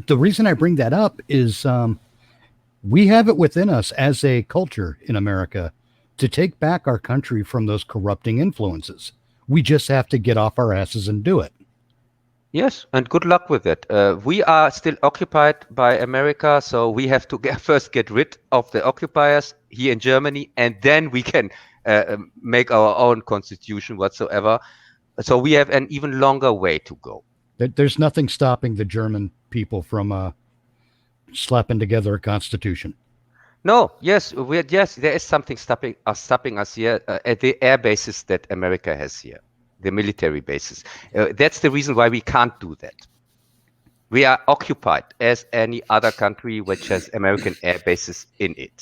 the reason I bring that up is we have it within us as a culture in America to take back our country from those corrupting influences. We just have to get off our asses and do it. Yes, and good luck with it. We are still occupied by America, so we have to first get rid of the occupiers here in Germany, and then we can make our own constitution whatsoever. So we have an even longer way to go. There's nothing stopping the German people from slapping together a constitution. No, yes, there is something stopping us here at the air bases that America has here, the military bases. That's the reason why we can't do that. We are occupied as any other country which has American air bases in it.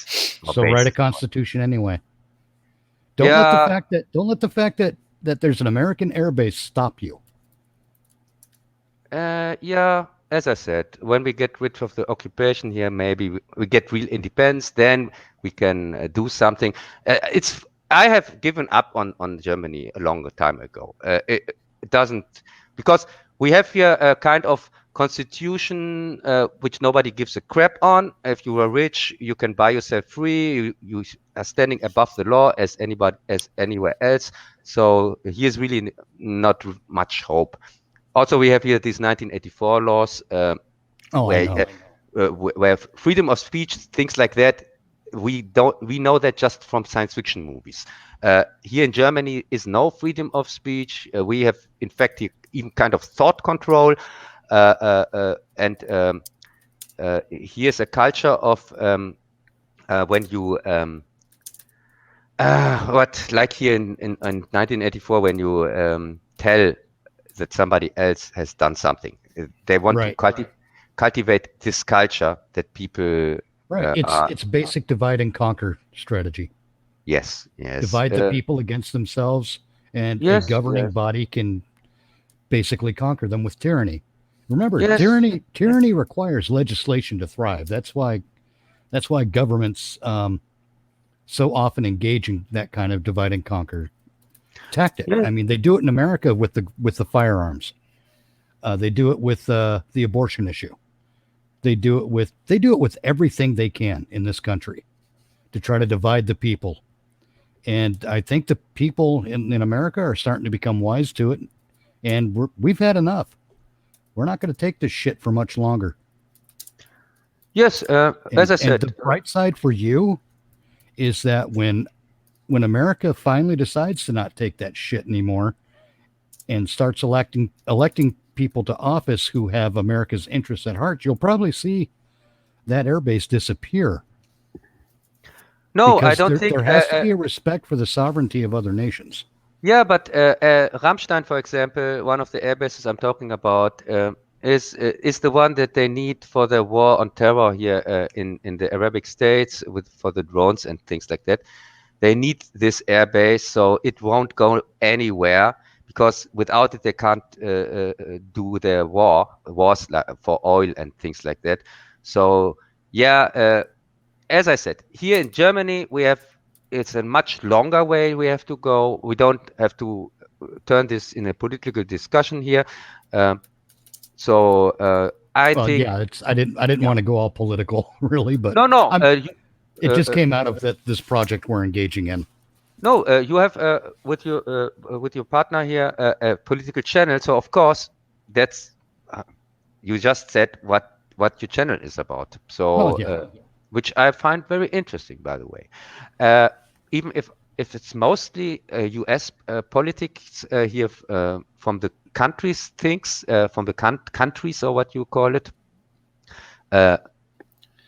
So write a constitution anyway. Don't let the fact that there's an American air base stop you. Yeah, as I said, when we get rid of the occupation here, maybe we get real independence. Then we can do something. I have given up on Germany a longer time ago. It doesn't, because we have here a kind of constitution which nobody gives a crap on. If you are rich, you can buy yourself free. You are standing above the law as anybody as anywhere else. So here's really not much hope. Also, we have here these 1984 laws Oh, I where know. where freedom of speech, things like that, we know that just from science fiction movies. Here in Germany is no freedom of speech. We have, in fact, even kind of thought control, and here's a culture of when you what, like here in 1984, when you tell that somebody else has done something. They want to Right. cultivate this culture that people Right. are. It's basic divide and conquer strategy. Yes, Divide the people against themselves, and a yes, governing body can basically conquer them with tyranny. Remember, yes. tyranny requires legislation to thrive. That's why governments so often engage in that kind of divide and conquer tactic. Yeah. I mean, they do it in America with the firearms. They do it with the abortion issue. They do it with everything they can in this country to try to divide the people. And I think the people in America are starting to become wise to it. And we've had enough. We're not going to take this shit for much longer. Yes, as I And said, the bright side for you is that when America finally decides to not take that shit anymore and starts electing people to office who have America's interests at heart, you'll probably see that airbase disappear. no, I Because don't think. there has to be a respect for the sovereignty of other nations. Yeah, but Rammstein, for example, one of the air bases I'm talking about, is the one that they need for the war on terror here in the Arabic states for the drones and things like that. They need this air base, so it won't go anywhere, because without it they can't do their wars like, for oil and things like that. So yeah, as I said, here in Germany it's a much longer way we have to go. We don't have to turn this in a political discussion here. I Well, think yeah, I didn't want to go all political, really, but no. it just came out of this project we're engaging in. No, you have with your partner here a political channel. So of course, that's you just said what your channel is about. Well, So yeah. which I find very interesting, by the way. Even if it's mostly U.S. Politics here from the countries things from the countries, or what you call it.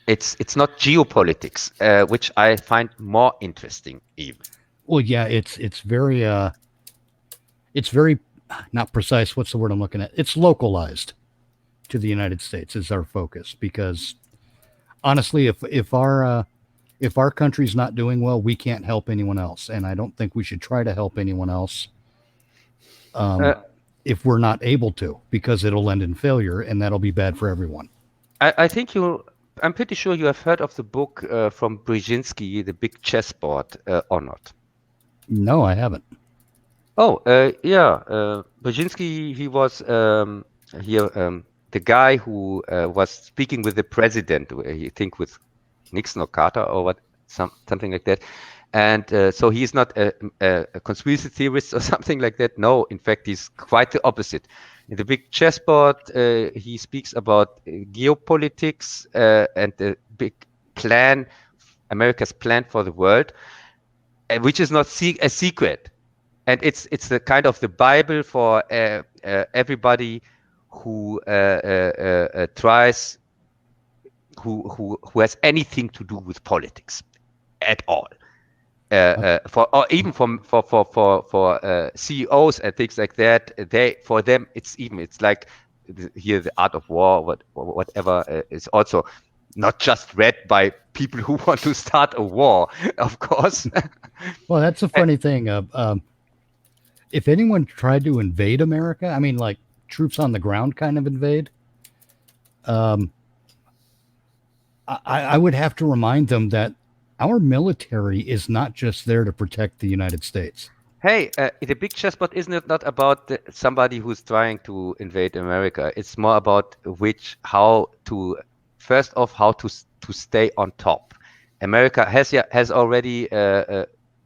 It's not geopolitics, which I find more interesting even. Well, yeah, it's very not precise. What's the word I'm looking at? It's localized to the United States is our focus, because honestly, if our country's not doing well, we can't help anyone else, and I don't think we should try to help anyone else if we're not able to, because it'll end in failure, and that'll be bad for everyone. I think I'm pretty sure you have heard of the book from Brzezinski, The Big Chessboard, or not? No, I haven't. Oh, yeah. Brzezinski, he was here the guy who was speaking with the president, I think with Nixon or Carter or something like that. And so he's not a conspiracy theorist or something like that. No, in fact, he's quite the opposite. In The Big Chessboard, he speaks about geopolitics and the big plan, America's plan for the world, which is not a secret. And it's the kind of the Bible for everybody who tries, who has anything to do with politics at all. For or even for CEOs and things like that, for them it's like here the art of war, whatever is also not just read by people who want to start a war, of course. Well, that's a funny thing. If anyone tried to invade America, I mean, like troops on the ground kind of invade, I would have to remind them that our military is not just there to protect the United States. Hey, the big chessboard isn't it not about somebody who's trying to invade America? It's more about first off, how to stay on top. America has already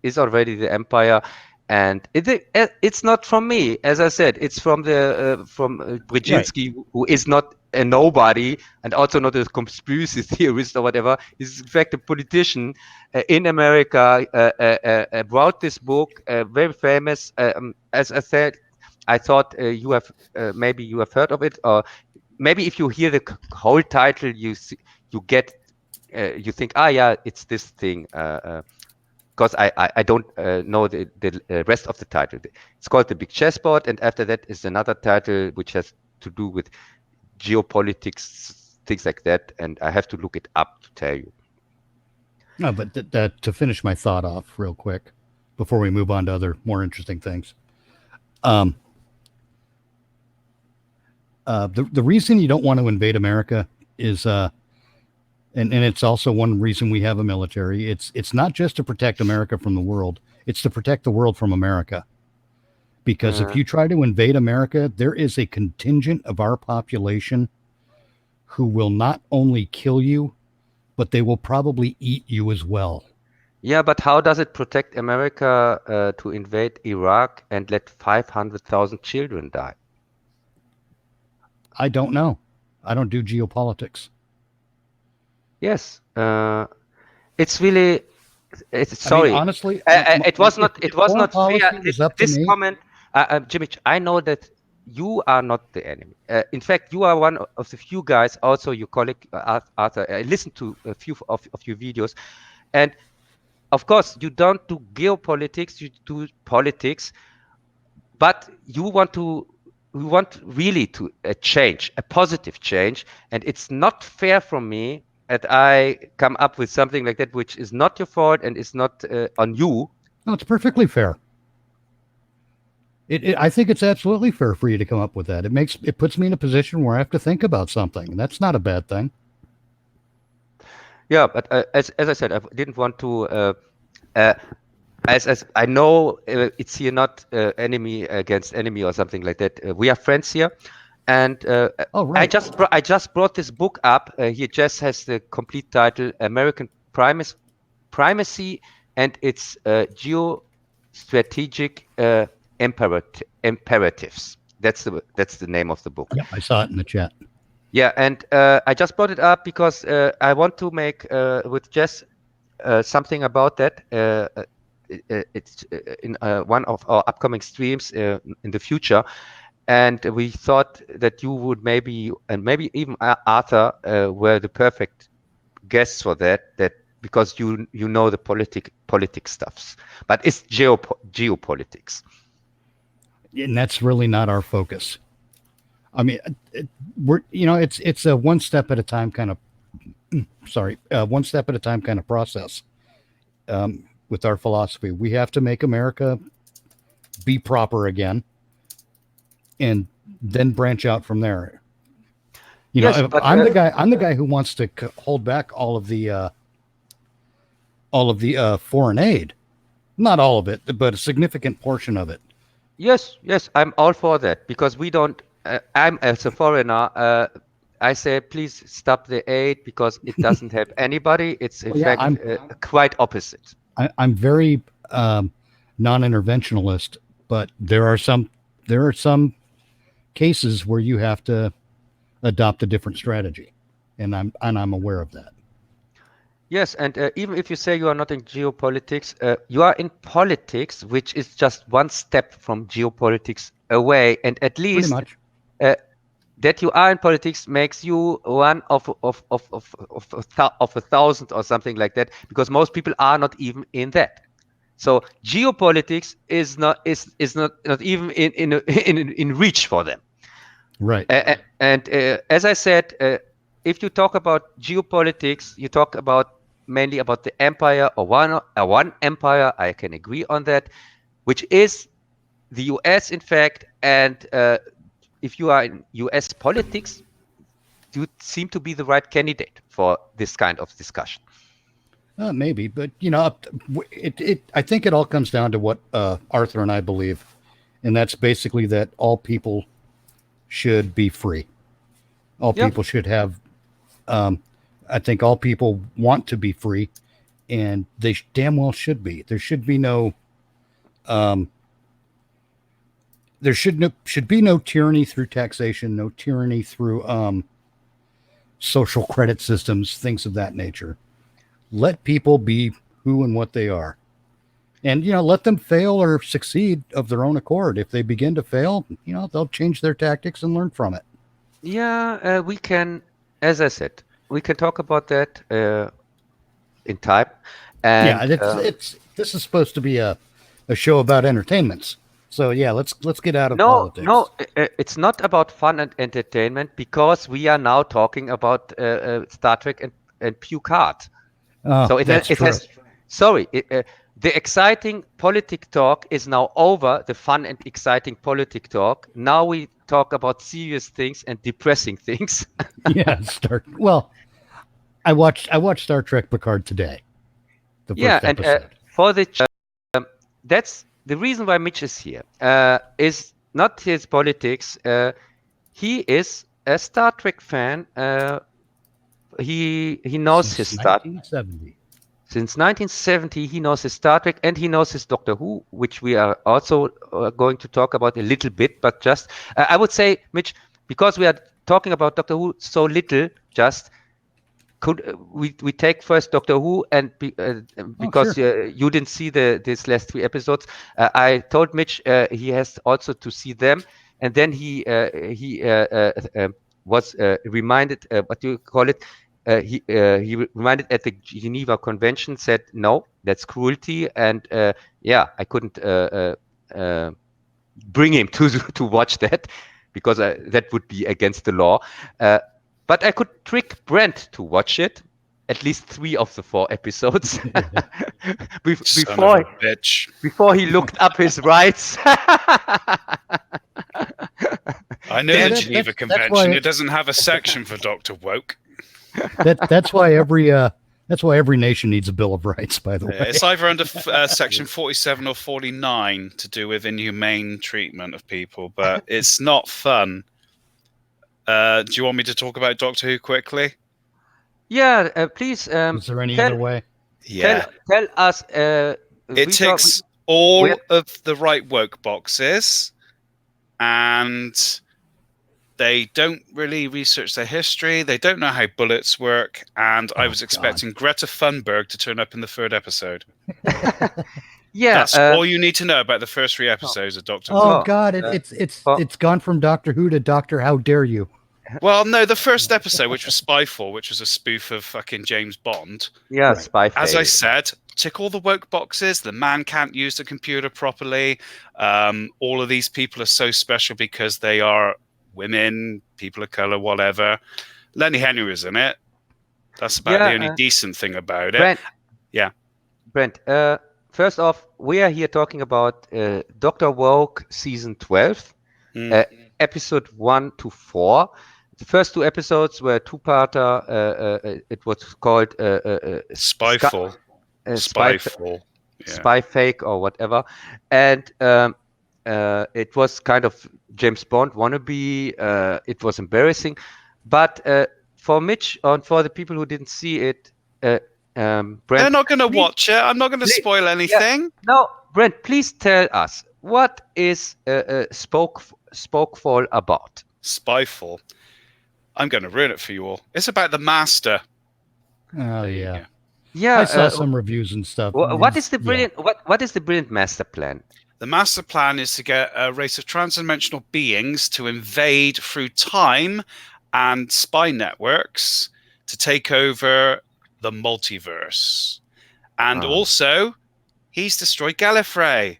is already the empire, and it's not from me, as I said. It's from Brzezinski, who is not a nobody and also not a conspiracy theorist or whatever. He's in fact a politician in America. Wrote this book, very famous. As I said, I thought maybe you have heard of it, or maybe if you hear the whole title, you get you think, yeah, it's this thing. Because I don't know the rest of the title. It's called The Big Chessboard, and after that is another title which has to do with geopolitics, things like that, and I have to look it up to tell you. No, but to finish my thought off real quick before we move on to other more interesting things. The reason you don't want to invade America is and it's also one reason we have a military. It's not just to protect America from the world, it's to protect the world from America. Because if you try to invade America, there is a contingent of our population who will not only kill you, but they will probably eat you as well. Yeah, but how does it protect America to invade Iraq and let 500,000 children die? I don't know. I don't do geopolitics. Yes, it's really. Sorry, I mean, honestly, it was not fair. This me. Comment, Jimmy, I know that you are not the enemy. In fact, you are one of the few guys. Also, your colleague Arthur. I listened to a few of your videos, and of course, you don't do geopolitics. You do politics, but you want really to change, a positive change, and it's not fair from me that I come up with something like that, which is not your fault and is not on you. No, it's perfectly fair. I think it's absolutely fair for you to come up with that. It puts me in a position where I have to think about something. That's not a bad thing. Yeah, but as I said, I didn't want to. As I know, it's here not enemy against enemy or something like that. We are friends here. And right. I just brought this book up. Here just has the complete title: American Primacy and its Geostrategic Imperatives. That's the name of the book. Yeah, I saw it in the chat. Yeah, and I just brought it up because I want to make with Jess something about that. It's in one of our upcoming streams in the future. And we thought that you would maybe even Arthur were the perfect guests for that because you know the politics stuffs, but it's geopolitics. And that's really not our focus. I mean, it's a one step at a time kind of process. With our philosophy, we have to make America be proper again, and then branch out from there. I'm the guy who wants to hold back all of the foreign aid, not all of it, but a significant portion of it. Yes, I'm all for that because we don't. I'm as a foreigner. I say please stop the aid because it doesn't help anybody. It's in fact quite opposite. I'm very non-interventionalist, but there are some cases where you have to adopt a different strategy, and I'm aware of that. Yes, and even if you say you are not in geopolitics, you are in politics, which is just one step from geopolitics away, and at least that you are in politics makes you one of 1,000 or something like that, because most people are not even in that. So geopolitics is not even in reach for them. Right. And as I said, if you talk about geopolitics, you talk mainly about the empire or one empire. I can agree on that, which is the US, in fact. And if you are in US politics, you seem to be the right candidate for this kind of discussion. Maybe, but I think it all comes down to what Arthur and I believe, and that's basically that all people should be free. All people should have. I think all people want to be free, and they damn well should be. There should be no. There should be no tyranny through taxation, no tyranny through social credit systems, things of that nature. Let people be who and what they are, and let them fail or succeed of their own accord. If they begin to fail, they'll change their tactics and learn from it. Yeah, we can, as I said, we can talk about that in time. And this is supposed to be a show about entertainments. So yeah, let's get out of politics. No, it's not about fun and entertainment, because we are now talking about Star Trek and Puke. Oh, So that's true. the exciting politic talk is now over. The fun and exciting politic talk. Now we talk about serious things and depressing things. Yeah, I watched Star Trek Picard today. The first episode. For the that's the reason why Mitch is here. Is not his politics. He is a Star Trek fan. He knows his Star 1970. Since 1970. He knows his Star Trek, and he knows his Doctor Who, which we are also going to talk about a little bit. But just I would say, Mitch, because we are talking about Doctor Who so little, just could we take first Doctor Who, and because you didn't see these last 3 episodes, I told Mitch he has also to see them, and then he was reminded, what do you call it? He reminded at the Geneva Convention, said no, that's cruelty, and I couldn't bring him to watch that, because that would be against the law. But I could trick Brent to watch it, at least 3 of the 4 episodes, before he looked up his rights. I know the Geneva Convention. It doesn't have a section for Dr. Woke. That's why every nation needs a Bill of Rights, by the way. It's either under section 47 or 49 to do with inhumane treatment of people, but it's not fun. Do you want me to talk about Doctor Who quickly? Yeah, please. Is there any other way? Yeah. Tell us. It ticks all of the right woke boxes, and they don't really research their history. They don't know how bullets work. And I was expecting Greta Thunberg to turn up in the 3rd episode. Yeah, that's all you need to know about the first 3 episodes of Doctor Who. Oh God, it's gone from Doctor Who to Doctor How Dare You. Well, no, the first episode, which was Spyfall, which was a spoof of fucking James Bond. Yeah, right. Spyfall. As I said, tick all the woke boxes. The man can't use the computer properly. All of these people are so special because they are women, people of color, whatever. Lenny Henry was in it. That's about the only decent thing about Brent, it. Brent, first off, we are here talking about Dr. Woke season 12, episode 1 to 4. The first 2 episodes were 2-parter. It was called Spyfall. Spyfall. Spy Fake or whatever. And it was kind of James Bond wannabe. It was embarrassing. But for Mitch and for the people who didn't see it, Brent, they're not going to watch it. I'm not going to spoil anything. Yeah. No, Brent, please tell us, what is Spokefall about? Spyfall. I'm going to ruin it for you all. It's about the Master. Oh yeah. Yeah, I saw some reviews and stuff. What is the brilliant? What is the brilliant master plan? The master plan is to get a race of transdimensional beings to invade through time and spy networks to take over the multiverse. And also, he's destroyed Gallifrey.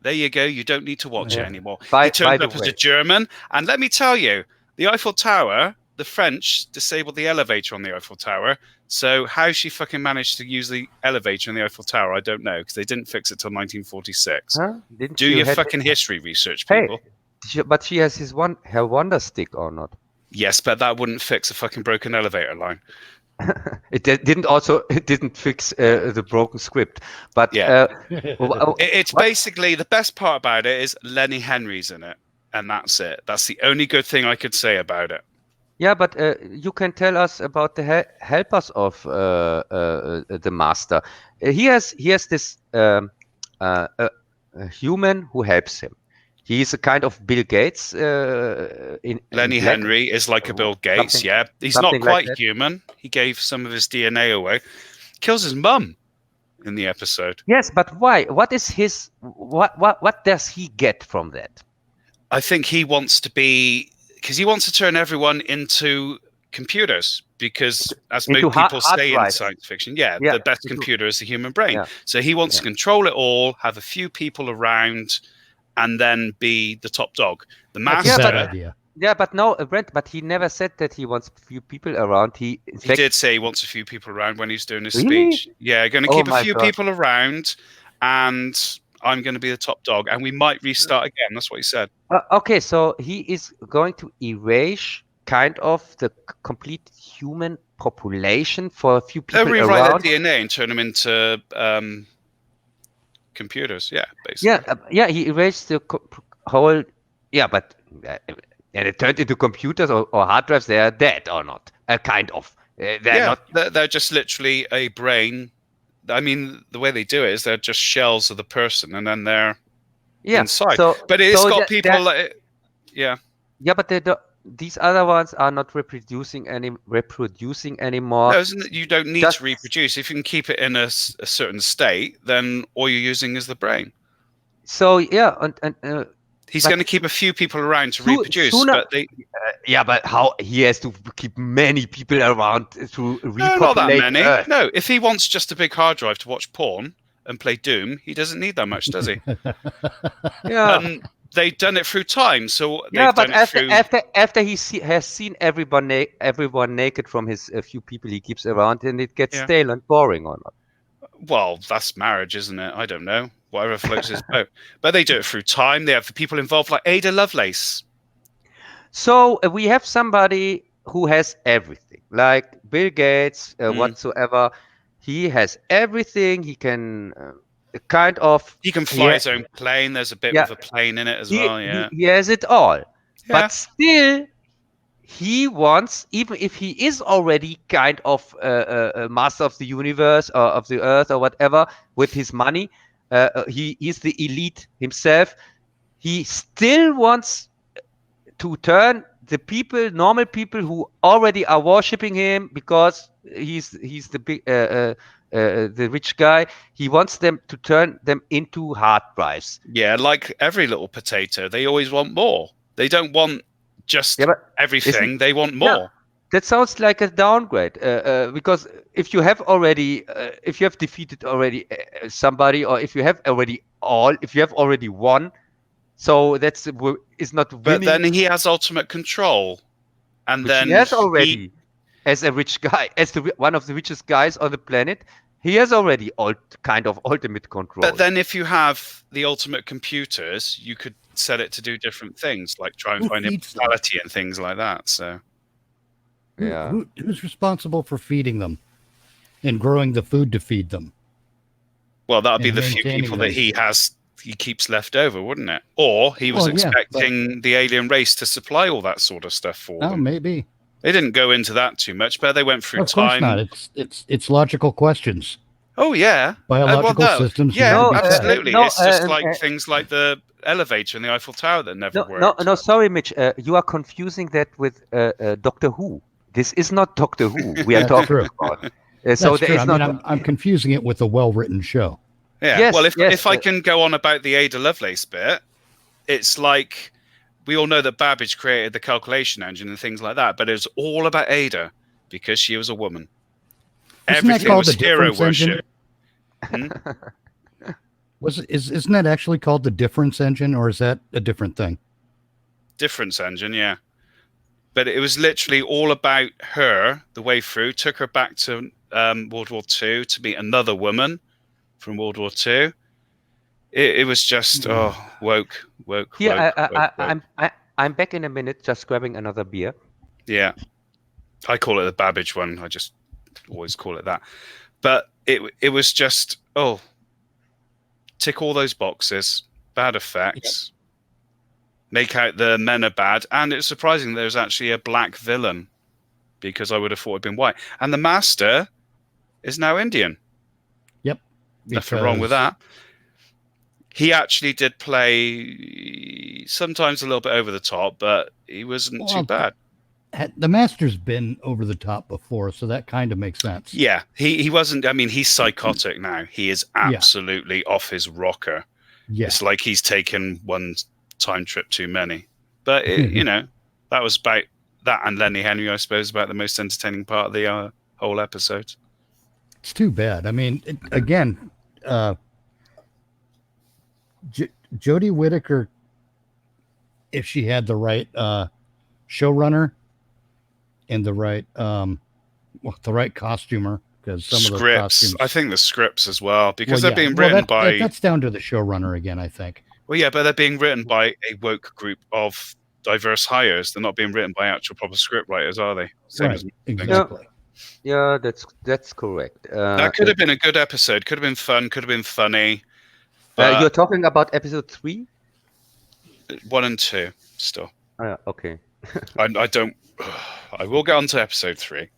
There you go. You don't need to watch it anymore. He turned up as a German. And let me tell you, the Eiffel Tower, the French disabled the elevator on the Eiffel Tower. So how she fucking managed to use the elevator in the Eiffel Tower, I don't know, because they didn't fix it till 1946. Huh? Do your fucking history research, people. Hey, but she has her wonder stick or not? Yes, but that wouldn't fix a fucking broken elevator line. It didn't fix the broken script, but Yeah. w- It's what- basically, the best part about it is Lenny Henry's in it, and that's it. That's the only good thing I could say about it. yeah, but you can tell us about the helpers of the master. He has this a human who helps him. He's a kind of Bill Gates in Lenny black, Henry is like a Bill Gates, something- yeah. He's something not like quite that. human. He gave some of his DNA away. Kills his mum in the episode. Yes, but why? What is his? What does he get from that? I think he wants to be, because he wants to turn everyone into computers, because as Into most people hard say in drives. science fiction, Yeah, the best into- computer is the human brain. Yeah. So he wants to control it all, have a few people around, and then be the top dog. The That's master, a bad idea. Yeah, but no, Brent. But he never said that he wants few people around. He, in he fact, did say he wants a few people around when he's doing his Really? speech. Yeah, going to Oh keep a my few God. people around, and I'm going to be the top dog, and we might restart again. That's what he said. Okay, so he is going to erase kind of the complete human population for a few They'll people rewrite around. their DNA and turn them into computers. Yeah, basically. Yeah, he erased the whole. Yeah, but and it turned into computers or hard drives. They are dead or not? Kind of. They're Yeah, not. they're just literally a brain. I mean, the way they do it is they're just shells of the person, and then they're Yeah. inside. So, But it's so got that- people that- like, yeah. Yeah, but these other ones are not reproducing anymore. No, isn't it? You don't need Just- to reproduce. If you can keep it in a certain state, then all you're using is the brain. So yeah, and He's But- going to keep a few people around to Soo- reproduce, sooner- but they yeah, but how he has to keep many people around to no, repopulate not that many. Earth. No, if he wants just a big hard drive to watch porn and play Doom, he doesn't need that much, does he? Yeah. They've done it through time, so they've Yeah, but done it through. after he has seen everyone naked from his few people he keeps around, and it gets Yeah. stale and boring or not. Well, that's marriage, isn't it? I don't know. Whatever floats his boat. But they do it through time. They have the people involved, like Ada Lovelace. So we have somebody who has everything, like Bill Gates, whatsoever. He has everything. He can kind of. He can fly Yeah. his own plane. There's a bit Yeah. with a plane in it as He, well. Yeah. he has it all, Yeah. but still, he wants, even if he is already kind of a master of the universe or of the earth or whatever with his money, he's the elite himself. He still wants to turn the people, normal people who already are worshipping him because he's the big the rich guy. He wants them to turn them into hard drives. Yeah, like every little potato, they always want more. They don't want just Yeah, but everything. They want more. Yeah. That sounds like a downgrade because if you have already, if you have defeated already somebody, or if you have already won, so that's is not winning. But then he has ultimate control, and which then he has already as a rich guy, as one of the richest guys on the planet. He has already kind of ultimate control. But then, if you have the ultimate computers, you could set it to do different things, like try and Who find feeds them? immortality and things like that. So, Yeah. Who's responsible for feeding them and growing the food to feed them? well, that would be And the few maintaining people that them. he keeps left over, wouldn't it? Or he was Well, yeah, expecting the alien race to supply all that sort of stuff for Oh, them. maybe. They didn't go into that too much, but they went through Of course time. not. It's logical questions. Oh yeah, Biological no. systems. Yeah, No, absolutely. no, it's just like uh, things like the elevator in the Eiffel Tower that never No, worked. no, sorry, Mitch. You are confusing that with Doctor Who. This is not Doctor Who we are That's talking true. about. That's So there true. is I not. mean, I'm confusing it with a well-written show. Yeah. Yes, well, if yes, I can go on about the Ada Lovelace bit, it's like we all know that Babbage created the calculation engine and things like that, but it was all about Ada because she was a woman. Isn't that Everything called was the hero difference engine? worship. Isn't that actually called the difference engine, or is that a different thing? Difference engine, yeah. But it was literally all about her the way through. Took her back to World War II to meet another woman from World War II. It was just woke. Here, woke. I'm back in a minute. Just grabbing another beer. Yeah. I call it the Babbage one. I just always call it that. But it was just, tick all those boxes, bad effects, make out the men are bad, and it's surprising there's actually a black villain, because I would have thought it'd been white. And the Master is now Indian. Yep. Nothing wrong with that. He actually did play sometimes a little bit over the top, but he wasn't too bad. The Master's been over the top before, so that kind of makes sense. Yeah, he wasn't. I mean, he's psychotic now. He is absolutely off his rocker. Yeah. It's like he's taken one time trip too many. But, that was about that and Lenny Henry, I suppose, about the most entertaining part of the whole episode. It's too bad. I mean, again, Jodie Whittaker, if she had the right showrunner and the right costumer, because some of the costumes, I think the scripts as well, because they're being written by. That's down to the showrunner again, I think. Well, yeah, but they're being written by a woke group of diverse hires. They're not being written by actual proper script writers, are they? Same as exactly. Yeah, that's correct. That could have been a good episode. Could have been fun. Could have been funny. But you're talking about episode 3, 1 and 2, still. Okay. I don't. I will get on to episode 3.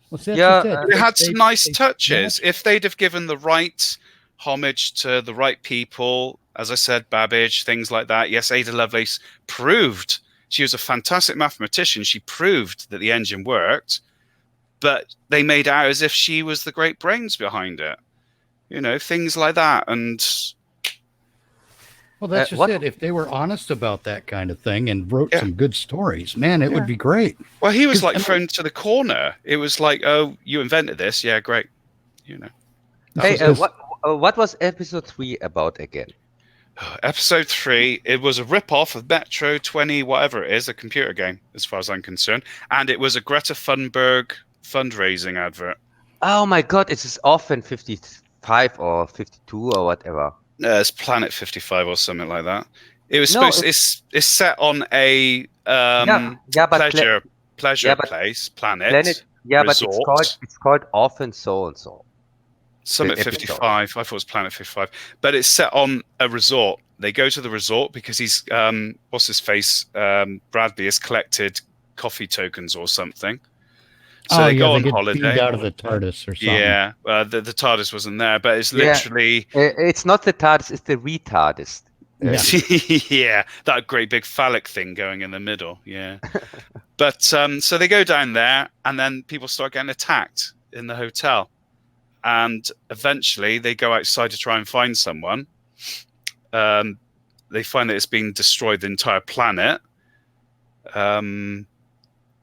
Well, it had some nice touches. If they'd have given the right homage to the right people, as I said, Babbage, things like that. Yes, Ada Lovelace proved she was a fantastic mathematician. She proved that the engine worked, but they made out as if she was the great brains behind it. Things like that. And well, that's just it. If they were honest about that kind of thing and wrote some good stories, man, it would be great. Well, he was like thrown to the corner. It was like, oh, you invented this. Yeah, great. Hey, what was episode 3 about again? Episode 3, it was a rip-off of Metro 20, whatever it is, a computer game, as far as I'm concerned. And it was a Greta Thunberg fundraising advert. Oh my God, it's often 55 or 52 or whatever. It's Planet 55 or something like that. It was it's set on a pleasure place, planet resort. But it's called Often So and So. Summit 55. I thought it was Planet 55, but it's set on a resort. They go to the resort because he's what's his face? Bradley has collected coffee tokens or something. So they go on holiday. Out of the TARDIS or something. Yeah, the TARDIS wasn't there, but it's literally. It's not the TARDIS; it's the retardis. Yeah, that great big phallic thing going in the middle. Yeah, but so they go down there, and then people start getting attacked in the hotel. And eventually they go outside to try and find someone. They find that it's been destroyed, the entire planet. And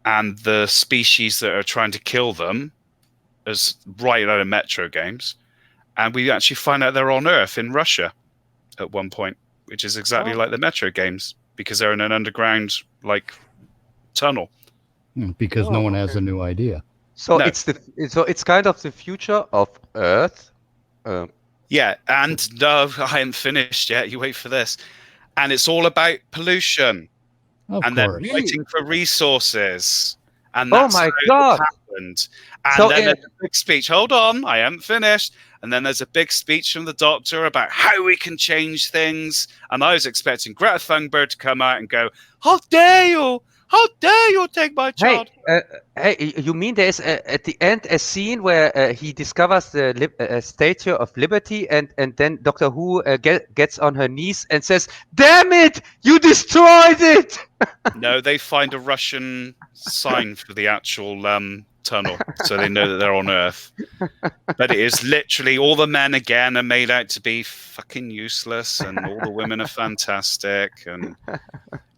the species that are trying to kill them is right out of Metro games. And we actually find out they're on Earth in Russia at one point, which is exactly like the Metro games, because they're in an underground tunnel. Because no one has a new idea. So it's kind of the future of Earth. Yeah, and no, I haven't finished yet. You wait for this, and it's all about pollution, they're fighting for resources, and that's how it happened. And then there's a big speech. Hold on, I haven't finished. And then there's a big speech from the Doctor about how we can change things. And I was expecting Greta Thunberg to come out and go, "How dare you! How dare you take my child?" Hey, you mean there is at the end a scene where he discovers the Statue of Liberty, and then Doctor Who gets on her knees and says, "Damn it, you destroyed it!" No, they find a Russian sign for the actual tunnel, so they know that they're on Earth. But it is literally all the men again are made out to be fucking useless, and all the women are fantastic. And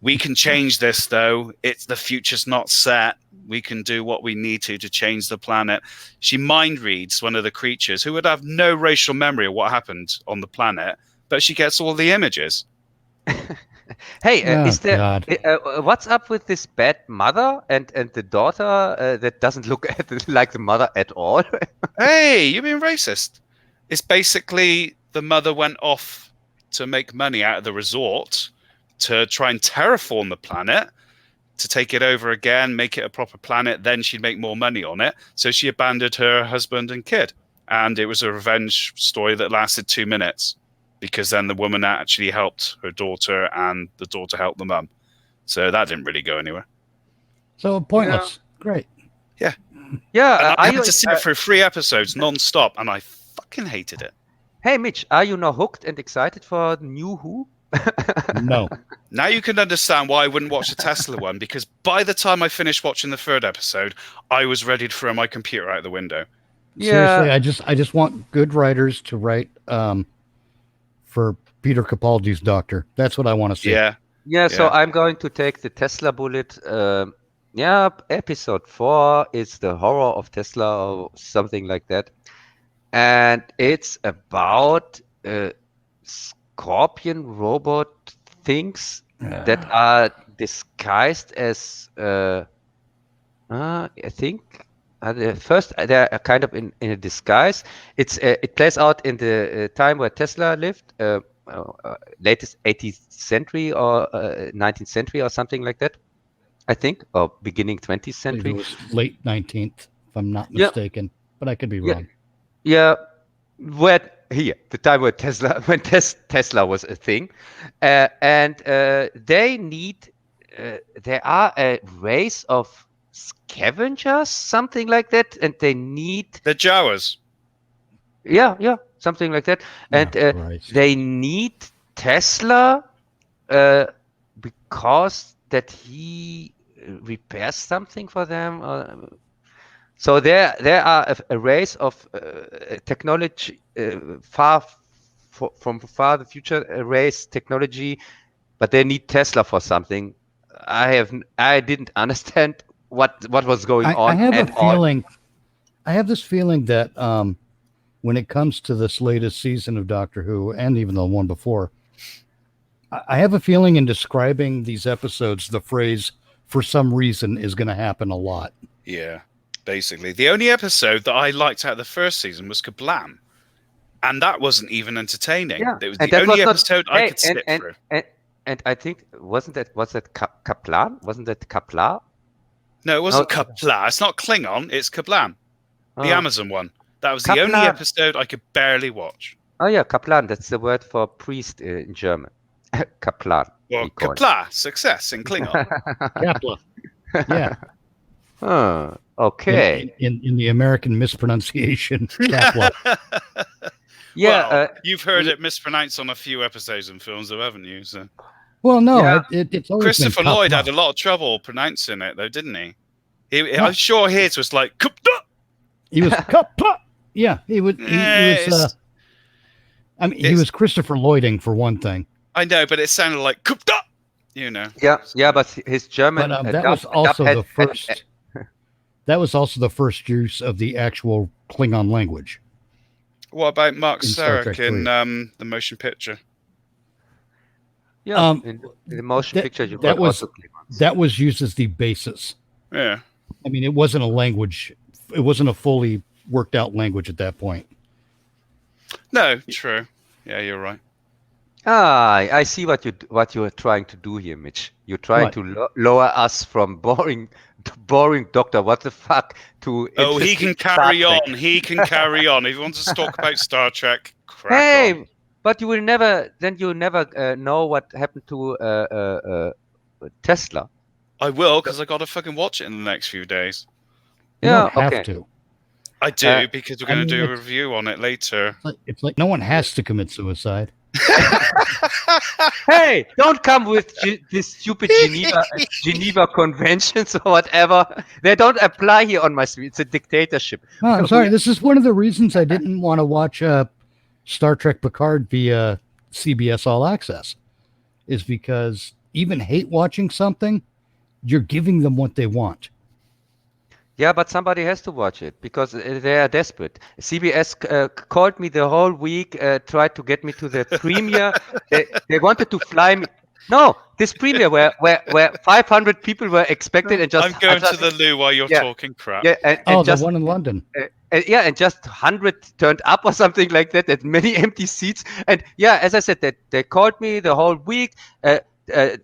we can change this, though. The future's not set. We can do what we need to change the planet. She mind reads one of the creatures who would have no racial memory of what happened on the planet, but she gets all the images. Hey, is there what's up with this bad mother and the daughter that doesn't look like the mother at all? Hey, you're being racist. It's basically the mother went off to make money out of the resort to try and terraform the planet, to take it over again, make it a proper planet. Then she'd make more money on it. So she abandoned her husband and kid. And it was a revenge story that lasted 2 minutes, because then the woman actually helped her daughter and the daughter helped the mum. So that didn't really go anywhere. So pointless. Great. Yeah, And I had to see it for 3 episodes non-stop, and I fucking hated it. Hey, Mitch, are you now hooked and excited for New Who? No. Now you can understand why I wouldn't watch the Tesla one, because by the time I finished watching the 3rd episode, I was ready to throw my computer out the window. Seriously, I just want good writers to write for Peter Capaldi's Doctor. That's what I want to see. Yeah, so I'm going to take the Tesla bullet. Episode 4 is the horror of Tesla or something like that. And it's about scorpion robot things that are disguised as, I think, first they're kind of in a disguise. It plays out in the time where Tesla lived, latest 18th century or 19th century or something like that, I think, or beginning 20th century. It was late 19th, if I'm not mistaken, but I could be wrong. Yeah, the time where Tesla was a thing, and they need. There are a race of scavengers, something like that, and they need the Jawas. Yeah, something like that, and they need Tesla because that he repairs something for them. So there are a race of technology from far the future race technology, but they need Tesla for something. I didn't understand what was going on. I have a feeling. I have this feeling that when it comes to this latest season of Doctor Who, and even the one before, I have a feeling in describing these episodes, the phrase "for some reason" is going to happen a lot. Yeah, basically. The only episode that I liked out of the first season was Kablam. And that wasn't even entertaining. Yeah. It was the only episode I could sit through. And I think, was that Kaplan? Wasn't that Kapla? No, it wasn't Kapla. It's not Klingon. It's Kablam. The Amazon one. That was the only episode I could barely watch. Oh, yeah, Kaplan. That's the word for priest in German. Kaplan. Well, Kapla, success in Klingon. Kapla. Yeah. Okay. In the American mispronunciation, Kapla. Yeah. Well, you've heard it mispronounced on a few episodes and films, though, haven't you? So. Well, no, it's always Christopher Lloyd had a lot of trouble pronouncing it, though, didn't he? I'm sure his was like Kapla. He was Kapla. Yeah, he was. He was. I mean, he was Christopher Lloyding for one thing. I know, but it sounded like Kapla. You know. Yeah, but his German. But that was also the first. That was also the first use of the actual Klingon language. What about Mark Sarek in the motion picture? Yeah, in the motion picture, that was used as the basis. Yeah, I mean, it wasn't a language. It wasn't a fully worked out language at that point. No, true. Yeah, you're right. I see what you are trying to do here, Mitch. You're trying to lower us from boring Doctor What the fuck to. Oh, he can carry on. He can carry on. If he wants to talk about Star Trek, crack on. But you will never. Then you'll never know what happened to Tesla. I will, because I got to fucking watch it in the next few days. You don't have to. I do, because we're going to do a review on it later. It's like no one has to commit suicide. Hey, don't come with this stupid Geneva conventions or whatever. They don't apply here on my street. It's a dictatorship. Oh, I'm sorry. This is one of the reasons I didn't want to watch Star Trek Picard via CBS All Access, is because even hate watching something, you're giving them what they want. Yeah, but somebody has to watch it because they are desperate. CBS called me the whole week, tried to get me to the premiere. They wanted to fly me. No, this premiere where 500 people were expected and just. I'm going to the loo while you're talking crap. Yeah, and the one in London. And just 100 turned up or something like that. Many empty seats. And yeah, as I said, they called me the whole week.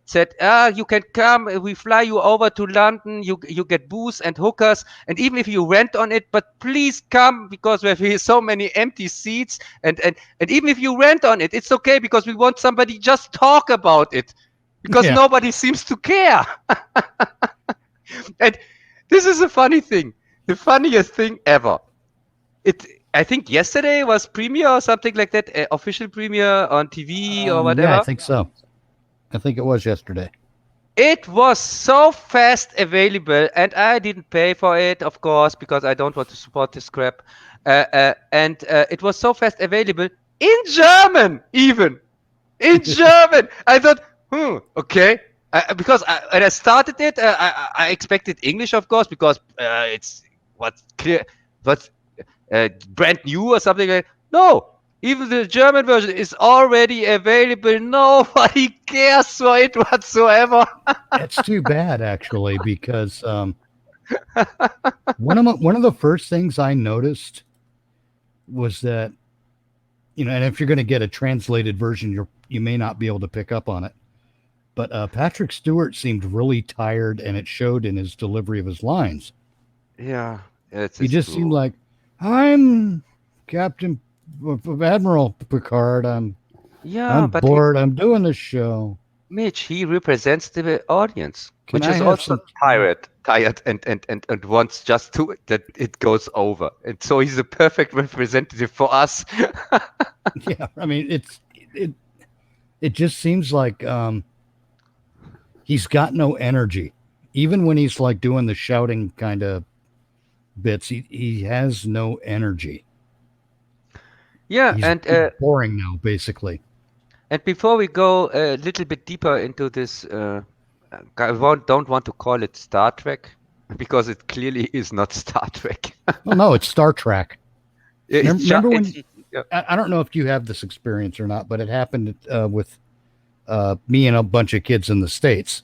said, you can come. We fly you over to London. You get booze and hookers, and even if you rent on it, but please come because we have so many empty seats. And even if you rent on it, it's okay because we want somebody just talk about it because nobody seems to care. And this is a funny thing, the funniest thing ever. I think yesterday was premiere or something like that, official premiere on TV or whatever. Yeah, I think so. I think it was yesterday. It was so fast available, and I didn't pay for it, of course, because I don't want to support this crap. And it was so fast available in German, even in German. I thought, okay. Because when I started it, I expected English, of course, because it's what's brand new or something like that. No, even the German version is already available. Nobody cares for it whatsoever. It's too bad, actually, because one of the first things I noticed was that, and if you're going to get a translated version, you may not be able to pick up on it. But Patrick Stewart seemed really tired, and it showed in his delivery of his lines. Yeah, he just seemed like, I'm Captain Admiral Picard. I'm bored. I'm doing the show. Mitch, he represents the audience, Can which I is have also tired, and wants just that it goes over. And so he's a perfect representative for us. Yeah, I mean, it just seems like he's got no energy. Even when he's like doing the shouting kind of bits, he has no energy. Yeah, he's boring now, basically. And before we go a little bit deeper into this, I don't want to call it Star Trek because it clearly is not Star Trek. Well, no, it's Star Trek. Remember when? Yeah. I don't know if you have this experience or not, but it happened with me and a bunch of kids in the States.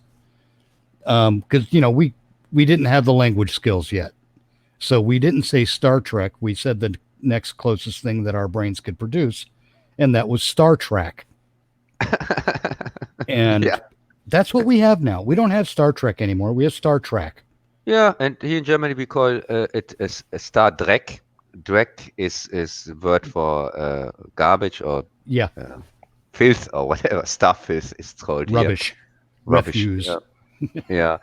Because we didn't have the language skills yet, so we didn't say Star Trek. We said the next closest thing that our brains could produce, and that was Star Trek. And that's what we have now. We don't have Star Trek anymore. We have Star Trek. Yeah, and here in Germany we call it a Star Dreck. Dreck is the word for garbage or filth or whatever stuff is called rubbish. Here. Refuse. Yeah.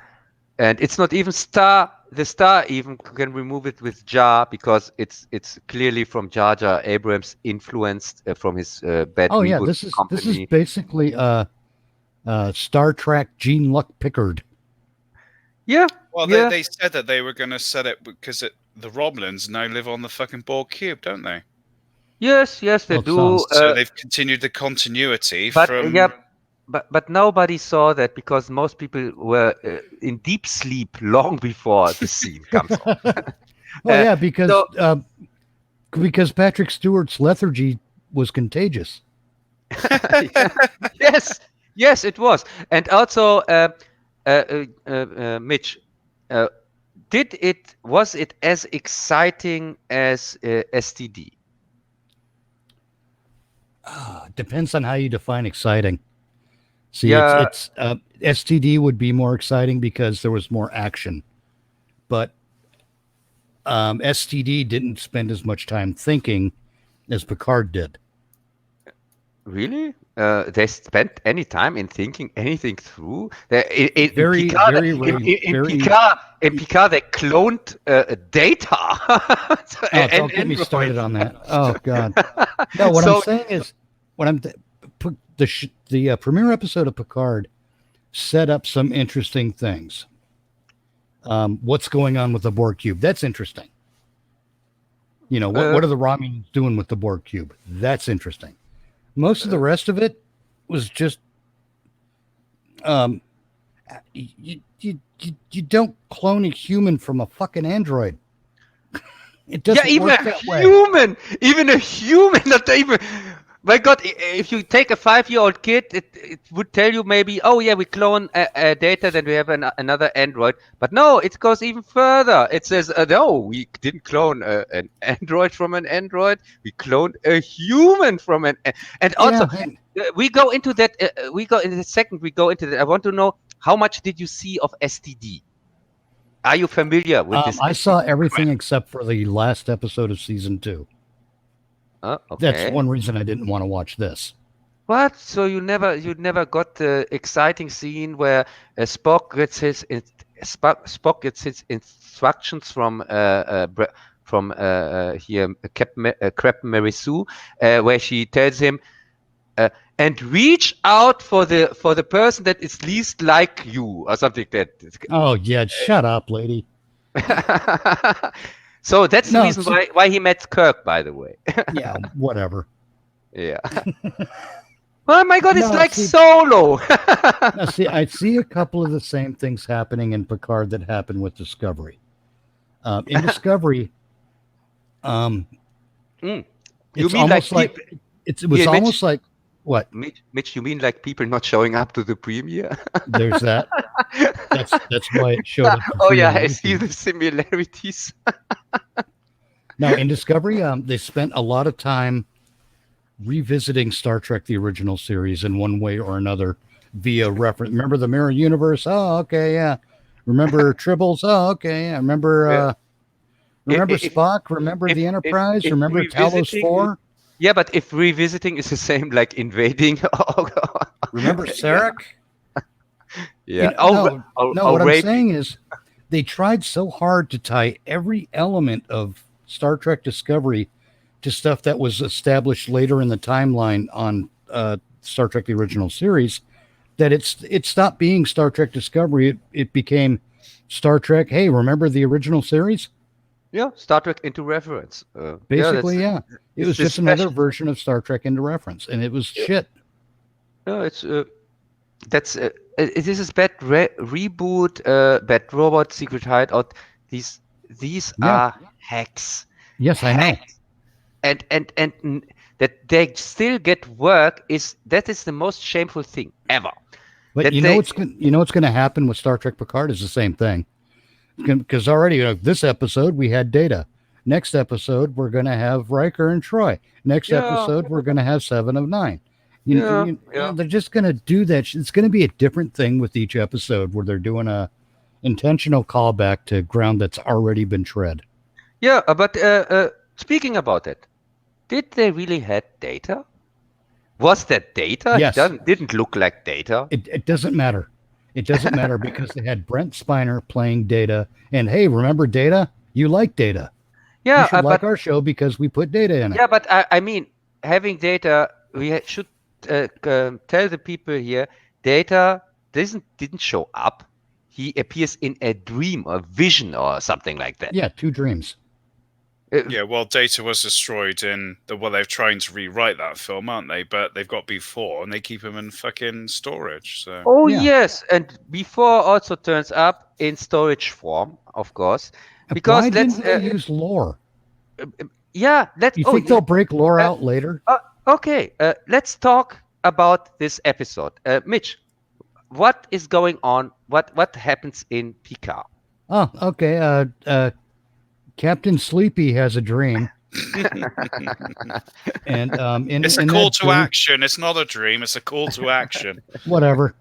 And it's not even Star. The Star even can remove it with Jar because it's clearly from Jar Jar Abrams influenced from his bad reboot company. This is basically Star Trek Gene Luck Pickard. Yeah. Well, they said that they were going to set it because the Romulans now live on the fucking Borg cube, don't they? Yes, they do. So they've continued the continuity from. Yeah. But nobody saw that because most people were in deep sleep long before the scene comes on. Because Patrick Stewart's lethargy was contagious. Yes, it was. And also, Mitch, was it as exciting as STD? Depends on how you define exciting. See, it's STD would be more exciting because there was more action, but STD didn't spend as much time thinking as Picard did. Really? They spent any time in thinking anything through? In Picard, they cloned data. Don't get me started on that. Oh God! No, what I'm saying is, the premiere episode of Picard set up some interesting things. What's going on with the Borg cube? That's interesting. What are the Romulans doing with the Borg cube? That's interesting. Most of the rest of it was just you don't clone a human from a fucking android. It doesn't work that way. Even a human, not even. My God, if you take a 5-year-old kid, it would tell you maybe, oh yeah, we clone data, then we have another android. But no, it goes even further. It says, no, we didn't clone an android from an android. We cloned a human from an. And also, we go into that. We go in a second. We go into that. I want to know how much did you see of STD? Are you familiar with this? I saw STD everything crap? except for the last episode of season 2. That's Okay. one reason I didn't want to watch this. What? So you never got the exciting scene where Spock gets Spock gets his instructions from here Captain Mary Sue, where she tells him and reach out for the person that is least like you or something like that. Oh yeah, shut up, lady. So that's the No, reason why he met Kirk, by the way. Yeah, whatever. Yeah. Oh my God, it's No, like see- Solo. Now, see, I see a couple of the same things happening in Picard that happened with Discovery. In Discovery, You it's mean almost like like it was Yeah, Mitch- almost like what? Mitch, you mean like people not showing up to the premiere? There's that. That's why it showed up. For Oh free yeah, on I see YouTube. the similarities. Now, in Discovery, they spent a lot of time revisiting Star Trek, the original series, in one way or another via reference. Remember the Mirror Universe? Oh, okay, yeah. Remember Tribbles? Oh, okay, yeah. Remember If- Spock? Remember if- the Enterprise? if Remember Talos revisiting- 4? Yeah, but if revisiting is the same like invading, Remember Sarek? Yeah. No, what I'm outrageous. saying is they tried so hard to tie every element of Star Trek Discovery to stuff that was established later in the timeline on Star Trek the original series that it stopped being Star Trek Discovery. It became Star Trek. Hey, remember the original series? Yeah, Star Trek into reference. Basically, yeah. It it's was this just another special- version of Star Trek into reference, and it was shit. No, it's that's this is bad reboot, bad robot, secret hideout. These Yeah. are hacks. Yes, I know. Hacks. And that they still get work is the most shameful thing ever. But that you they- know what's going to happen with Star Trek Picard is the same thing. Because already this episode we had Data. Next episode we're going to have Riker and Troy. Next Yeah. episode we're going to have 7 of 9. Yeah. They're just going to do that. It's going to be a different thing with each episode where they're doing a intentional callback to ground that's already been tread. Yeah, but speaking about it, did they really had Data? Was that Data? Yes. He didn't look like Data. It doesn't matter. It doesn't matter because they had Brent Spiner playing Data. And hey, remember Data? You like Data. Yeah, You should like but our show because we put Data in it. yeah, but I mean, having Data, should tell the people here, Data didn't show up. He appears in a dream or vision or something like that. Yeah, 2 dreams. Yeah, well, Data was destroyed in they're trying to rewrite that film, aren't they? But they've got B4 and they keep him in fucking storage. So Oh Yeah. yes, and before also turns up in storage form, of course. Because Why let's didn't they use lore? yeah, let's. You oh, think they'll break lore out later? Okay, let's talk about this episode. Mitch, what is going on? What happens in Picard? Oh, okay. Captain Sleepy has a dream, and it's a in call that to dream- action. It's not a dream. It's a call to action. Whatever.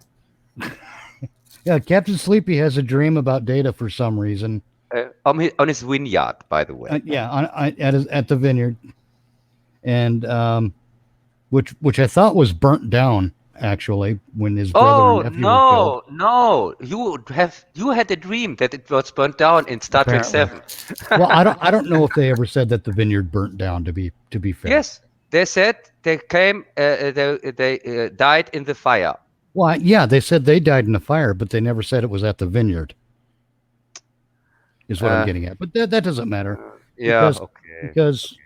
Yeah, Captain Sleepy has a dream about Data for some reason. On his vineyard, by the way. At the vineyard, and which I thought was burnt down actually when his brother Oh and nephew were killed. no! You had a dream that it was burnt down in Star Trek Apparently. 7. Well, I don't know if they ever said that the vineyard burnt down. To be fair. Yes, they said they came. They died in the fire. Well, yeah, they said they died in a fire, but they never said it was at the vineyard. Is what I'm getting at. But that doesn't matter Yeah. Because- Okay. because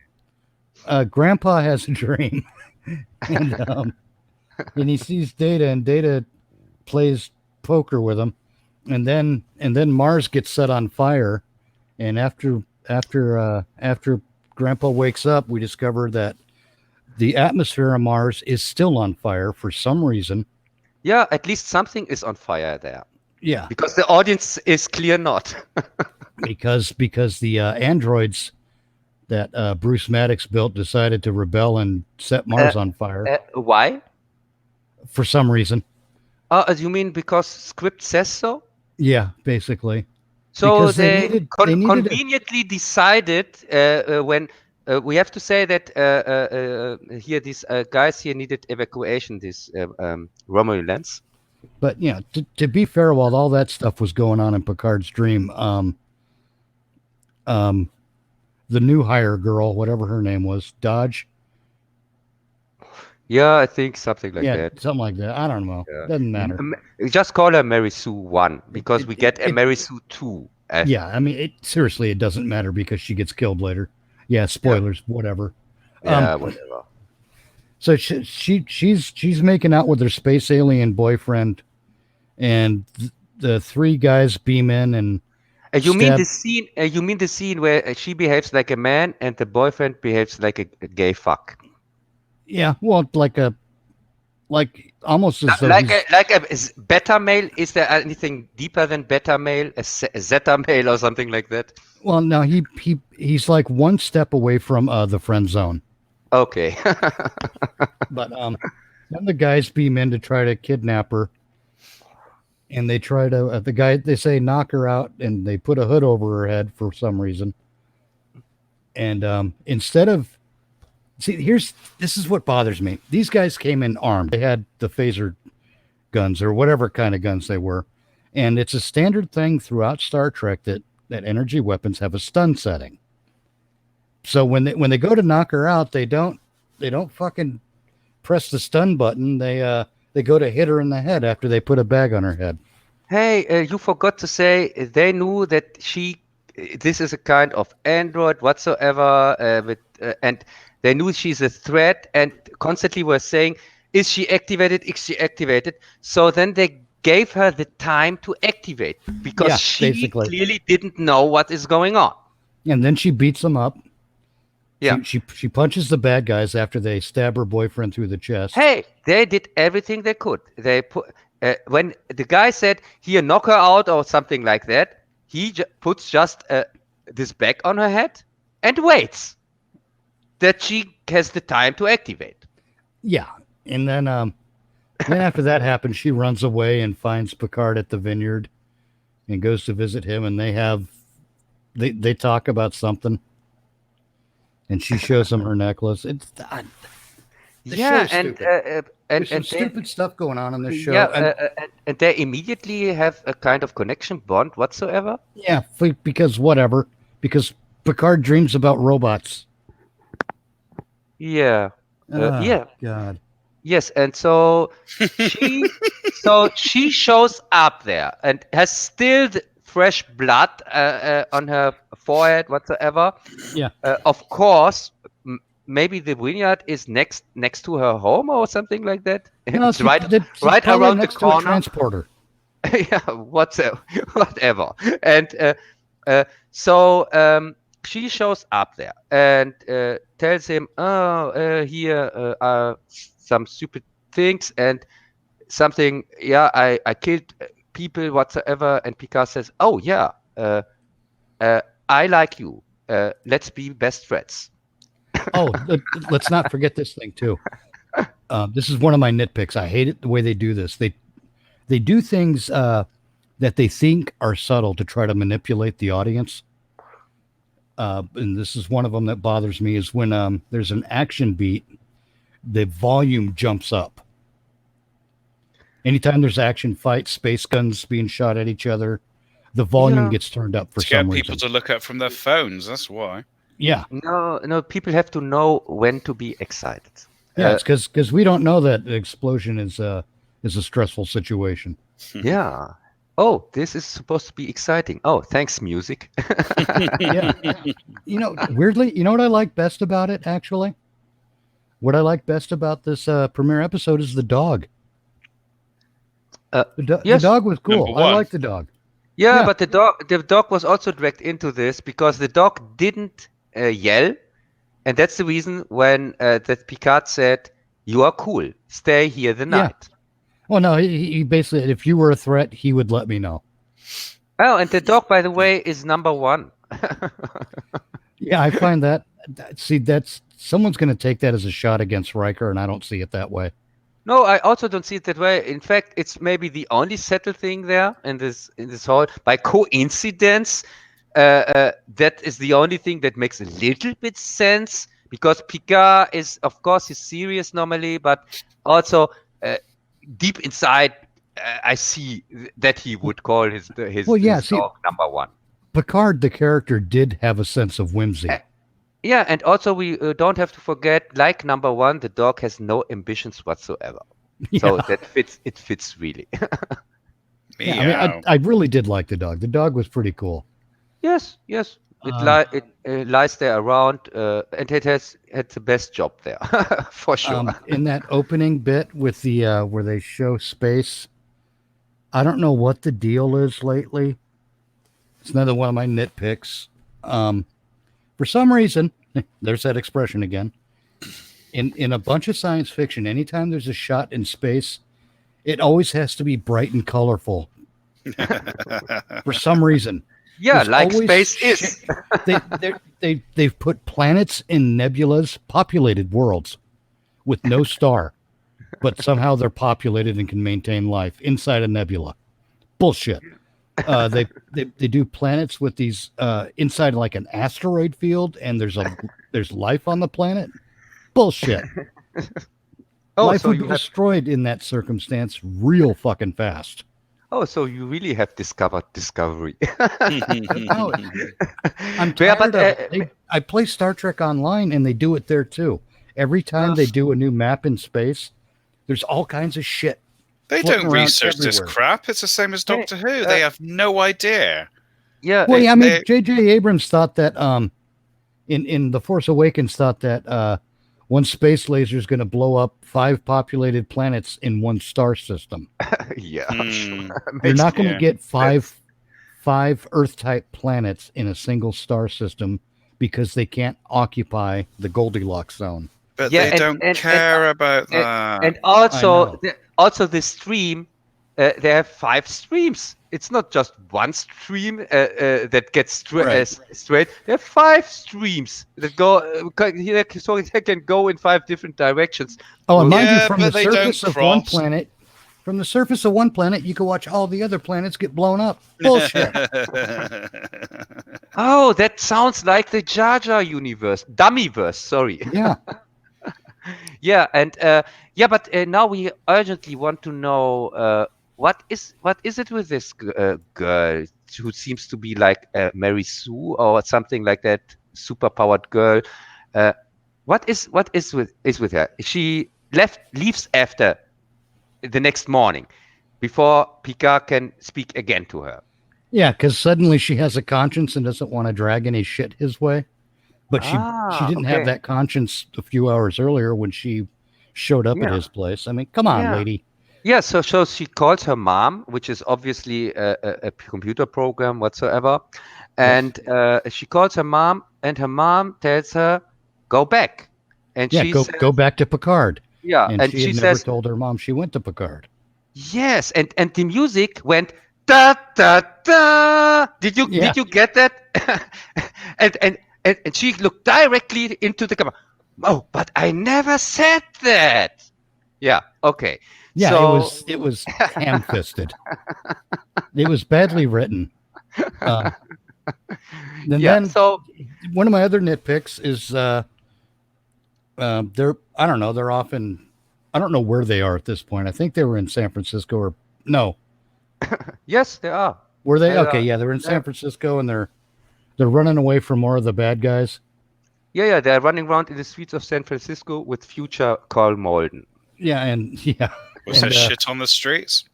Grandpa has a dream, and he sees Data, and Data plays poker with him, and then Mars gets set on fire, and after Grandpa wakes up, we discover that the atmosphere of Mars is still on fire for some reason. Yeah, at least something is on fire there. Yeah, Because the audience is clear not. because the androids that Bruce Maddox built decided to rebel and set Mars on fire. Why? for some reason. You mean because script says so? Yeah, basically. So Because they they needed conveniently decided when we have to say that here these guys here needed evacuation, these Romulans. But yeah, to be fair, while all that stuff was going on in Picard's dream, the new hire girl, whatever her name was, Dodge. Yeah, I think something like Yeah, that. something like that. I don't know. Yeah. Doesn't matter. Just call her Mary Sue 1 because It- we it- get a it- Mary Sue 2. Yeah, I mean, seriously, it doesn't matter because she gets killed later. Yeah, spoilers, whatever. Yeah, whatever. So she's making out with her space alien boyfriend, and the three guys beam in and You mean stab- the scene? You mean the scene where she behaves like a man and the boyfriend behaves like a gay fuck? yeah, well, like almost as though Like a beta male. Is there anything deeper than beta male? A zeta male or something like that? well, no, he's like one step away from the friend zone. Okay. But then the guys beam in to try to kidnap her, and they try to they say knock her out, and they put a hood over her head for some reason. And instead of this is what bothers me. These guys came in armed. They had the phaser guns or whatever kind of guns they were, and it's a standard thing throughout Star Trek that energy weapons have a stun setting. So when they go to knock her out, they don't fucking press the stun button. They go to hit her in the head after they put a bag on her head. Hey, you forgot to say they knew that this is a kind of android whatsoever, and they knew she's a threat, and constantly were saying, "Is she activated? Is she activated?" So then they gave her the time to activate because she basically clearly didn't know what is going on. And then she beats them up. Yeah. She punches the bad guys after they stab her boyfriend through the chest. Hey, they did everything they could. They put when the guy said, "Here, knock her out" or something like that, he puts just this bag on her head and waits that she has the time to activate. Yeah, and then after that happens, she runs away and finds Picard at the vineyard and goes to visit him, and they talk about something, and she shows him her necklace. It's Yeah, there's some stupid stuff going on in this show. Yeah, and they immediately have a kind of connection bond whatsoever. Yeah, because whatever. Because Picard dreams about robots. Yeah. Yeah. God. Yes, and so she shows up there and has still the fresh blood on her forehead whatsoever. Yeah. Of course, maybe the vineyard is next to her home or something like that. No, It's she's right probably around the next to a corner. transporter. Yeah, whatever. And so she shows up there and tells him, here are some stupid things and something. Yeah, I killed people whatsoever. And Picard says, oh yeah, I like you. Let's be best friends. Oh, let's not forget this thing too. This is one of my nitpicks. I hate it the way they do this. They do things that they think are subtle to try to manipulate the audience. And this is one of them that bothers me is when there's an action beat, the volume jumps up. Anytime there's action fight, space guns being shot at each other, the volume gets turned up for some reason. To get people to look up from their phones, that's why. Yeah. No, people have to know when to be excited. Yeah, it's because we don't know that the explosion is a stressful situation. Yeah. Oh, this is supposed to be exciting. Oh, thanks, music. Yeah. Weirdly, you know what I like best about it, actually? What I like best about this premiere episode is the dog. The dog was cool. I like the dog. Yeah, but the dog was also dragged into this because the dog didn't yell. And that's the reason when that Picard said, "You are cool. Stay here the night." Well, no, he basically, if you were a threat, he would let me know. Oh, and the dog, by the way, is number one. Yeah, I find that. See, someone's going to take that as a shot against Riker, and I don't see it that way. No, I also don't see it that way. In fact, it's maybe the only settled thing there in this hall. By coincidence, that is the only thing that makes a little bit sense because Picard is, of course, he's serious normally, but also deep inside, I see that he would call his see, dog number one. Picard, the character, did have a sense of whimsy. Yeah, and also we don't have to forget, like number one, the dog has no ambitions whatsoever. Yeah. So that fits. It fits really. Yeah, I mean, I really did like the dog. The dog was pretty cool. Yes. It lies there around, and it has had the best job there for sure. In that opening bit with the where they show space, I don't know what the deal is lately. It's another one of my nitpicks. For some reason, there's that expression again. In a bunch of science fiction, anytime there's a shot in space, it always has to be bright and colorful. For some reason. Yeah, There's like always space is. They've put planets in nebulas, populated worlds with no star, but somehow they're populated and can maintain life inside a nebula. Bullshit. They do planets with these inside like an asteroid field, and there's life on the planet. Bullshit. Life would be destroyed in that circumstance real fucking fast. Oh, so you really have discovered Discovery. No, I'm tired of it. I play Star Trek Online, and they do it there too. Every time they do a new map in space, there's all kinds of shit. They don't research this crap. It's the same as Doctor Who. They have no idea. Yeah. Well, I mean, J.J. Abrams thought that in The Force Awakens thought that one space laser is going to blow up 5 populated planets in one star system. Yeah. You're not going to get five Earth-type planets in a single star system because they can't occupy the Goldilocks zone. But they don't care about that. And also the stream, they have 5 streams. It's not just one stream that gets straight. There are 5 streams that go, so they can go in 5 different directions. Oh, and mind you, from the surface of one planet, you can watch all the other planets get blown up. Bullshit. Oh, that sounds like the Jar Jar universe, Dummyverse. Sorry. Yeah. Yeah, and but now we urgently want to know what is it with this girl who seems to be like Mary Sue or something like that, superpowered girl. What is with her? She leaves after the next morning before Picard can speak again to her. Yeah, because suddenly she has a conscience and doesn't want to drag any shit his way. But she didn't have that conscience a few hours earlier when she showed up at his place. I mean, come on, lady. Yeah, so she calls her mom, which is obviously a computer program whatsoever. And she calls her mom, and her mom tells her, go back. And she says, go back to Picard. Yeah, and she had never told her mom she went to Picard. Yes, and the music went da da da. Did you get that? and she looked directly into the camera. Oh, but I never said that. Yeah. Okay. Yeah, so, it was ham-fisted. It was badly written. Then one of my other nitpicks is they're often, I don't know where they are at this point. I think they were in San Francisco or no. Yes, they are. Were they? Okay, yeah, they're in San Francisco and they're running away from more of the bad guys. Yeah, they're running around in the streets of San Francisco with future Carl Malden. Yeah, was there shit on the streets?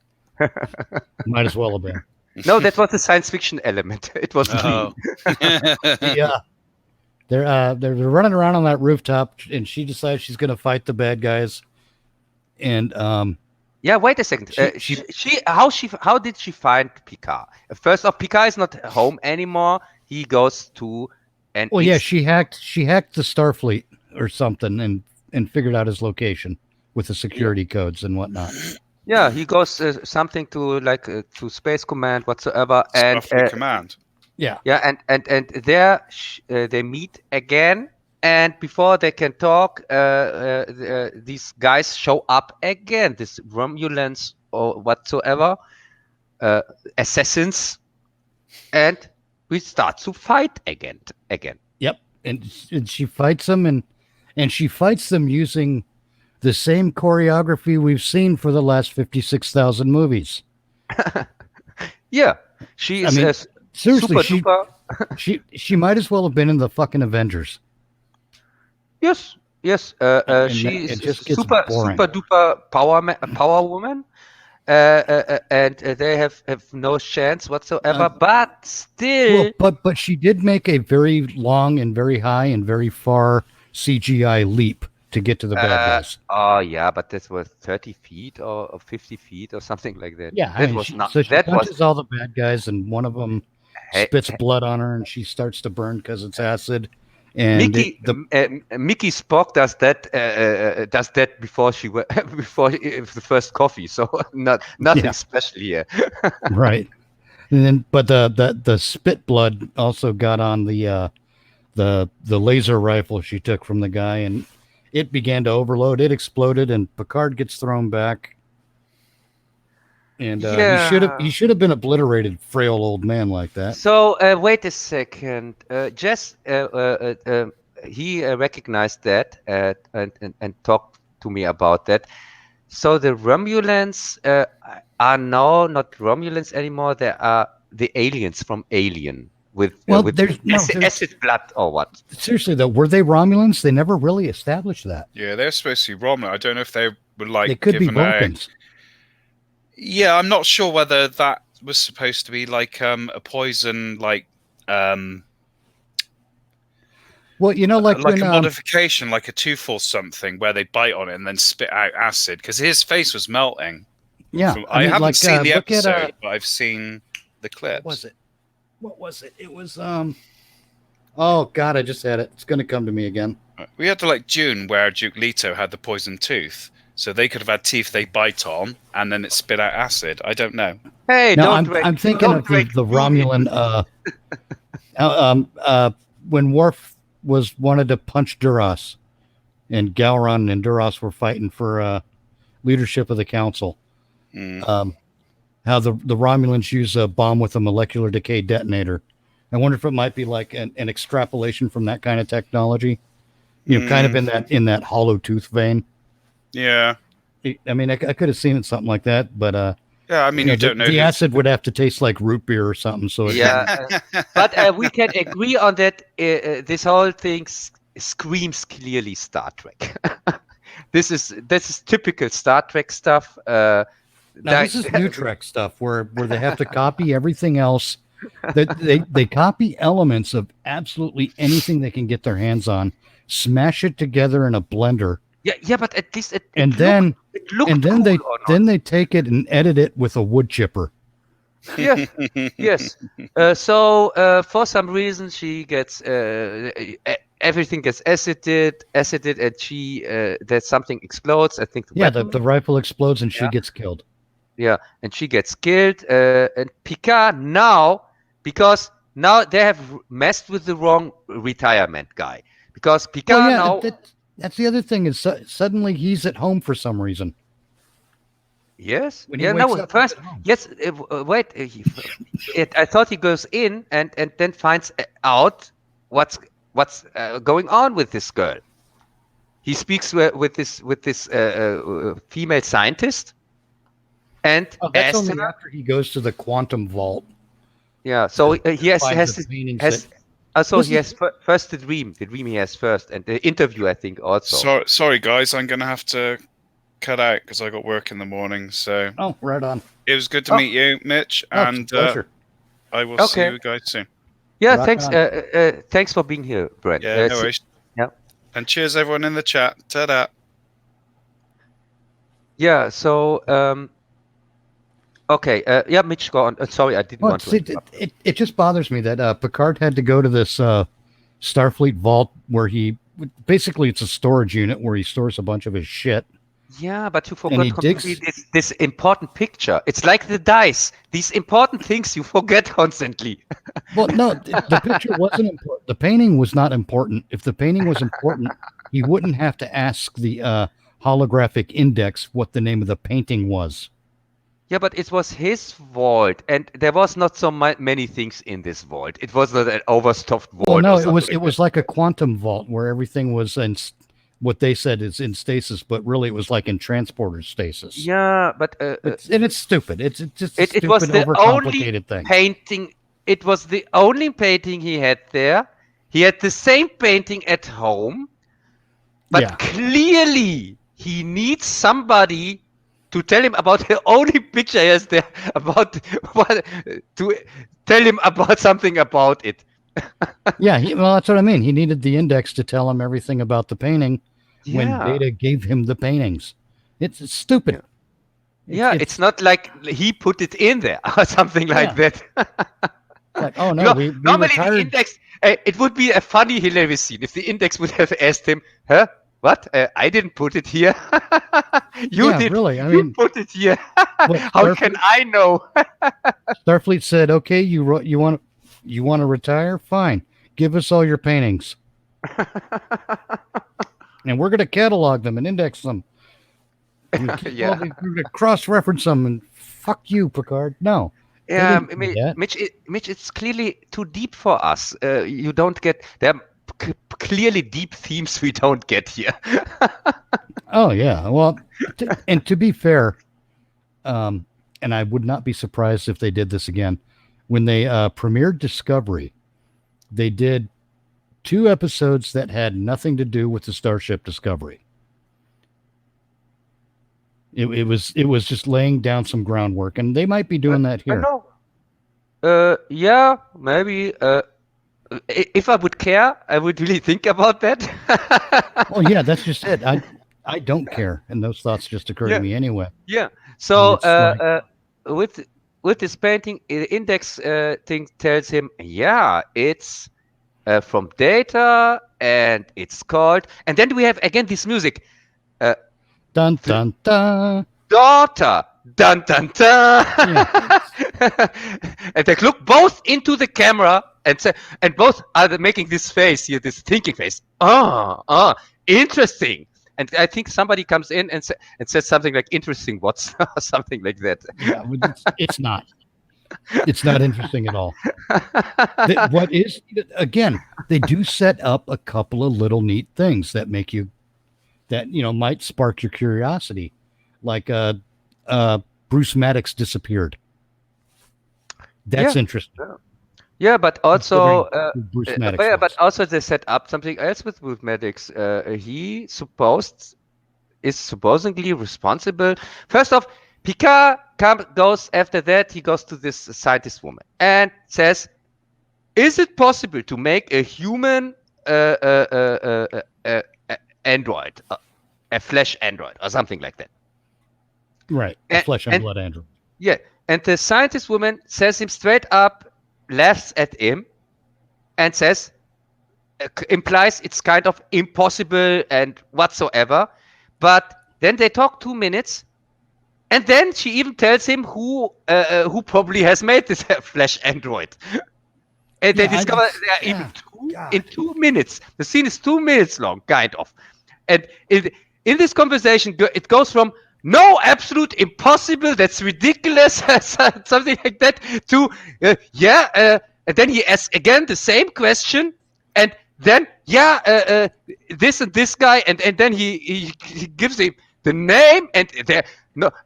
Might as well have been. No, that was the science fiction element. It was yeah. They're running around on that rooftop, and she decides she's going to fight the bad guys. And yeah, wait a second. How did she find Picard? First off, Picard is not home anymore. He goes to she hacked the Starfleet or something and figured out his location with the security codes and whatnot. Yeah, he goes something to to Space Command whatsoever, Starfleet Command. Yeah, and there they meet again And before they can talk, these guys show up again. This Romulans or whatsoever, assassins, and we start to fight again. Yep. And she fights them, and she fights them using the same choreography we've seen for the last 56,000 movies. Yeah, she is seriously, super duper. she might as well have been in the fucking Avengers. Yes. And She it is just gets super boring. duper power woman. And they have no chance whatsoever. But still, but she did make a very long and very high and very far CGI leap to get to the bad guys. oh yeah, but this was 30 feet or 50 feet or something like that. Yeah, that was not. So she That punches was all the bad guys, and one of them spits blood on her, and she starts to burn because it's acid. And Mickey Spock does that before she before the first coffee. So nothing special here. Right. And then, but the spit blood also got on the laser rifle she took from the guy, and it began to overload. It exploded, and Picard gets thrown back. And he should have been obliterated, frail old man like that. So wait a second. Jess, he recognized that and talked to me about that. So the Romulans are now not Romulans anymore. They are the aliens from Alien with acid blood or what? Seriously though, were they Romulans? They never really established that. Yeah, they're supposed to be Romulan. I don't know if they were like. They could be Vulcans. Yeah, I'm not sure whether that was supposed to be like a poison, like well, you know, like when, a modification, like a tooth or something, where they bite on it and then spit out acid because his face was melting. Yeah, I haven't seen the episode, but I've seen the clips. What was it? It was oh god, I just had it. It's gonna come to me again. We had to like June where Duke Leto had the poison tooth. So they could have had teeth they bite on, and then it spit out acid. I don't know. Hey, no, I'm thinking of the Romulan. When Worf wanted to punch Duras, and Gowron and Duras were fighting for leadership of the council. How the Romulans use a bomb with a molecular decay detonator. I wonder if it might be like an extrapolation from that kind of technology. You know, kind of in that hollow tooth vein. Yeah, I mean, I could have seen it something like that, but yeah, I mean, you don't know. The acid would have to taste like root beer or something. So but we can agree on that. This whole thing screams clearly Star Trek. This is typical Star Trek stuff. This is new Trek stuff where they have to copy everything else. They copy elements of absolutely anything they can get their hands on, smash it together in a blender. Yeah, but at least then they take it and edit it with a wood chipper. Yeah, yes. So for some reason she gets everything gets acided, and she there's something explodes. I think the rifle explodes and she gets killed. Yeah, and she gets killed. And Picard now, because now they have messed with the wrong retirement guy. Because Picard now. That's the other thing is suddenly he's at home for some reason. Yes. First. Yes. Wait. I thought he goes in and then finds out what's going on with this girl. He speaks with this female scientist, and that's only after he goes to the quantum vault. Yeah. So he has. So he has first the dream he has first, and the interview I think also. Sorry guys, I'm gonna have to cut out because I got work in the morning. So right on. It was good to meet you, Mitch, and I will see you guys soon. Yeah, thanks. Thanks for being here, Brent. Yeah, no worries. Yeah, and cheers everyone in the chat. Ta-da. Yeah. So okay, Mitch, go on. Sorry, I didn't want to. It just bothers me that Picard had to go to this Starfleet vault where basically it's a storage unit where he stores a bunch of his shit. Yeah, but you And forgot he completely digs. this important picture. It's like the dice. These important things you forget constantly. Well, no, the picture wasn't important. The painting was not important. If the painting was important, he wouldn't have to ask the holographic index what the name of the painting was. Yeah, but it was his vault, and there was not so many things in this vault. It was not an overstuffed Well, vault no, or it something was like that. like a quantum vault where everything was in what they said is in stasis, but really it was like in transporter stasis. Yeah, but It's stupid. It's just a it was stupid, the only overcomplicated thing. painting. It was the only painting he had there. He had the same painting at home, but Yeah. clearly he needs somebody to tell him about the only picture he has there about what to tell him about something about it. Yeah, well, that's what I mean. He needed the index to tell him everything about the painting when Yeah. Data gave him the paintings. It's stupid. Yeah, it's not like he put it in there or something like that. Like, oh no, No, we normally the retired. index, it would be a funny, hilarious scene if the index would have asked him, huh? What? I didn't put it here. You Yeah, did. really. I You mean, put it here. what, How can I know? Starfleet said, okay, you want to retire? Fine. Give us all your paintings. And we're going to catalog them and index them. And Yeah. we're going to cross-reference them and fuck you, Picard. No. they Yeah, didn't do that. Mitch, it's clearly too deep for us. You don't get there are clearly deep themes we don't get here. Oh yeah. Well, and to be fair, and I would not be surprised if they did this again. When they premiered Discovery, they did 2 episodes that had nothing to do with the Starship Discovery. It was just laying down some groundwork, and they might be doing that I here. know. Yeah, maybe. If I would care, I would really think about that. Oh yeah, that's just it. I don't care, and those thoughts just occur Yeah. to me anyway. Yeah. So it's with this painting, the index thing tells him, yeah, it's from Data, and it's called. And then we have again this music, Dun dun dun. daughter, dun dun dun. And they look both into the camera and say, and both are making this face here, this thinking face. Interesting. And I think somebody comes in and says something like "interesting," what's or something like that. Yeah, it's not. It's not interesting at all. What is, again, they do set up a couple of little neat things that make you, that might spark your curiosity, like Bruce Maddox disappeared. That's interesting. Yeah, but also, Bruce Maddox but also they set up something else with Bruce Maddox. He is supposedly responsible. First off, Picard goes after that. He goes to this scientist woman and says, "Is it possible to make a human android, a flesh android, or something like that?" Right, a flesh and blood android. Yeah, and the scientist woman says him straight up, laughs at him, and says, implies it's kind of impossible and whatsoever. But then they talk 2 minutes, and then she even tells him who probably has made this flesh android. And they discover there are even two in 2 minutes. The scene is 2 minutes long, kind of. And in this conversation, it goes from no, absolute impossible, that's ridiculous, something like that, to and then he asks again the same question, and then this and this guy, and then he gives him the name, and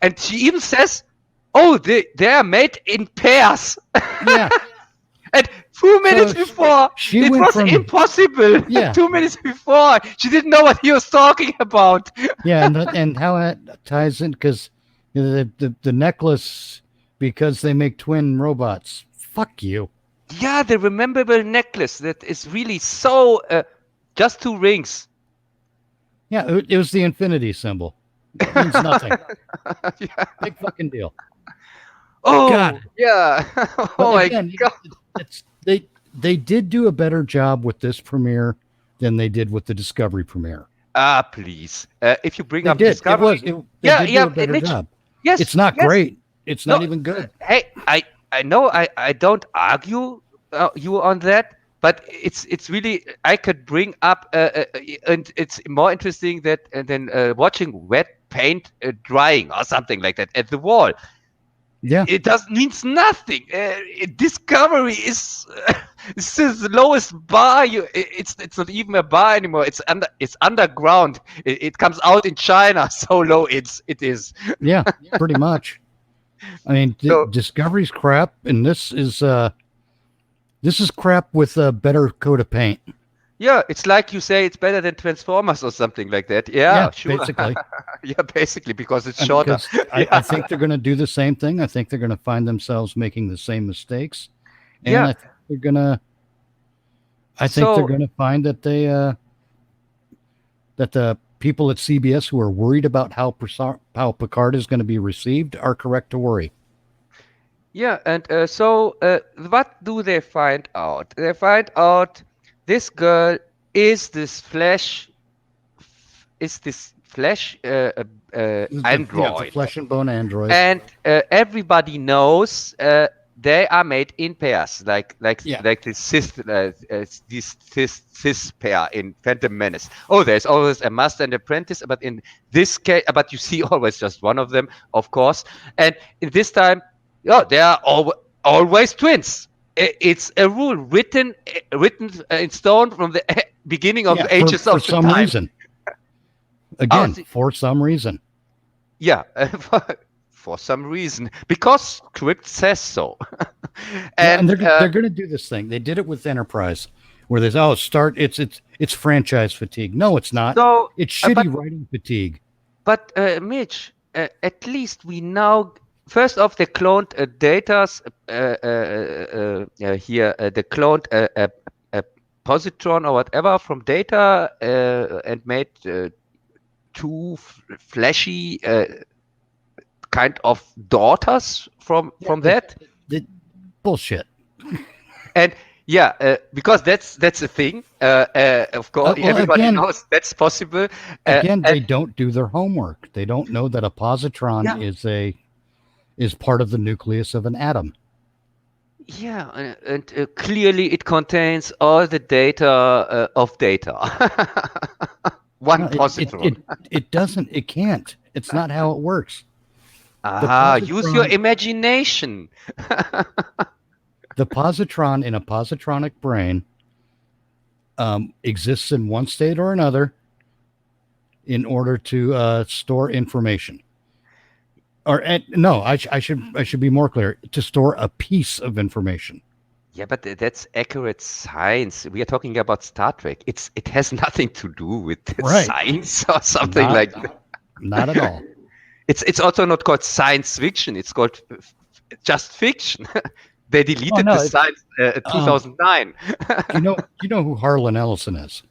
and she even says, oh, they are made in pairs. Yeah. And 2 minutes before, it was impossible. Yeah. 2 minutes before, she didn't know what he was talking about. Yeah, and how that ties in, because the necklace, because they make twin robots. Fuck you. Yeah, the rememberable necklace that is really so just 2 rings. Yeah, it was the infinity symbol. It means nothing. Yeah. Big fucking deal. Oh, God. Yeah. Oh again, my God. They did do a better job with this premiere than they did with the Discovery premiere. please. If you bring They up did. Discovery, They yeah, did yeah, do a better Mitch, job. yes, It's not yes. great. It's not No, even good. Hey, I know I don't argue you on that, but it's really I could bring up and it's more interesting that than watching wet paint drying or something like that at the wall. Yeah. It doesn't means nothing. Discovery is it's the lowest bar. It's not even a bar anymore. It's underground. It comes out in China. So low it is. Yeah, pretty much. I mean, So Discovery's crap, and this is crap with a better coat of paint. yeah, it's like you say it's better than Transformers or something like that. Yeah, sure. Basically. Yeah, basically because it's And shorter. because I think they're going to do the same thing. I think they're going to find themselves making the same mistakes, and Yeah. I think they're going to. I think So- they're going to find that that the people at CBS who are worried about how Picard is going to be received are correct to worry. Yeah, and so what do they find out? They find out this girl is this flesh android. the flesh and bone android. And everybody knows they are made in pairs, like Yeah. this cis pair in Phantom Menace. Oh, there's always a master and apprentice, but in this case, but you see always just one of them, of course. And in this time, they are always twins. It's a rule written in stone from the beginning of the ages for of the some time. reason. Again, see- for some reason. Yeah, for some reason, because script says so. And they're going to do this thing. They did it with Enterprise, where there's it's franchise fatigue. No, it's not. So, It's shitty but- writing fatigue. But Mitch, at least we now. First off, they cloned Data's here. They cloned a positron or whatever from Data and made two fleshy kind of daughters from that. Bullshit. And yeah, because that's a thing. Of course, Well, everybody again- knows that's possible. Again, they and- don't do their homework. They don't know that a positron is part of the nucleus of an atom. yeah, and clearly it contains all the data of data. One No, positron. it doesn't. It can't. It's not how it works. Use your positron- imagination. The positron in a positronic brain exists in one state or another in order to store information. I should be more clear. To store a piece of information. Yeah, but that's accurate science. We are talking about Star Trek. It has nothing to do with Right. science or something like that. Not at all. It's also not called science fiction. It's called just fiction. They deleted no, the science 2009. You know who Harlan Ellison is?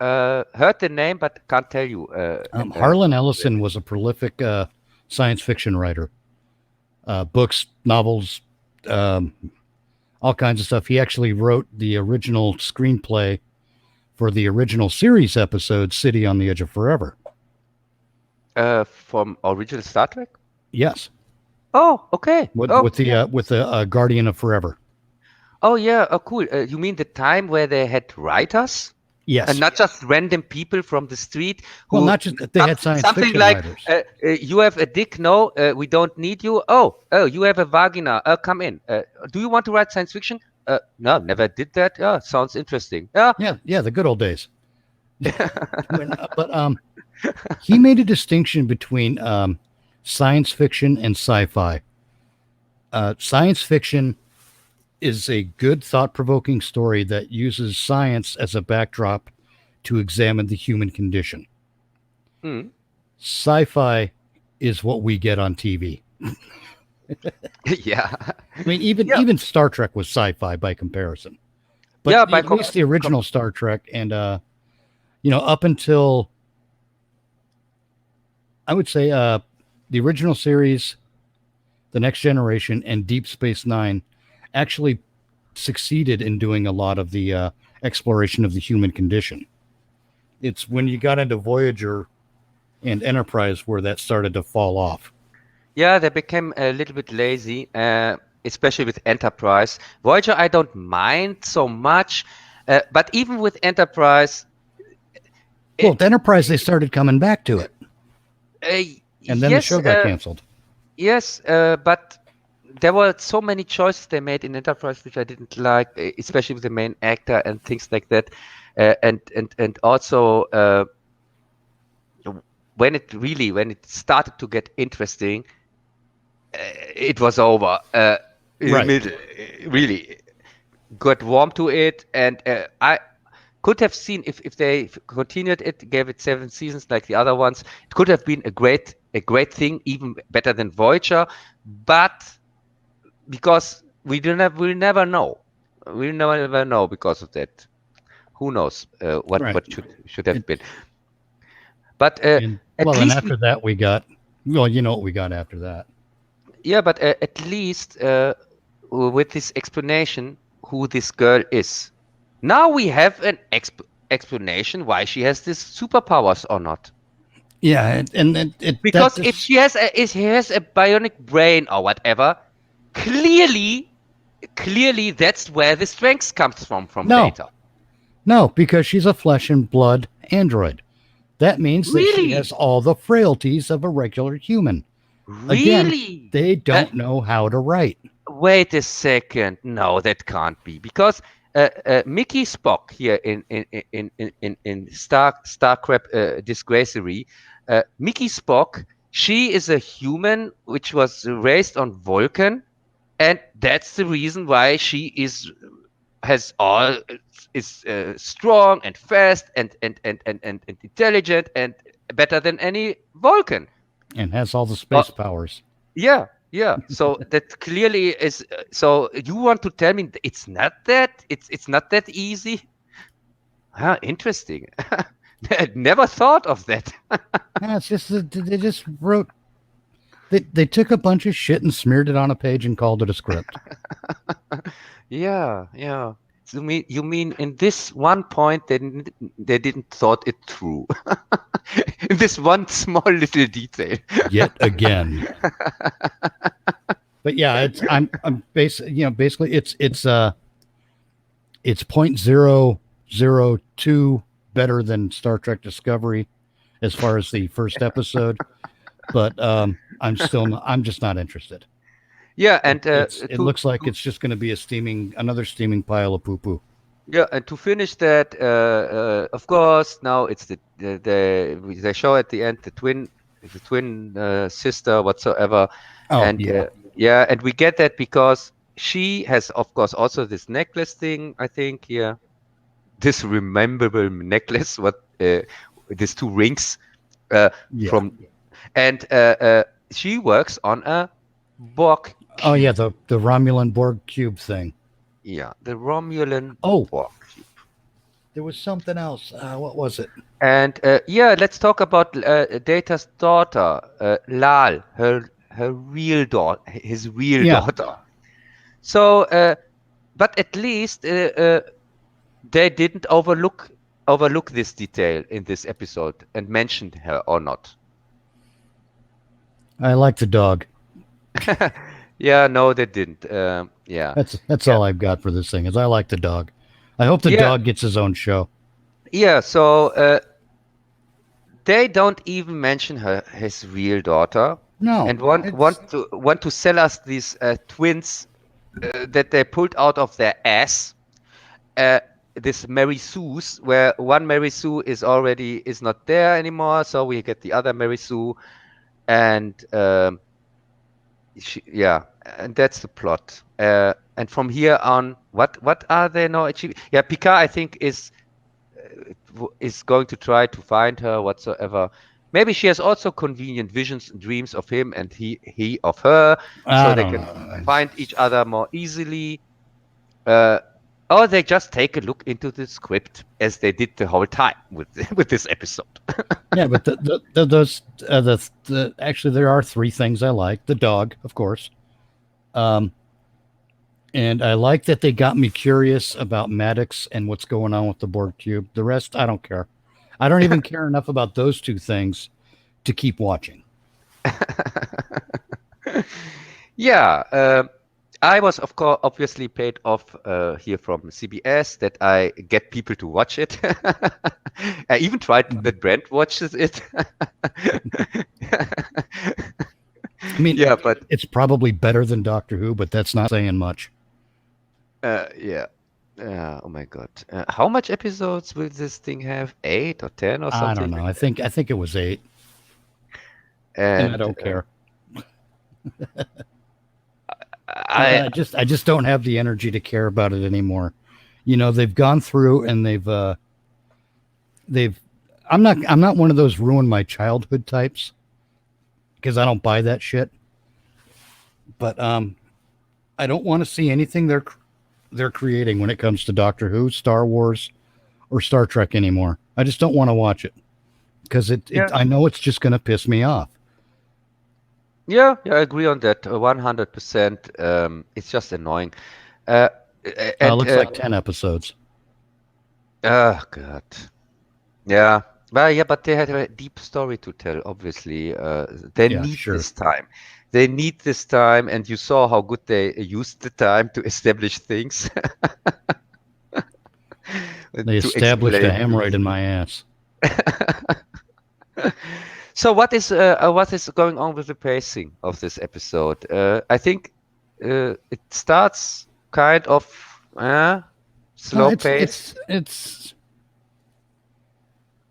Heard the name, but can't tell you. Harlan Ellison was a prolific science fiction writer. Books, novels, all kinds of stuff. He actually wrote the original screenplay for the original series episode City on the Edge of Forever. From original Star Trek. Yes, Oh, okay. with oh, the Guardian of Forever. oh, yeah. Oh, cool. You mean the time where they had writers? Yes, And not just random people from the street. well, who- not just they had science something fiction like writers. you have a dick. No, we don't need you. Oh, you have a vagina. Come in. Do you want to write science fiction? No, never did that. Yeah, sounds interesting. Yeah. Yeah, the good old days. But he made a distinction between science fiction and sci-fi. Science fiction is a good, thought-provoking story that uses science as a backdrop to examine the human condition. Hmm. Sci-fi is what we get on TV. Yeah. I mean, even Star Trek was sci-fi by comparison. But Yeah, by at least the original Star Trek and up until I would say the original series, The Next Generation, and Deep Space Nine actually succeeded in doing a lot of the exploration of the human condition. It's when you got into Voyager and Enterprise where that started to fall off. Yeah, they became a little bit lazy, especially with Enterprise. Voyager, I don't mind so much, but even with Enterprise, Well, with Enterprise, they started coming back to it. And then the yes, show got canceled. yes, but there were so many choices they made in Enterprise which I didn't like, especially with the main actor and things like that, and also when it started to get interesting, it was over in the Right. middle. Really got warm to it, and I could have seen if they continued it, gave it 7 seasons like the other ones, it could have been a great thing, even better than Voyager, but because we'll never know. We'll never know because of that. Who knows what Right. what should have been. But And, at well, and least after that, we got, well, you know what we got after that. yeah, but at least with this explanation who this girl is. Now we have an explanation why she has these superpowers or not. Yeah, and it Because if she has a bionic brain or whatever, clearly that's where the strength comes from No. Data. No, because she's a flesh and blood android. That means that she Really? has all the frailties of a regular human. Again, Really? they don't know how to write. Wait a second. No, that can't be because Mickey Spock here in Starcraft Disgracery, Mickey Spock, she is a human which was raised on Vulcan, and that's the reason why she has all is strong and fast and intelligent and better than any Vulcan. And has all the space powers. Yeah, yeah. So that clearly is. So you want to tell me it's not that? It's not that easy? Huh, interesting. I never thought of that. Yeah, it's just that they just wrote. They took a bunch of shit and smeared it on a page and called it a script. Yeah, yeah. So you mean in this one point they didn't thought it through. In this one small little detail. Yet again. But yeah, basically it's 0.002 better than Star Trek Discovery as far as the first episode, but I'm just not interested. Yeah, and it looks like it's just going to be another steaming pile of poo poo. Yeah, and to finish that, of course, now it's they show at the end the twin sister whatsoever, Oh, and yeah. and we get that because she has, of course, also this necklace thing. I think here, this rememberable necklace, what these 2 rings from, and she works on a Borg. Oh yeah, the Romulan Borg cube thing. Yeah, the Romulan Borg cube. There was something else. What was it? And yeah, let's talk about Data's daughter, Lal, her real daughter, his real daughter. So, but at least they didn't overlook this detail in this episode and mentioned her or not. I like the dog. Yeah, no, they didn't. Yeah, that's all I've got for this thing. Is I like the dog. I hope the dog gets his own show. Yeah, so they don't even mention his real daughter. No, and want to sell us these twins that they pulled out of their ass. This Mary Sue's, where one Mary Sue is not there anymore, so we get the other Mary Sue, and and that's the plot. And from here on, what are they now achieving? Yeah, Picard, I think, is going to try to find her whatsoever. Maybe she has also convenient visions and dreams of him, and he of her, so they can find each other more easily. Or they just take a look into the script as they did the whole time with this episode. Yeah, but actually there are 3 things I like. The dog, of course. And I like that they got me curious about Maddox and what's going on with the Borg cube. The rest, I don't care. I don't even care enough about those two things to keep watching. Yeah, I was, of course, obviously paid off here from CBS that I get people to watch it. I even tried that Brent watches it. I mean, yeah, but it's probably better than Doctor Who, but that's not saying much. yeah. Oh my God. How much episodes will this thing have? 8 or 10 or something? I don't know. I think it was 8, and I don't care. I just don't have the energy to care about it anymore. You know, they've gone through and they've I'm not one of those ruin my childhood types, because I don't buy that shit. But I don't want to see anything they're creating when it comes to Doctor Who, Star Wars, or Star Trek anymore. I just don't want to watch it because I know it's just going to piss me off. Yeah, I agree on that 100%. It's just annoying. Looks like 10 episodes. Oh God. Yeah. Well, yeah, but they had a deep story to tell, obviously. They need this time. They need this time, and you saw how good they used the time to establish things. They established a hemorrhoid in my ass. So what is going on with the pacing of this episode? I think it starts kind of slow pace. It's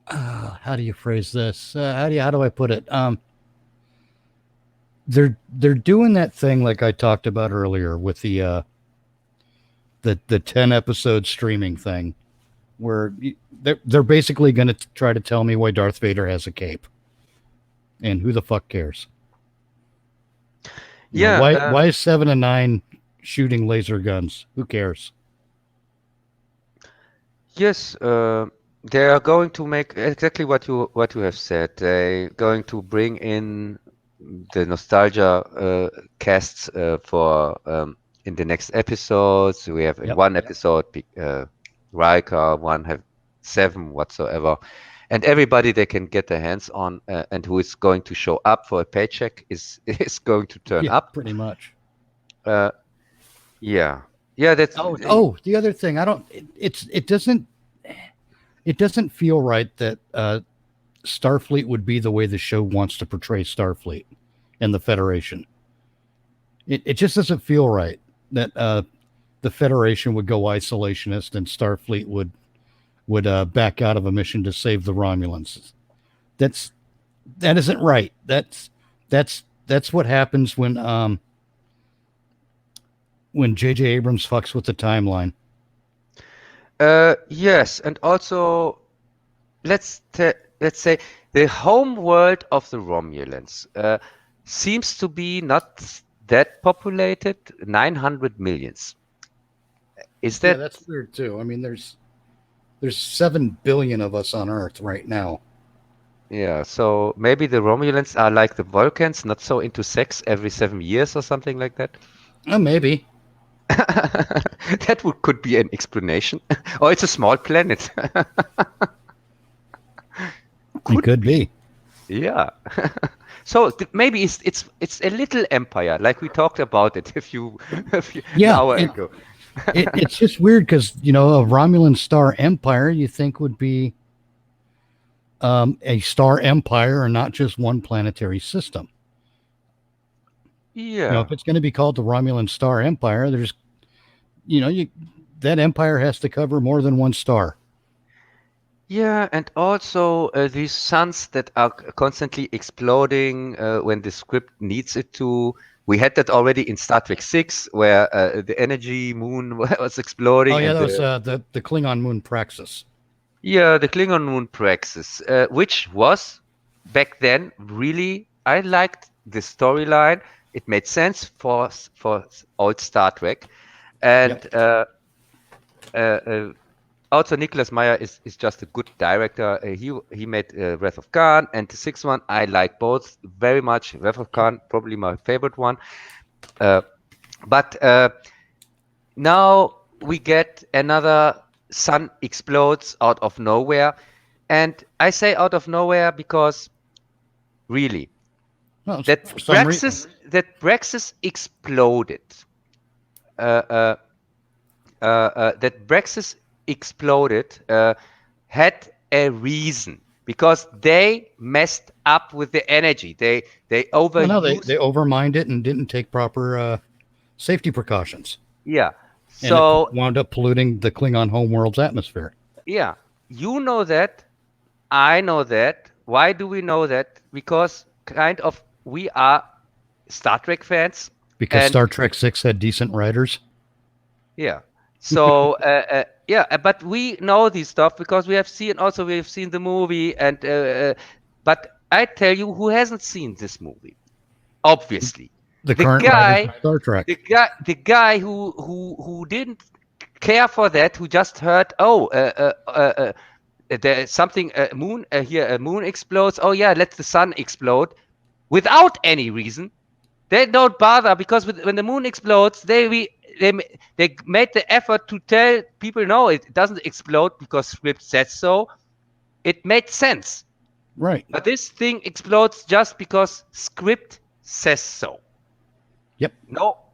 how do you phrase this? How do I put it? They're doing that thing like I talked about earlier with the 10 episode streaming thing, where they're basically going to try to tell me why Darth Vader has a cape, and who the fuck cares? Why is 7 and 9 shooting laser guns? Who cares? Yes, they are going to make exactly what you have said. They're going to bring in the nostalgia casts for in the next episodes. We have in one episode Riker, one have 7 whatsoever, and everybody they can get their hands on and who is going to show up for a paycheck is going to turn up. Pretty much. Yeah. That's the other thing. It doesn't feel right that Starfleet would be the way the show wants to portray Starfleet and the Federation. It just doesn't feel right that the Federation would go isolationist and Starfleet would back out of a mission to save the Romulans. That isn't right. That's what happens when J.J. Abrams fucks with the timeline. Yes, and also let's say the home world of the Romulans seems to be not that populated, 900 millions. Is that? Yeah, that's weird too. I mean, there's 7 billion of us on Earth right now. Yeah, so maybe the Romulans are like the Vulcans, not so into sex every 7 years or something like that. Maybe. That could be an explanation. Or it's a small planet. Could be. Yeah. So maybe it's a little empire, like we talked about it a few hour ago. It's just weird because a Romulan star empire you think would be a star empire and not just one planetary system. Yeah. If it's going to be called the Romulan Star Empire, there's, that empire has to cover more than one star. Yeah, and also these suns that are constantly exploding when the script needs it to. We had that already in Star Trek 6, where the energy moon was exploding. Oh yeah, that was the Klingon moon Praxis. Yeah, the Klingon moon Praxis, which was back then really, I liked the storyline. It made sense for old Star Trek, and also Nicholas Meyer is just a good director. He made Wrath of Khan and the 6th one. I like both very much. Wrath of Khan probably my favorite one, but now we get another sun explodes out of nowhere. And I say out of nowhere because really Well, that for some reason. Brexit exploded. That Brexit exploded had a reason because they messed up with the energy. They Well, no, overused. they overmined it and didn't take proper safety precautions. Yeah. And it So wound up polluting the Klingon homeworld's atmosphere. yeah, you know that. I know that. Why do we know that? Because kind of we are Star Trek fans. Because And Star Trek 6 had decent writers. yeah. So yeah, but we know this stuff because we've seen the movie, and but I tell you, who hasn't seen this movie? Obviously, The the current writers of Star Trek. the guy who didn't care for that, who just heard, there's something, a moon here, a moon explodes. Oh yeah, let the sun explode, without any reason. They don't bother because when the moon explodes, they made the effort to tell people, no, it doesn't explode because script says so. It made sense. Right. But this thing explodes just because script says so. Yep.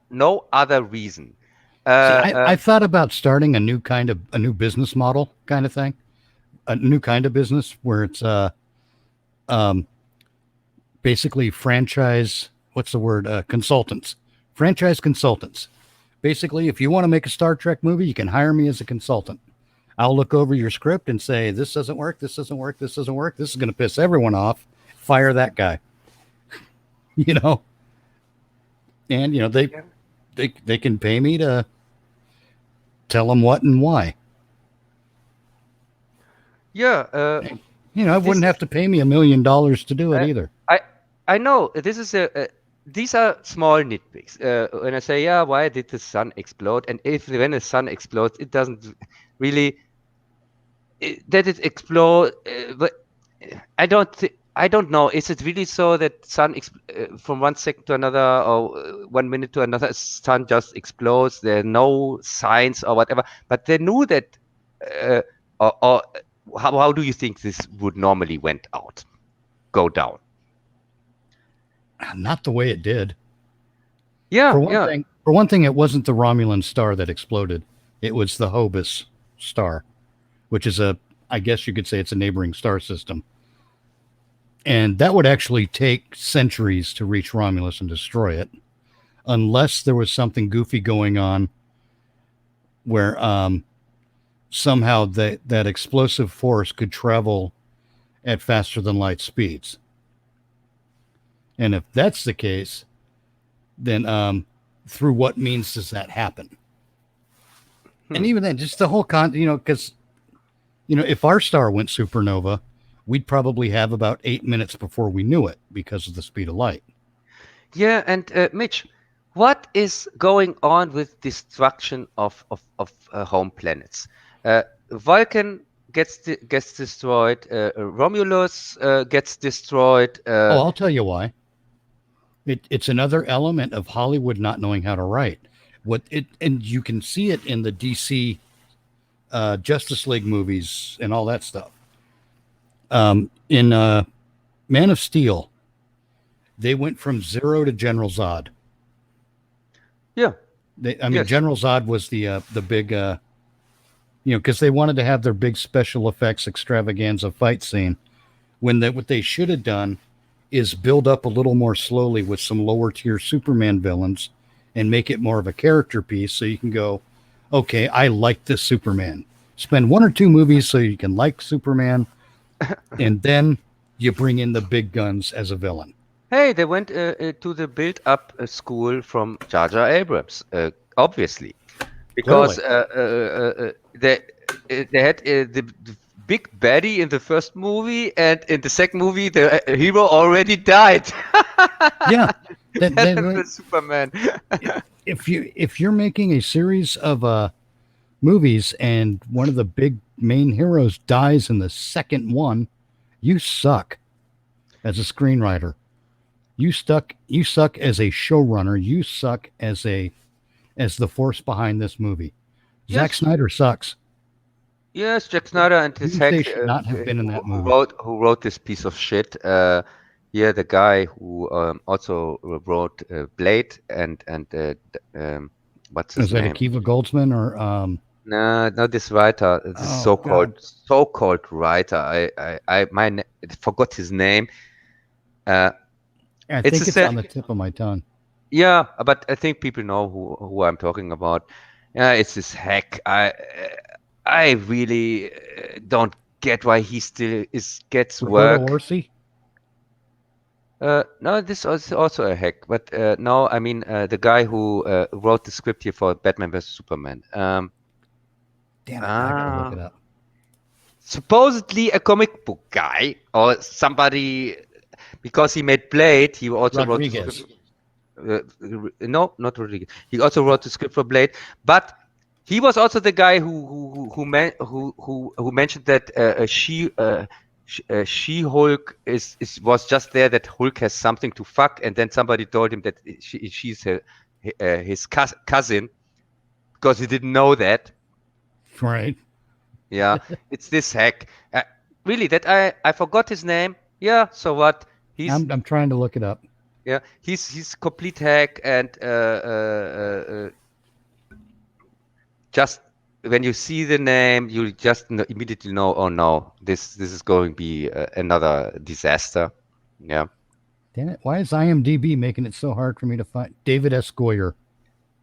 No other reason. See, I thought about starting a new business model kind of thing, a new kind of business where it's basically franchise. What's the word? Consultants, franchise consultants. Basically, if you want to make a Star Trek movie, you can hire me as a consultant. I'll look over your script and say, this doesn't work, this doesn't work, this doesn't work. This is going to piss everyone off. Fire that guy. You know, and you know they can pay me to tell them what and why. Yeah. You know, I wouldn't have to pay me $1 million to do it either. I know this is these are small nitpicks. When I say, yeah, why did the sun explode? And when the sun explodes, it doesn't really that it explode. But I don't know. Is it really so that sun from one second to another, or 1 minute to another, sun just explodes? There are no signs or whatever. But they knew that. Or how do you think this would normally go down? Not the way it did. Yeah. For one thing, it wasn't the Romulan star that exploded. It was the Hobus star, which is I guess you could say it's a neighboring star system. And that would actually take centuries to reach Romulus and destroy it, unless there was something goofy going on where somehow that explosive force could travel at faster than light speeds. And if that's the case, then through what means does that happen? And even then, just the whole because if our star went supernova, we'd probably have about 8 minutes before we knew it because of the speed of light. Yeah, and Mitch, what is going on with destruction of home planets? Vulcan gets destroyed. Romulus gets destroyed. I'll tell you why. It's another element of Hollywood not knowing how to write. And you can see it in the DC Justice League movies and all that stuff. In Man of Steel, they went from zero to General Zod. Yeah. Yes. General Zod was the big, because they wanted to have their big special effects extravaganza fight scene. What they should have done is build up a little more slowly with some lower tier Superman villains and make it more of a character piece so you can go, okay, I like this Superman. Spend 1 or 2 movies so you can like Superman, and then you bring in the big guns as a villain. Hey, they went to the build-up school from Jar Jar Abrams, obviously, because they had the big baddie in the first movie, and in the second movie, the hero already died. Yeah, the Superman. if you're making a series of movies and one of the big main heroes dies in the second one, you suck as a screenwriter. You suck as a showrunner. You suck as the force behind this movie. Yes. Zack Snyder sucks. Yes, Jack Snyder and his Doomsday hack should not have been in that movie. who wrote this piece of shit. Yeah, the guy who also wrote Blade and what's his Is that name? Akiva Goldsman or No, not this writer. This Oh, God. so-called writer. I forgot his name. I It's think a it's on the tip of my tongue. Yeah, but I think people know who I'm talking about. Yeah, it's this hack. I really don't get why he still gets Roberto work. Orsi? No, this is also a hack. But no, I mean the guy who wrote the script here for Batman vs Superman. Damn it, I gotta look it up. Supposedly a comic book guy or somebody, because he made Blade. He also wrote the Rodriguez. script. No, not Rodriguez. He also wrote the script for Blade, but he was also the guy who mentioned that She-Hulk was just there, that Hulk has something to fuck, and then somebody told him that she's his cousin, because he didn't know that. Right. Yeah, it's this hack. Really, that I forgot his name. Yeah, so what? I'm trying to look it up. Yeah, he's complete hack, and just when you see the name, you just immediately know, oh no, this is going to be another disaster. Yeah. Damn it! Why is IMDb making it so hard for me to find David S. Goyer?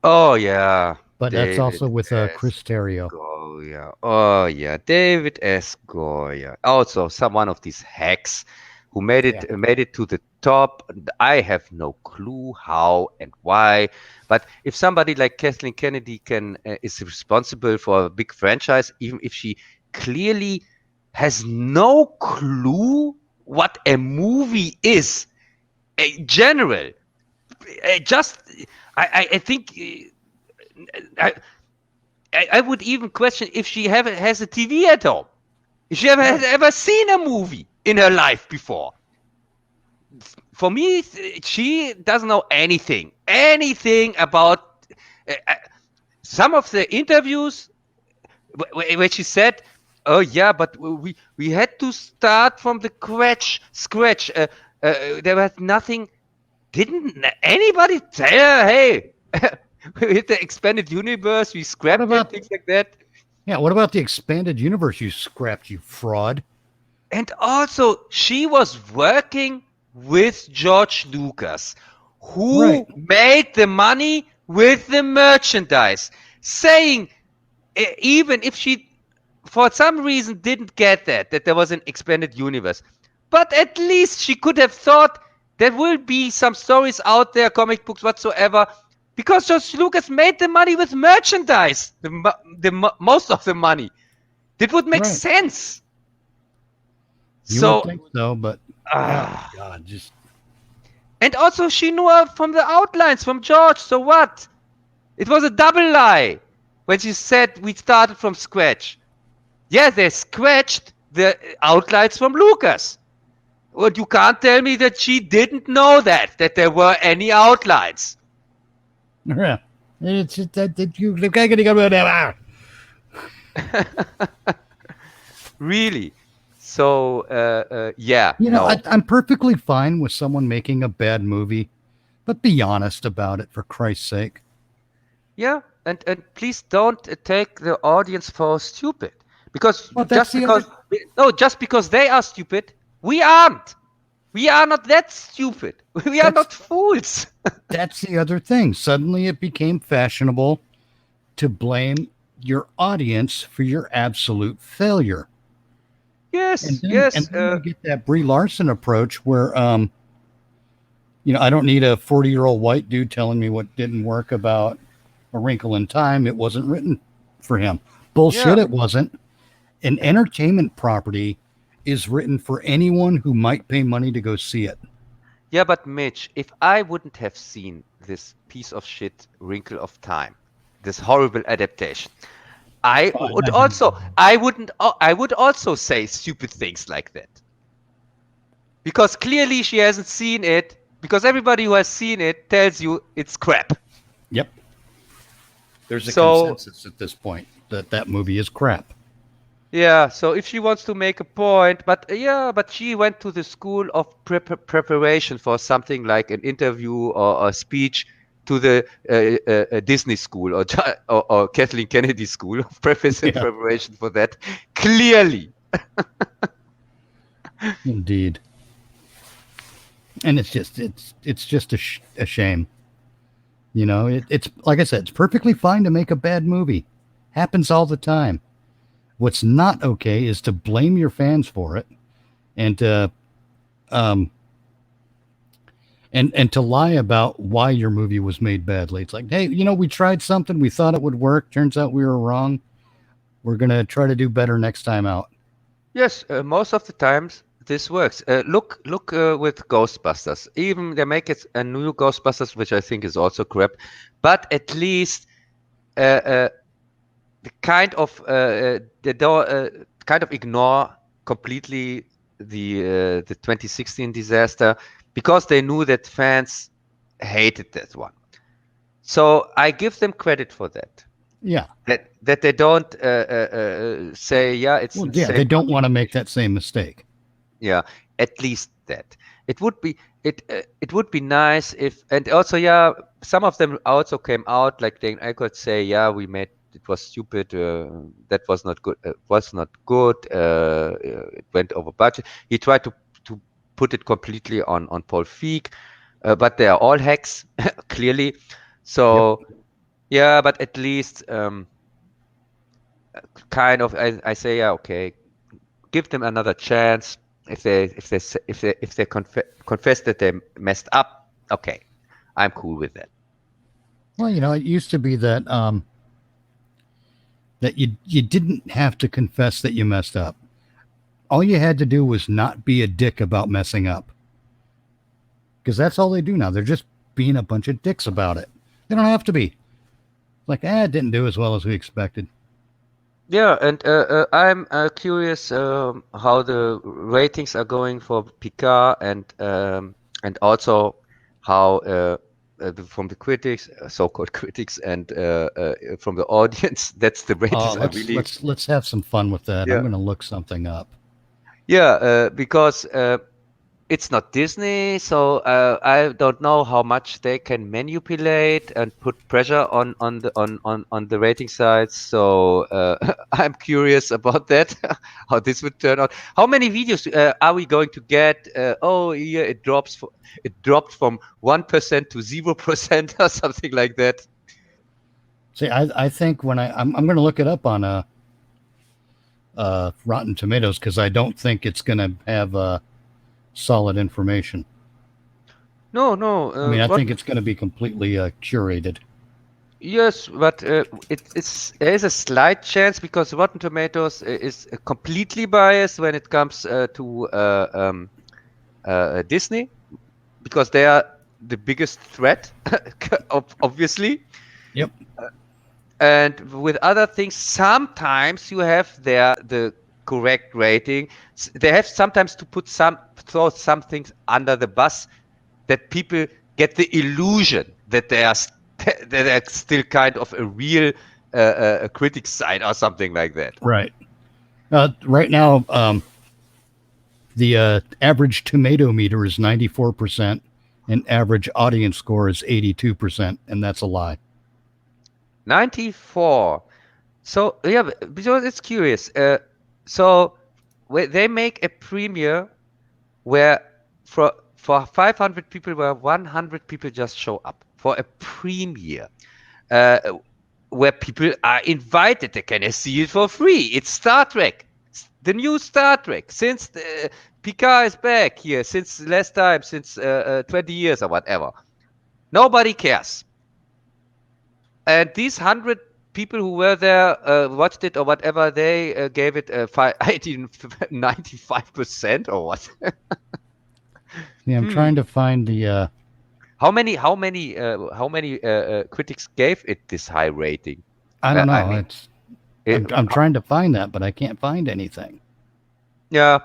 Oh yeah. But that's David also with S. Chris Terrio. Goya. Oh yeah, David S. Goya. Also, one of these hacks who made it to the top. I have no clue how and why. But if somebody like Kathleen Kennedy is responsible for a big franchise, even if she clearly has no clue what a movie is, in general, I think. I would even question if she has a TV at home. If she has ever seen a movie in her life before. For me, she doesn't know anything about some of the interviews where she said, "Oh yeah, but we had to start from the scratch. There was nothing. Didn't anybody tell her, hey?" With the expanded universe, we scrapped it, things like that. Yeah, what about the expanded universe you scrapped, you fraud? And also, she was working with George Lucas, who made the money with the merchandise, saying even if she, for some reason, didn't get that there was an expanded universe, but at least she could have thought there will be some stories out there, comic books whatsoever, because George Lucas made the money with merchandise, most of the money. That would make sense. You would think so, but oh God, just. And also, she knew her from the outlines from George. So what? It was a double lie when she said we started from scratch. Yeah, they scratched the outlines from Lucas. But you can't tell me that she didn't know that there were any outlines. Yeah, it's just that you. Really? So, yeah. You know, I'm perfectly fine with someone making a bad movie, but be honest about it, for Christ's sake. Yeah, and please don't take the audience for stupid. Because just because they are stupid, we aren't. We are not that stupid. We are not fools. That's the other thing. Suddenly it became fashionable to blame your audience for your absolute failure. Yes, and then you get that Brie Larson approach where, you know, I don't need a 40-year-old white dude telling me what didn't work about A Wrinkle in Time. It wasn't written for him. Bullshit, it wasn't. An entertainment property is written for anyone who might pay money to go see it. Yeah, but Mitch, if I wouldn't have seen this piece of shit Wrinkle of Time, this horrible adaptation, I would also say stupid things like that. Because clearly she hasn't seen it, because everybody who has seen it tells you it's crap. Yep. There's a consensus at this point that movie is crap. Yeah, so if she wants to make a point, but but she went to the school of preparation for something like an interview or a speech to the Disney school or Kathleen Kennedy school of Yeah. preparation for that. Clearly, Indeed. And it's just a shame. You know, it's like I said, it's perfectly fine to make a bad movie. Happens all the time. What's not okay is to blame your fans for it and um and to lie about why your movie was made badly. It's like, hey, you know, we tried something, we thought it would work. Turns out we were wrong. We're gonna try to do better next time out. yes, most of the times this works. Look with Ghostbusters. Even they make it a new Ghostbusters, which I think is also crap, but at least uh, uh, the they don't kind of ignore completely the 2016 disaster because they knew that fans hated that one. So I give them credit for that. Yeah. That they don't say, yeah, it's Well, the yeah, same they don't want to make continuation. that same mistake. Yeah, at least that. It would be it would be nice if, and also, yeah, some of them also came out like they I could say, yeah, we made it was stupid. That was not good. Was not good. It went over budget. He tried to put it completely on Paul Feig, but they are all hacks clearly. Yep. So yeah, but at least kind of I say, yeah, okay, give them another chance. If they confess that they messed up, okay, I'm cool with that. Well, you know, it used to be that you didn't have to confess that you messed up. All you had to do was not be a dick about messing up. Because that's all they do now. They're just being a bunch of dicks about it. They don't have to be. Like, it didn't do as well as we expected. Yeah, and I'm curious how the ratings are going for Picard, and also how from the critics, so-called critics, and from the audience, that's the ratings are Let's really. let's have some fun with that. I'm Yeah, going to look something up. yeah, because it's not Disney, so I don't know how much they can manipulate and put pressure on the rating sites. So I'm curious about that, how this would turn out. How many videos are we going to get? Oh, yeah, it dropped from 1% to 0% or something like that. See, I think when I'm going to look it up on Rotten Tomatoes because I don't think it's going to have solid information. No, no. I mean, I What? think it's going to be completely curated. Yes, but it's there is a slight chance because Rotten Tomatoes is completely biased when it comes to Disney because they are the biggest threat, obviously. Yep. And with other things, sometimes you have the correct rating. They have sometimes to throw some things under the bus that people get the illusion that they are that they're still kind of a real a critic side or something like that. Right. Right now, the average tomato meter is 94%, and average audience score is 82%, and that's a lie. 94. So yeah, because it's curious. So they make a premiere where for 500 people, where 100 people just show up for a premiere. Uh, where people are invited. They can see it for free. It's Star Trek, the new Star Trek. Since Picard is back here, since last time, since 20 years or whatever. Nobody cares. And these 100 people who were there, watched it or whatever, they gave it 95% or what? Yeah, I'm trying to find the. How many critics gave it this high rating? I don't I know. mean, it, I'm trying to find that, but I can't find anything. yeah,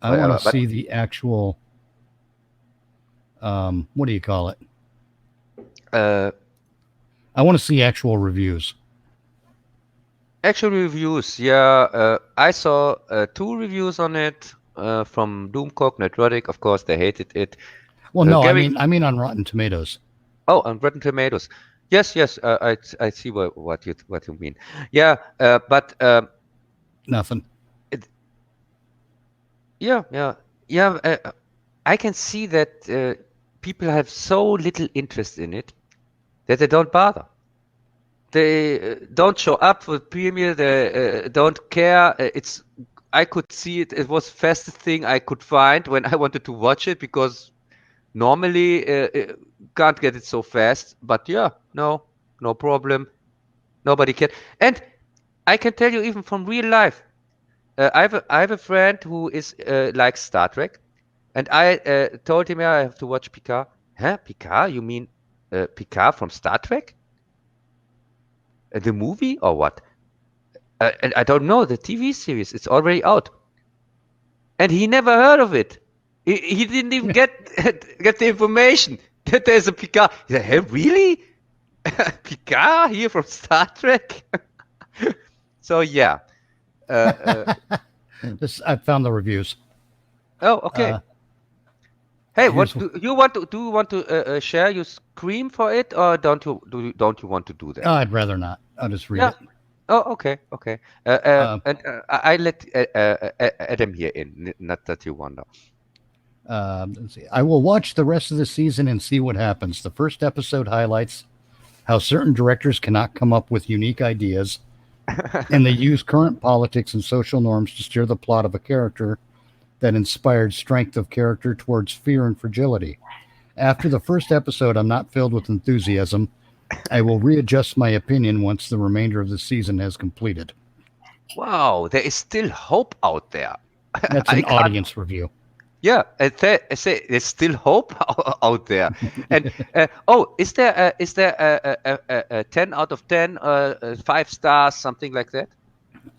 I want whatever. to But see the actual. What do you call it? uh, I want to see actual reviews. Actual reviews, yeah. I saw 2 reviews on it from Doomcock, Netrotic. Of course, they hated it. Well, no, Gary, I mean on Rotten Tomatoes. oh, on Rotten Tomatoes. Yes, yes. I see what you mean. Yeah, but Nothing. it, yeah, yeah, yeah. I can see that people have so little interest in it that they don't bother. They don't show up for premiere. They don't care. I could see it. It was fastest thing I could find when I wanted to watch it because normally can't get it so fast. But yeah, no problem. Nobody can. And I can tell you even from real life. I have a friend who is likes Star Trek, and I told him, yeah, I have to watch Picard. Huh? Picard? You mean Picard from Star Trek? The movie or what? And I don't know, the TV series. It's already out, and he never heard of it. He didn't even get the information that there's a Picard. He said, "Hey, really? Picard here from Star Trek?" So yeah. I found the reviews. Oh, okay. Hey, what here's- do you want to do? You want to share your screen for it, or don't you want to do that? Oh, I'd rather not. I'll just read Yeah. it. Oh, okay, okay. And I let Adam here in, not that you wonder. Let's see. I will watch the rest of the season and see what happens. The first episode highlights how certain directors cannot come up with unique ideas, and they use current politics and social norms to steer the plot of a character that inspired strength of character towards fear and fragility. After the first episode, I'm not filled with enthusiasm. I will readjust my opinion once the remainder of the season has completed. Wow, there is still hope out there. That's an audience review. Yeah, I say there's still hope out there. And is there a 10 out of 10, 5 stars, something like that?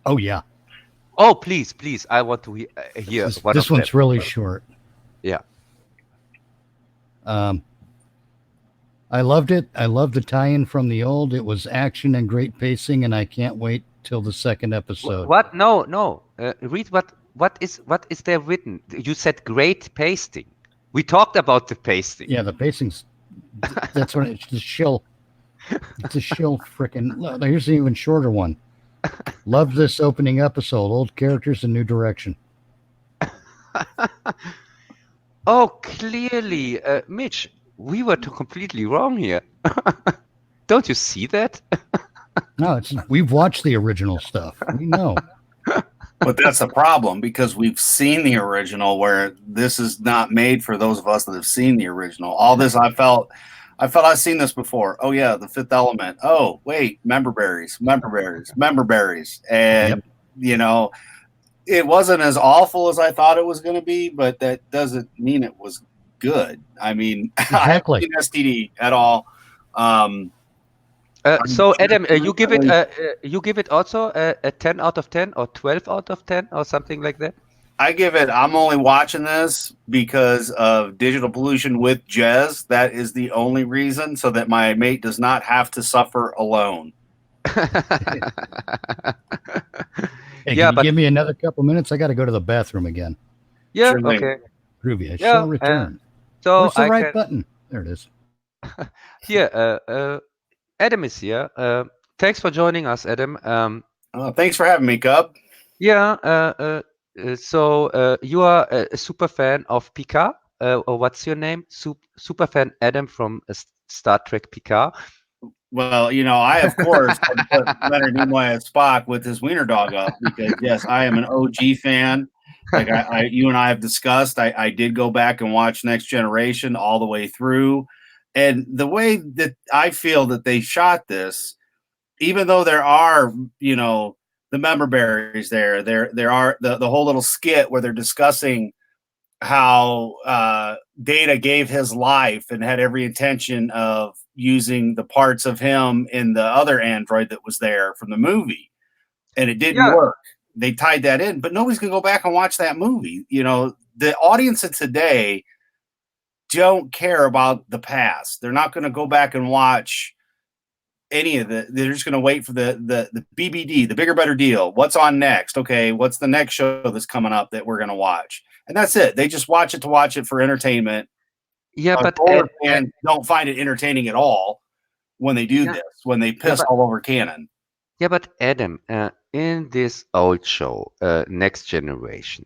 Oh yeah. Oh, please, I want to hear one This of one's them. really short. Yeah. I loved it. I loved the tie-in from the old. It was action and great pacing, and I can't wait till the second episode. What? No. Read what is there written? You said great pasting. We talked about the pasting. Yeah, the pacing's. That's what it's the shill. It's a shill frickin'. Look, here's an even shorter one. Loved this opening episode. Old characters and new direction. Oh, clearly, Mitch, we were completely wrong here. Don't you see that? No, we've watched the original stuff. We know. But that's a problem because we've seen the original, where this is not made for those of us that have seen the original. All this, I felt I've seen this before. Oh yeah, The Fifth Element. Oh wait, member berries. And you know, it wasn't as awful as I thought it was going to be, but that doesn't mean it was good. I mean, Exactly. I haven't seen STD at all. So Adam, you give it also a 10 out of 10 or 12 out of 10 or something like that? I'm only watching this because of digital pollution with Jez. That is the only reason, so that my mate does not have to suffer alone. Hey, can you give me another couple minutes? I got to go to the bathroom again. Yeah, Sure thing. okay. Groovy. I shall return. So where's the right button? There it is. Here, Adam is here. Thanks for joining us, Adam. Thanks for having me, Cub. Yeah. So you are a super fan of Picard, or what's your name? Super fan Adam from Star Trek Picard. Well, you know, I of course had to put Leonard Nimoy as Spock with his wiener dog up because yes, I am an OG fan. Like you and I have discussed, I did go back and watch Next Generation all the way through, and the way that I feel that they shot this, even though there are, you know, the member berries there are the whole little skit where they're discussing how Data gave his life and had every intention of using the parts of him in the other android that was there from the movie, and it didn't work. They tied that in, but nobody's gonna go back and watch that movie. You know, the audience of today don't care about the past. They're not going to go back and watch any of they're just going to wait for the BBD, the bigger, better deal. What's on next? Okay, what's the next show that's coming up that we're going to watch? And that's it. They just watch it to watch it for entertainment. Yeah, but older fans don't find it entertaining at all when they do this, when they piss all over canon. Yeah, but Adam, in this old show, Next Generation,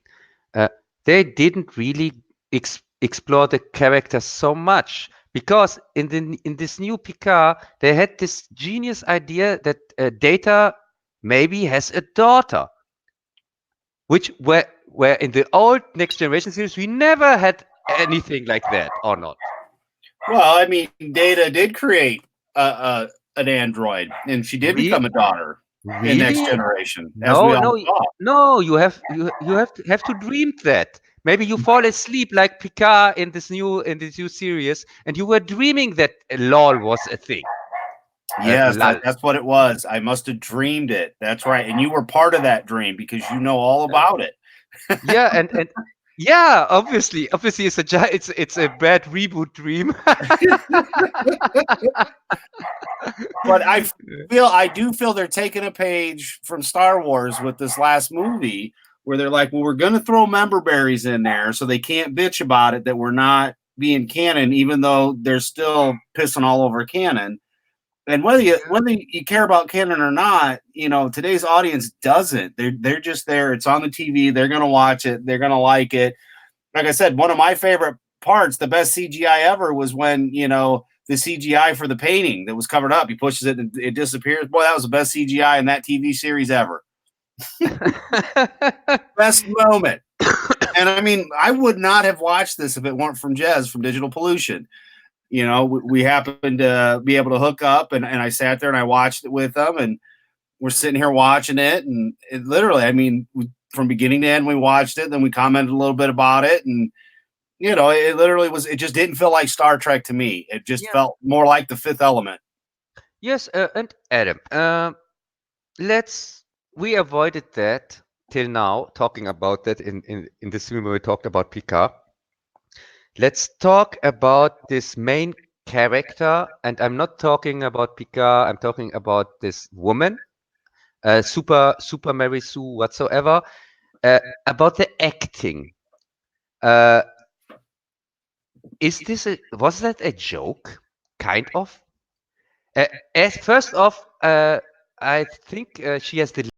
they didn't really explore the characters so much, because in this new Picard, they had this genius idea that Data maybe has a daughter, which where in the old Next Generation series we never had anything like that, or not. Well, I mean, Data did create an android, and she did become a daughter in Next Generation. No, you have to dream that. Maybe you fall asleep like Picard in this new series, and you were dreaming that LOL was a thing. Yes, that's what it was. I must have dreamed it. That's right, and you were part of that dream because you know all about it. Yeah, and yeah, obviously, it's a bad reboot dream. But I do feel they're taking a page from Star Wars with this last movie, where they're like, well, we're going to throw member berries in there so they can't bitch about it that we're not being canon, even though they're still pissing all over canon. And whether you care about canon or not, today's audience doesn't. They're just there. It's on the TV. They're going to watch it. They're going to like it. Like I said, one of my favorite parts, the best CGI ever, was when, the CGI for the painting that was covered up. He pushes it and it disappears. Boy, that was the best CGI in that TV series ever. Best moment. And I mean, I would not have watched this if it weren't from Jez from Digital Pollution. We happened to be able to hook up, and I sat there and I watched it with them, and we're sitting here watching it. And it literally, I mean, from beginning to end, we watched it. Then we commented a little bit about it. And, it literally it just didn't feel like Star Trek to me. It just felt more like The Fifth Element. Yes, and Adam, we avoided that till now, talking about that in this film where we talked about Picard. Let's talk about this main character, and I'm not talking about Picard, I'm talking about this woman, Super Mary Sue whatsoever, about the acting. Was that a joke? Kind of? First off, I think she has the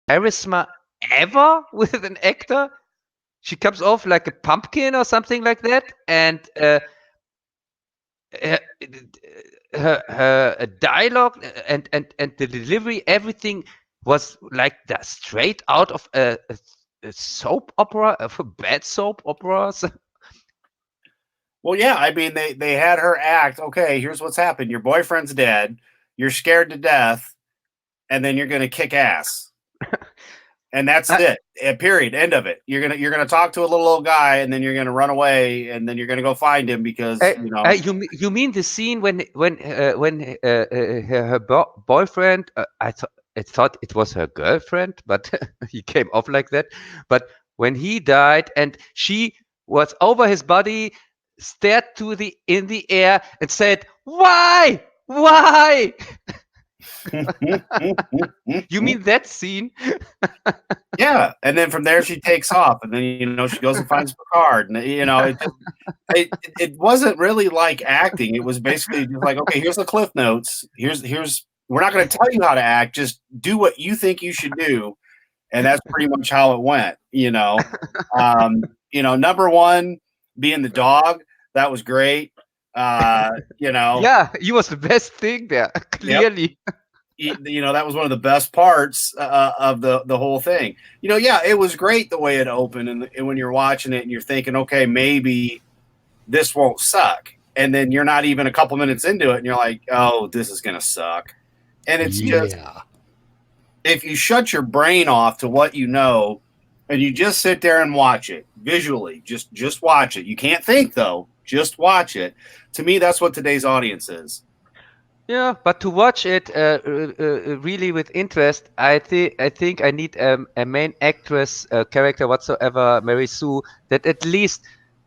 charisma ever with an actor. She comes off like a pumpkin or something like that, and her dialogue and the delivery, everything was like that, straight out of a soap opera, of a bad soap operas. Well, yeah, I mean, they had her act, okay, here's what's happened. Your boyfriend's dead. You're scared to death. And then you're going to kick ass. And that's it. Period. End of it. You're gonna talk to a little old guy, and then you're gonna run away, and then you're gonna go find him because you mean the scene when her boyfriend? I thought it was her girlfriend, but he came off like that. But when he died, and she was over his body, stared in the air, and said, "Why? Why?" You mean that scene? Yeah, and then from there she takes off, and then she goes and finds Picard, and it wasn't really like acting. It was basically just like, okay, here's the cliff notes. Here's we're not going to tell you how to act. Just do what you think you should do, and that's pretty much how it went. Number one being the dog, that was great. Yeah, he was the best thing there. Clearly. Yep. That was one of the best parts of the whole thing. It was great the way it opened, and when you're watching it and you're thinking, okay, maybe this won't suck, and then you're not even a couple minutes into it, and you're like, oh, this is gonna suck. And it's just, if you shut your brain off to what you know, and you just sit there and watch it visually, just watch it. You can't think though. Just watch it. To me, that's what today's audience is. Yeah, but to watch it really with interest, I think I need a main actress character whatsoever, Mary Sue, that at least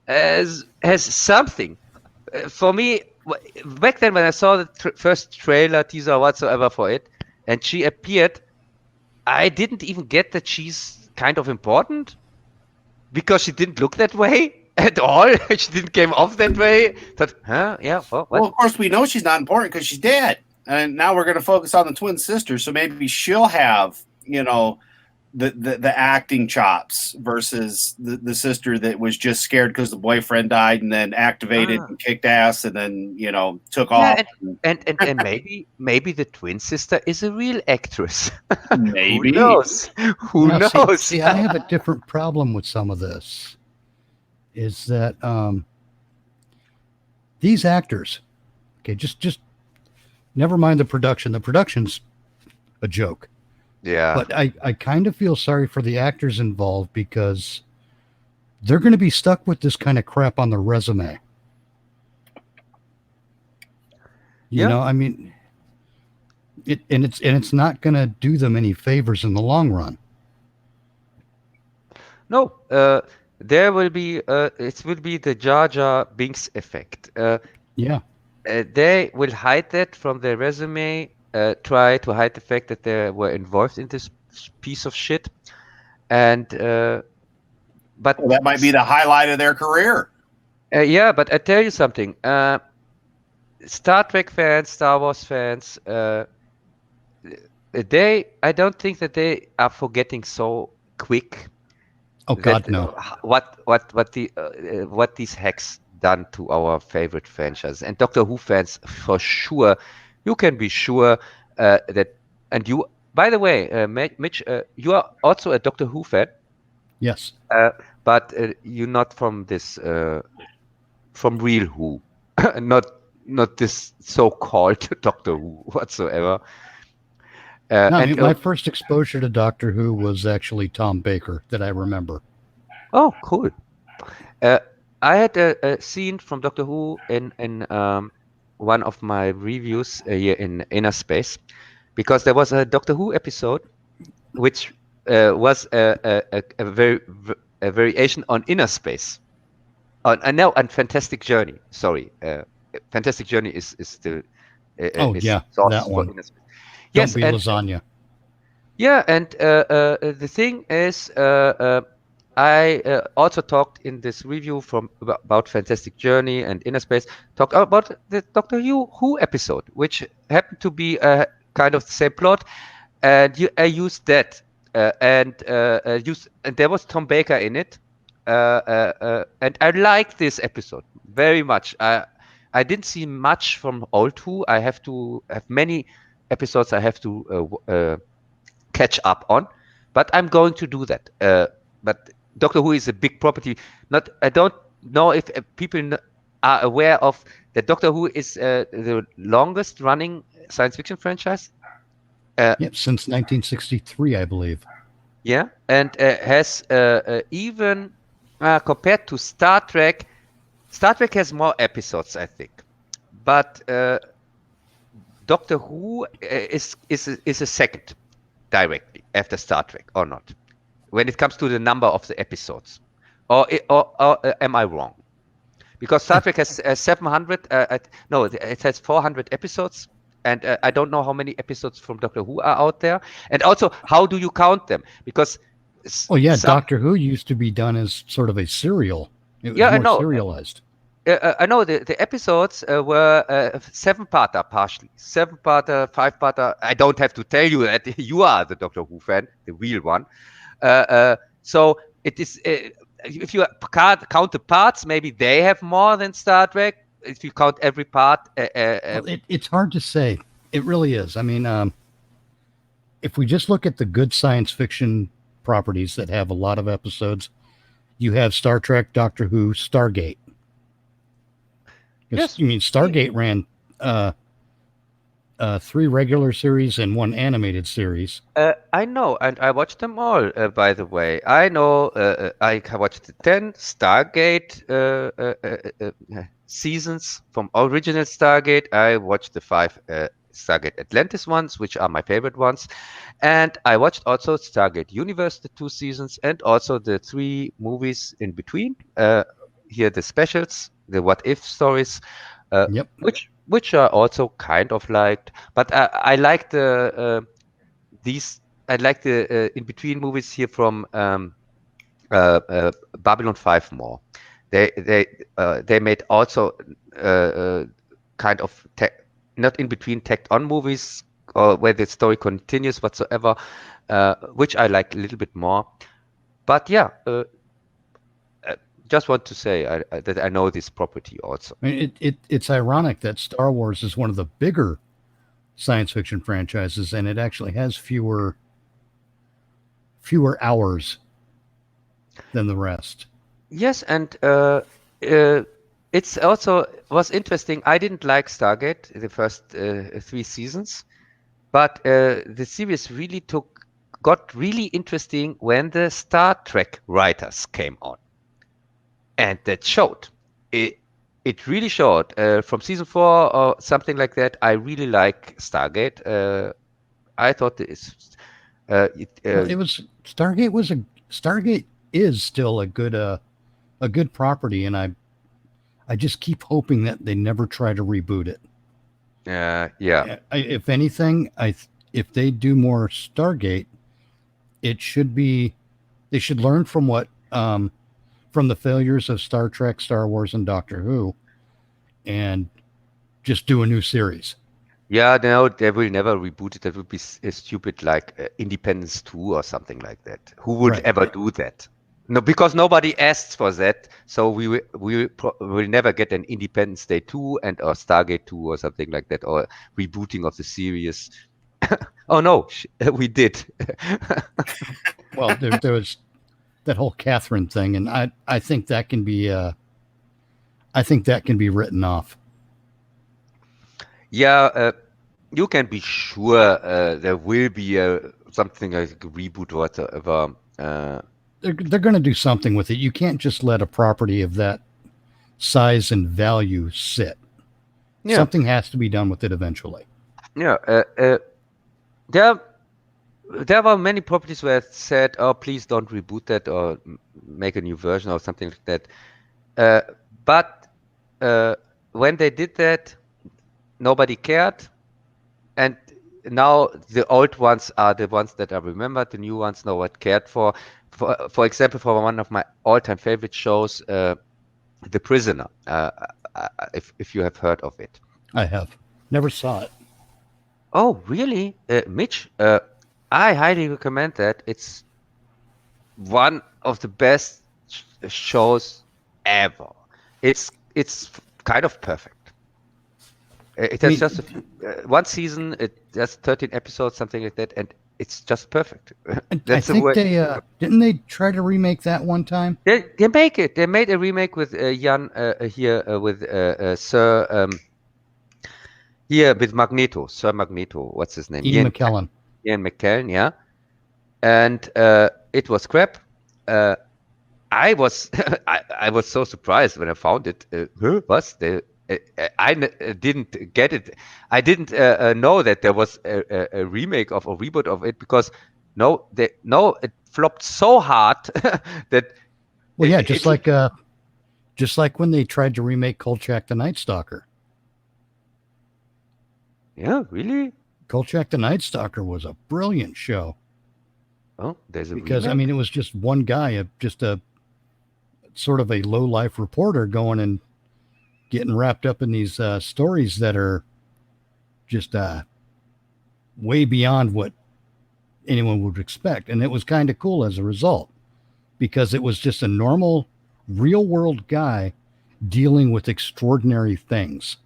has something. For me, back then when I saw the first trailer, teaser, whatsoever for it, and she appeared, I didn't even get that she's kind of important because she didn't look that way at all. She didn't came off that way. Thought, yeah. What? Well, of course, we know she's not important because she's dead, and now we're going to focus on the twin sister. So maybe she'll have, the acting chops versus the sister that was just scared because the boyfriend died and then activated and kicked ass and then took off. And maybe the twin sister is a real actress. Maybe. Who knows? Who knows? See, I have a different problem with some of this. Is that these actors? Okay, just never mind the production. The production's a joke. Yeah. But I kind of feel sorry for the actors involved because they're going to be stuck with this kind of crap on their resume. You know, I mean, it's not going to do them any favors in the long run. No, there will be it will be the Jar Jar Binks effect. Yeah. They will hide that from their resume. Try to hide the fact that they were involved in this piece of shit, and but that might be the highlight of their career. Yeah, but I tell you something. Star Trek fans, Star Wars fans, I don't think that they are forgetting so quick. Oh God, no! What these hacks done to our favorite franchise and Doctor Who fans for sure. You can be sure that, and you. By the way, Mitch, you are also a Doctor Who fan. Yes. But you're not from this, from real Who, not this so-called Doctor Who whatsoever. My first exposure to Doctor Who was actually Tom Baker that I remember. Oh, cool. I had a scene from Doctor Who in one of my reviews here in Inner Space, because there was a Doctor Who episode which was a variation on Inner Space. On Fantastic Journey. Sorry, Fantastic Journey is still. That one. Yes, Don't be lasagna. Yeah, and the thing is, I also talked in this review about Fantastic Journey and Inner Space, talked about the Doctor Who episode, which happened to be kind of the same plot, and I used that, and there was Tom Baker in it, and I liked this episode very much. I didn't see much from old Who. I have to have many episodes I have to catch up on, but I'm going to do that. But Doctor Who is a big property. I don't know if people are aware of that Doctor Who is the longest running science fiction franchise. Since 1963, I believe. Yeah, and has even compared to Star Trek has more episodes, I think. But Doctor Who is a second directly after Star Trek, or not, when it comes to the number of the episodes, or am I wrong? Because Star Trek has 700. No, it has 400 episodes, and I don't know how many episodes from Doctor Who are out there, and also how do you count them? Because Doctor Who used to be done as sort of a serial. It was more serialized. I know the episodes were 7-parter partially, 7-parter, 5-parter. I don't have to tell you that. You are the Doctor Who fan, the real one. So it is. If you count the parts, maybe they have more than Star Trek. If you count every part, it's hard to say. It really is. I mean, if we just look at the good science fiction properties that have a lot of episodes, you have Star Trek, Doctor Who, Stargate. Yes, I mean Stargate ran 3 regular series and 1 animated series. I know, and I watched them all. By the way, I know. I watched the 10 Stargate seasons from original Stargate. I watched the 5 Stargate Atlantis ones, which are my favorite ones, and I watched also Stargate Universe, the 2 seasons, and also the 3 movies in between. Here the specials, the What If stories, Yep. which are also kind of liked. But I like these. I like the in between movies here from Babylon 5 more. They made also kind of not in between tacked on movies or where the story continues whatsoever, which I like a little bit more. But yeah, just want to say that I know this property also. I mean, it's ironic that Star Wars is one of the bigger science fiction franchises, and it actually has fewer hours than the rest. Yes, and it's also was interesting. I didn't like Stargate the first 3 seasons, but the series really got really interesting when the Star Trek writers came on, and that showed. It really showed from season 4 or something like that. I really like Stargate. I thought Well, it was Stargate is still a good property, and I just keep hoping that they never try to reboot it. yeah. If anything, if they do more Stargate, it should be they should learn from what from the failures of Star Trek, Star Wars, and Doctor Who, and just do a new series. Yeah, no, they will never reboot it. That would be stupid, like Independence 2 or something like that. Who would Right. ever do that? No, because nobody asked for that. So will never get an Independence Day 2 and or Stargate 2 or something like that, or rebooting of the series. Oh no, we did. Well, there was that whole Catherine thing, and I think that can be written off. Yeah, you can be sure there will be something like a reboot or whatever. They're going to do something with it. You can't just let a property of that size and value sit. Yeah. Something has to be done with it eventually. Yeah, there were many properties where it said, "Oh, please don't reboot that or make a new version or something like that." But when they did that, nobody cared, and now the old ones are the ones that are remembered. The new ones no one cared for. For example, for one of my all-time favorite shows, The Prisoner. If you have heard of it. I have never saw it. Oh, really, Mitch? I highly recommend that. It's one of the best shows ever. It's kind of perfect. It has just one season. It has 13 episodes, something like that, and it's just perfect. I think they didn't they try to remake that one time. They make it. They made a remake with Jan here with Sir here with Magneto, Sir Magneto. What's his name? Ian McKellen. Ian McKellen, yeah. And it was crap. I was I was so surprised when I found it. I didn't get it. I didn't know that there was a remake of a reboot of it because it flopped so hard that. Well, yeah, just like when they tried to remake Kolchak the Night Stalker. Yeah, really? Kolchak the Night Stalker was a brilliant show. Oh, there's a because remake? I mean it was just one guy, just a sort of a low life reporter going and getting wrapped up in these stories that are just way beyond what anyone would expect, and it was kind of cool as a result because it was just a normal, real world guy dealing with extraordinary things.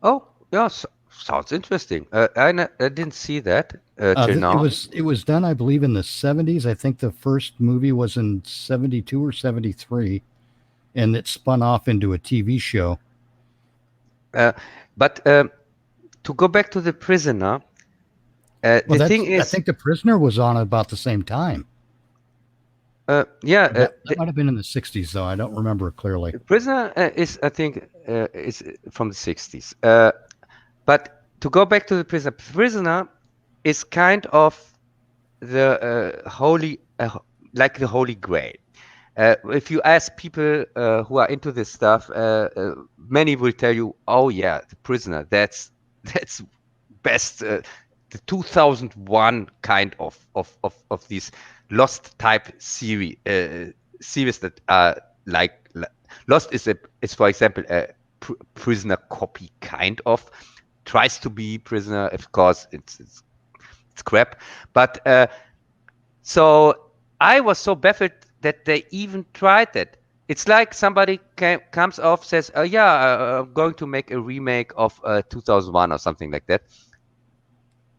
Oh, yeah, sounds interesting. I didn't see that till now. It was done, I believe, in the 70s. I think the first movie was in 72 or 73, and it spun off into a TV show. But to go back to The Prisoner, the thing is, I think The Prisoner was on about the same time. Yeah, that might have been in the 60s, though. I don't remember it clearly. Prisoner is, I think, is from the 60s. But to go back to The Prisoner is kind of the holy, like the Holy Grail. If you ask people who are into this stuff, many will tell you, "Oh yeah, The Prisoner. That's best." The 2001 kind of these Lost type series that are like Lost is for example a prisoner copy kind of tries to be prisoner. Of course, it's crap, but so I was so baffled that they even tried that. It's like somebody comes off, says, yeah, I'm going to make a remake of 2001 or something like that.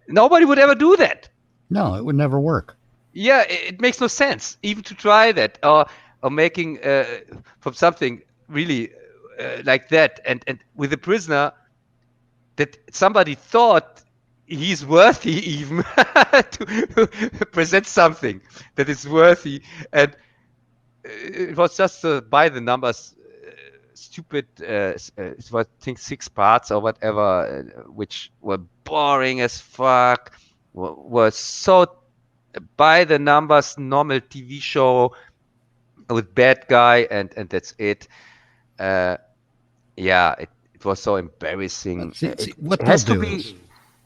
Nobody would ever do that. No, it would never work. Yeah, it makes no sense even to try that, or making from something really like that. And with a prisoner, that somebody thought he's worthy even to present something that is worthy, and it was just by the numbers stupid it was, I think, 6 parts or whatever, which were boring as fuck, were so by the numbers normal TV show with bad guy, and that's it. Yeah, it was so embarrassing. See, what It they'll has to do be is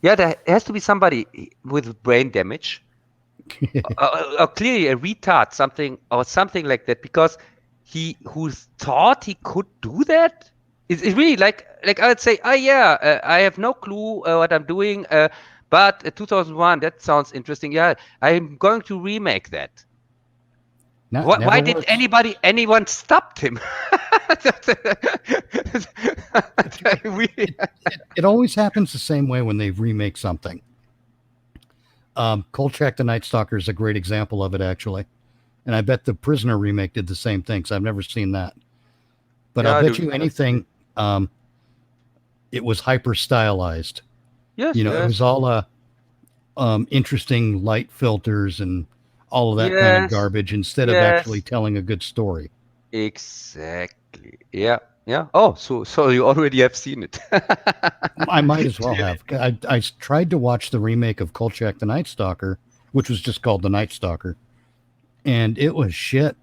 yeah, there has to be somebody with brain damage, or clearly a retard, something or something like that, because he who thought he could do that. It's really like I would say, oh yeah, I have no clue what I'm doing, but 2001, that sounds interesting. Yeah, I'm going to remake that. Why never did works. anyone stopped him? It always happens the same way when they remake something. Kolchak the Night Stalker is a great example of it, actually. And I bet the Prisoner remake did the same thing, because I've never seen that. But Yeah, I'll bet you anything, it was hyper stylized. Yes, It yes, was all interesting light filters and all of that kind of yes, garbage instead of actually yes. telling a good story. Exactly. Yeah, yeah. Oh, so you already have seen it. I might as well have. I tried to watch the remake of Kolchak the Night Stalker, which was just called The Night Stalker, and it was shit.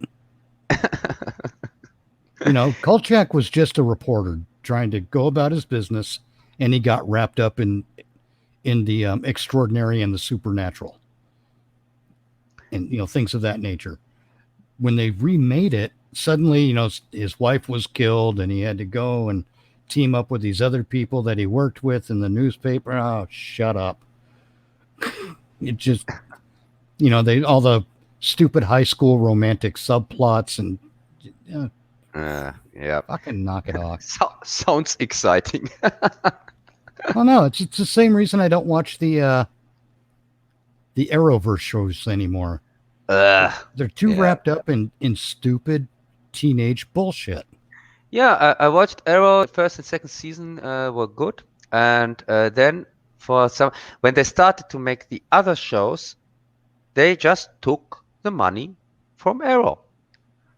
Kolchak was just a reporter trying to go about his business, and he got wrapped up in the extraordinary and the supernatural, and things of that nature. When they remade it, suddenly his wife was killed, and he had to go and team up with these other people that he worked with in the newspaper. Oh, shut up! It just they all the stupid high school romantic subplots and. Yeah. Fucking knock it off. Sounds exciting. Well, no, it's the same reason I don't watch the Arrowverse shows anymore. They're too wrapped up in stupid teenage bullshit. Yeah, I watched Arrow. First and second season were good, and then when they started to make the other shows, they just took the money from Arrow.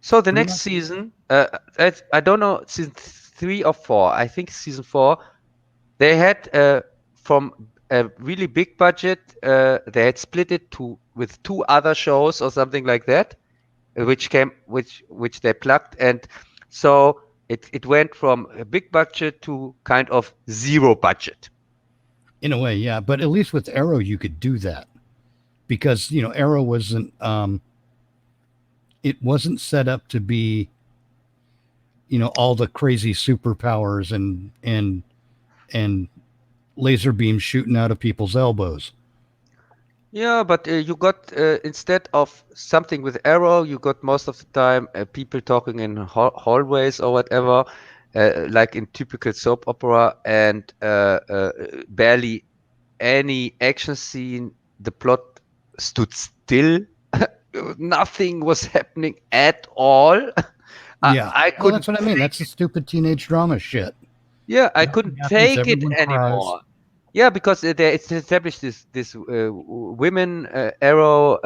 So the next season, I don't know, season 3 or 4, I think season 4, they had from a really big budget, they had split it with 2 other shows or something like that, which they plugged, and so it went from a big budget to kind of zero budget. In a way, yeah, but at least with Arrow you could do that, because Arrow wasn't it wasn't set up to be all the crazy superpowers and laser beams shooting out of people's elbows. Yeah, but you got instead of something with Arrow, you got most of the time people talking in hallways or whatever, like in typical soap opera, and barely any action scene. The plot stood still. Nothing was happening at all. Yeah, I well, couldn't. that's what I mean. That's the stupid teenage drama shit. Yeah, I Nothing couldn't happens, take it everyone cries. anymore. Yeah, because it's established this women arrow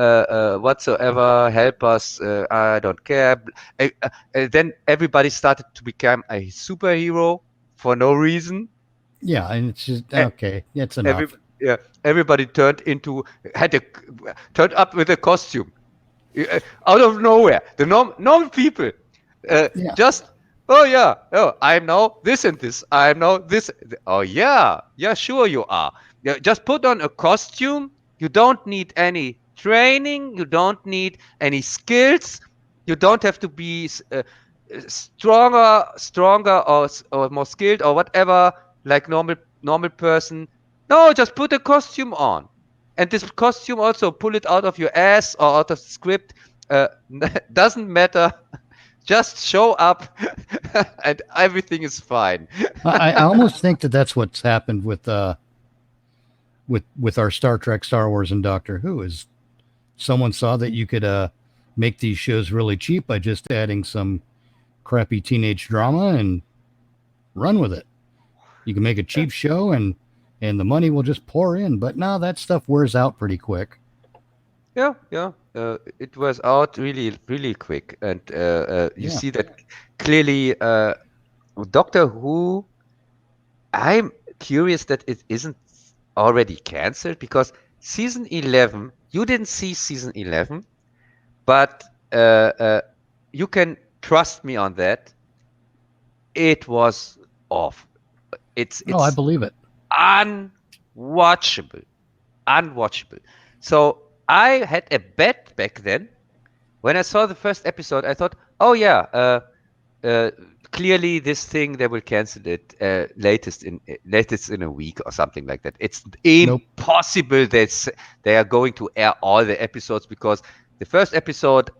whatsoever, help us, I don't care. Then everybody started to become a superhero for no reason. Yeah, and it's just E- okay. It's enough. Everybody turned up with a costume. Out of nowhere, the normal people just, oh yeah, oh, I'm now this and this, I'm now this. Oh yeah, sure you are. Yeah, just put on a costume. You don't need any training. You don't need any skills. You don't have to be stronger or more skilled or whatever, like normal person. No, just put a costume on. And this costume also, pull it out of your ass or out of the script. Doesn't matter. Just show up and everything is fine. I almost think that that's what's happened with our Star Trek, Star Wars, and Doctor Who. Is someone saw that you could make these shows really cheap by just adding some crappy teenage drama and run with it. You can make a cheap show and the money will just pour in. But now that stuff wears out pretty quick. Yeah. It was out really, really quick. And you see that clearly. Doctor Who, I'm curious that it isn't already cancelled, because season 11, you didn't see season 11, but you can trust me on that. It was off. It's I believe it. Unwatchable. So I had a bet back then. When I saw the first episode, I thought, oh yeah, clearly this thing they will cancel it latest in a week or something like that. It's impossible that they are going to air all the episodes, because the first episode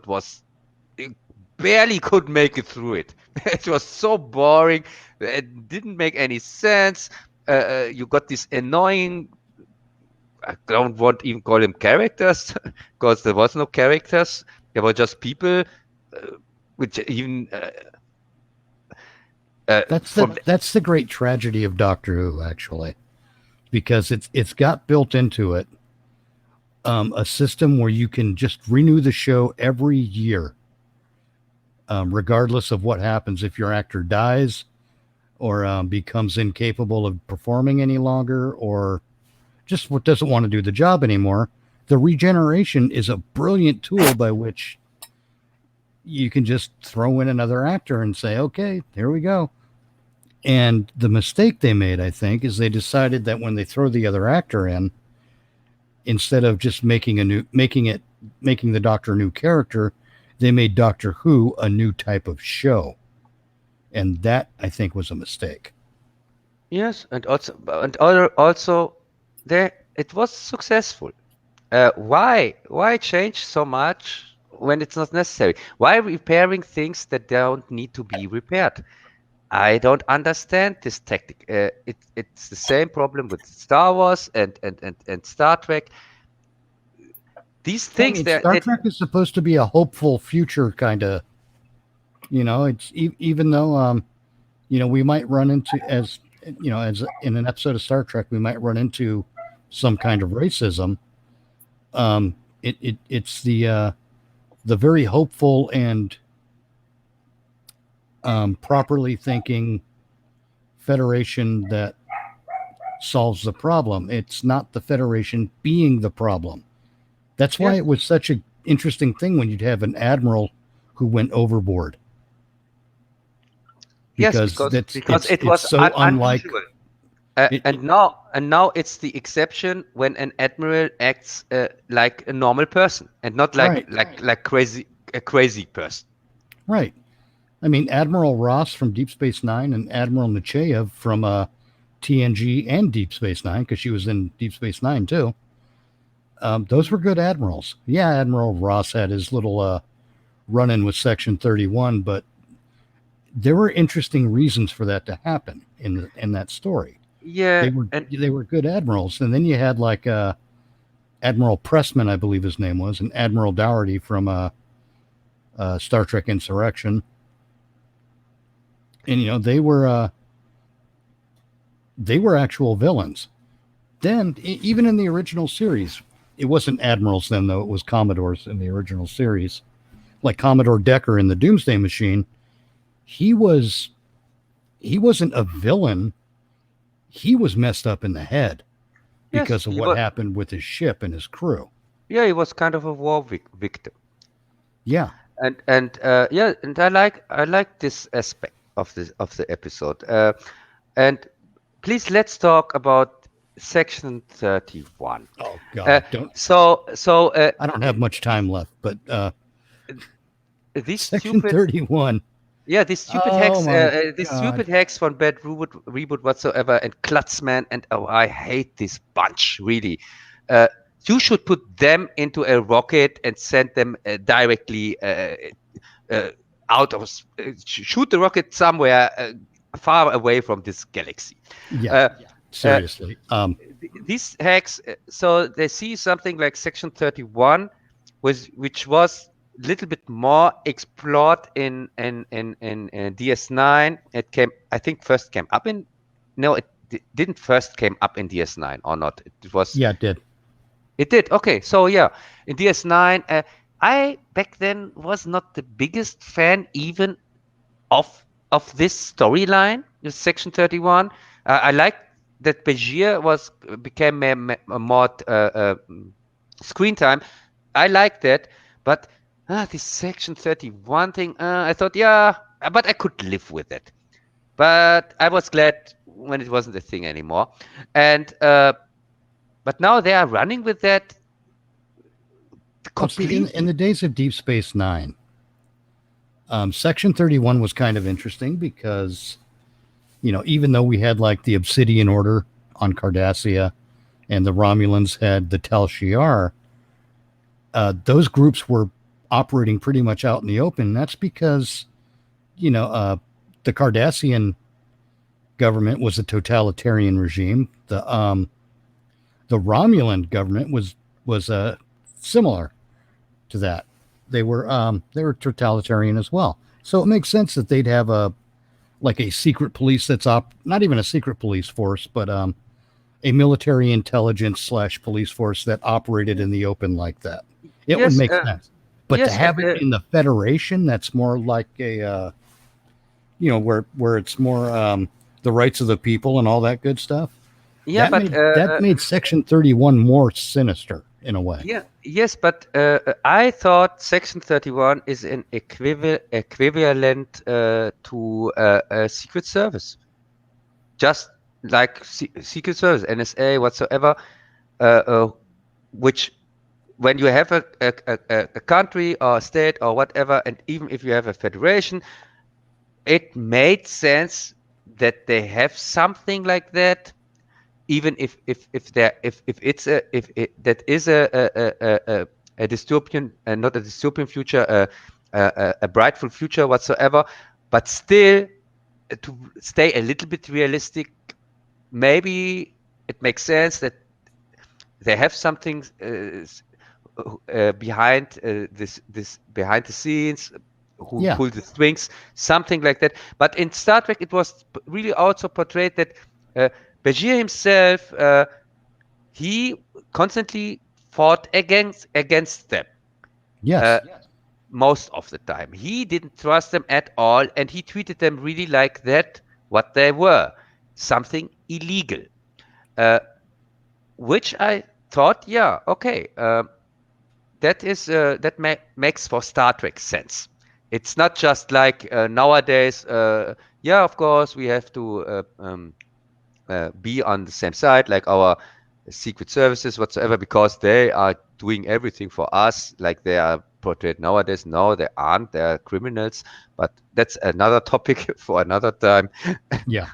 was, barely could make it through it. It was so boring. It didn't make any sense. You got this annoying, I don't want to even call them characters, because there was no characters. There were just people, which even that's the great tragedy of Doctor Who, actually, because it's got built into it a system where you can just renew the show every year, regardless of what happens. If your actor dies or becomes incapable of performing any longer, or just doesn't want to do the job anymore, the regeneration is a brilliant tool by which you can just throw in another actor and say, okay, here we go. And the mistake they made, I think, is they decided that when they throw the other actor in, instead of just making the Doctor a new character, they made Doctor Who a new type of show. And that, I think, was a mistake. Yes, and also there it was successful. Why change so much when it's not necessary? Why repairing things that don't need to be repaired? I don't understand this tactic. It's the same problem with Star Wars and Star Trek. These things, Star Trek is supposed to be a hopeful future kind of. It's even though we might run into, as in an episode of Star Trek, we might run into some kind of racism. It's the very hopeful and properly thinking Federation that solves the problem. It's not the Federation being the problem. That's why it was such an interesting thing when you'd have an admiral who went overboard. Because it was so unlike. And now it's the exception when an admiral acts like a normal person and not like a crazy person. Right. I mean, Admiral Ross from Deep Space Nine and Admiral Nechayev from TNG and Deep Space Nine, because she was in Deep Space Nine too. Those were good admirals. Yeah, Admiral Ross had his little run-in with Section 31, but there were interesting reasons for that to happen in that story. Yeah, they were good admirals. And then you had like Admiral Pressman, I believe his name was, and Admiral Dougherty from Star Trek Insurrection. And they were actual villains. Then even in the original series, it wasn't admirals then, though. It was commodores in the original series, like Commodore Decker in the Doomsday Machine. He wasn't a villain. He was messed up in the head because of what happened with his ship and his crew. Yeah, he was kind of a war victim. Yeah. And yeah, and I like this aspect of the episode. And please let's talk about section 31. Oh God, don't. So I don't have much time left, but these section stupid 31. yeah these stupid Oh hacks my these God. stupid hacks from Bad Reboot whatsoever and Klutzman and I hate this bunch really. Uh, you should put them into a rocket and send them directly uh, out of shoot the rocket somewhere far away from this galaxy. Yeah. Uh, Seriously. these hacks, so they see something like Section 31, which was a little bit more explored in DS9. It came, I think, first came up in. No, it didn't first came up in DS9 or not. It was. Yeah, it did. It did. Okay, so yeah, in DS9, I back then was not the biggest fan even of this storyline, this Section 31. I like that Bashir became a more screen time. I like that, but this Section 31 thing, I thought, yeah, but I could live with it. But I was glad when it wasn't a thing anymore. And but now they are running with that Well, see, completely. in the days of Deep Space Nine, Section 31 was kind of interesting because, even though we had like the Obsidian Order on Cardassia and the Romulans had the Tal Shiar, those groups were operating pretty much out in the open. That's because, the Cardassian government was a totalitarian regime. The Romulan government was similar to that. They were totalitarian as well. So it makes sense that they'd have a secret police that's not even a secret police force, but a military intelligence / police force that operated in the open like that. It would Yes, make sense. But yes, to have it in the Federation, that's more like a where it's more the rights of the people and all that good stuff. yeah, That made Section 31 more sinister in a way. yeah, yes, but I thought Section 31 is an equivalent to a Secret Service, just like Secret Service, NSA, whatsoever, which when you have a country or a state or whatever, and even if you have a federation, it made sense that they have something like that, even if that is a dystopian, not a dystopian future, a brightful future whatsoever, but still to stay a little bit realistic, maybe it makes sense that they have something behind this behind the scenes, who pull the strings, something like that. But in Star Trek, it was really also portrayed that Bashir himself, he constantly fought against them. Yes. Most of the time, he didn't trust them at all, and he treated them really like that, what they were, something illegal. Which I thought, yeah, okay, that makes for Star Trek sense. It's not just like nowadays. Yeah, of course, we have to be on the same side, like our secret services whatsoever, because they are doing everything for us, like they are portrayed nowadays. No, they aren't. They are criminals. But that's another topic for another time. Yeah.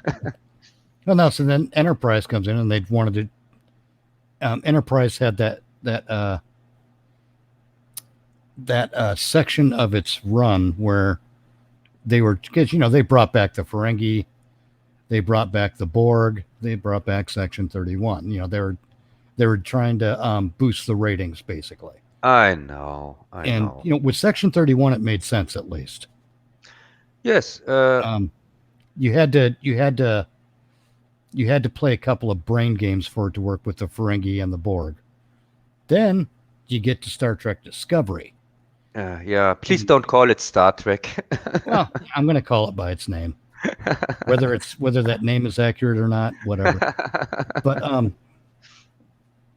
Well, no. So then Enterprise comes in, and they wanted to. Enterprise had that section of its run where they were, because they brought back the Ferengi, they brought back the Borg, they brought back Section 31. They were trying to boost the ratings, basically. I know. With Section 31, it made sense at least. Yes. You had to play a couple of brain games for it to work with the Ferengi and the Borg. Then you get to Star Trek Discovery. Yeah, please don't call it Star Trek. Well, I'm going to call it by its name, whether that name is accurate or not, whatever. But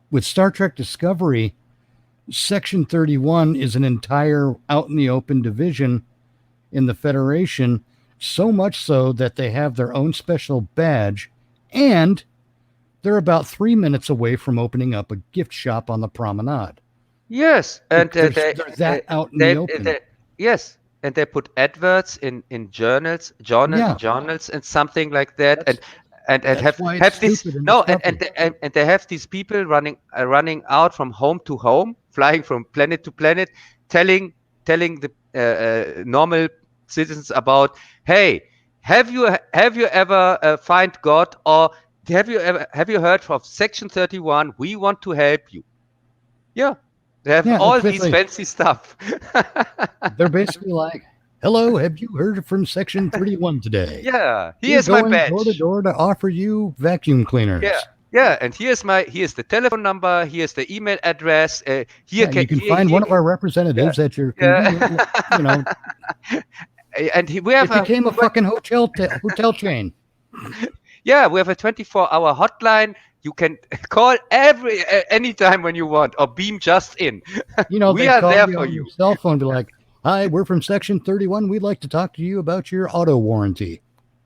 with Star Trek Discovery, Section 31 is an entire out in the open division in the Federation, so much so that they have their own special badge, and they're about 3 minutes away from opening up a gift shop on the promenade. Yes, and They're that out in the open. Yes, and they put adverts in journals, journals, and something like that, and That's why it's have this stupid in no, Discovery. and they have these people running out from home to home, flying from planet to planet, telling the normal citizens about, hey, have you ever find God, or have you heard of Section 31? We want to help you. Yeah. They have Yeah, all that's these basically- fancy stuff. They're basically like, hello, have you heard from Section 31 today? Yeah, We're here's my going badge. door to door to offer you vacuum cleaners. Yeah, and here's the telephone number. Here's the email address. You can find one of our representatives at your convenient, And we have it became a fucking hotel chain. Yeah, we have a 24-hour hotline. You can call anytime when you want, or beam just in. You know, we they are call there you for on you. your cell phone, be like, "Hi, we're from Section 31. We'd like to talk to you about your auto warranty."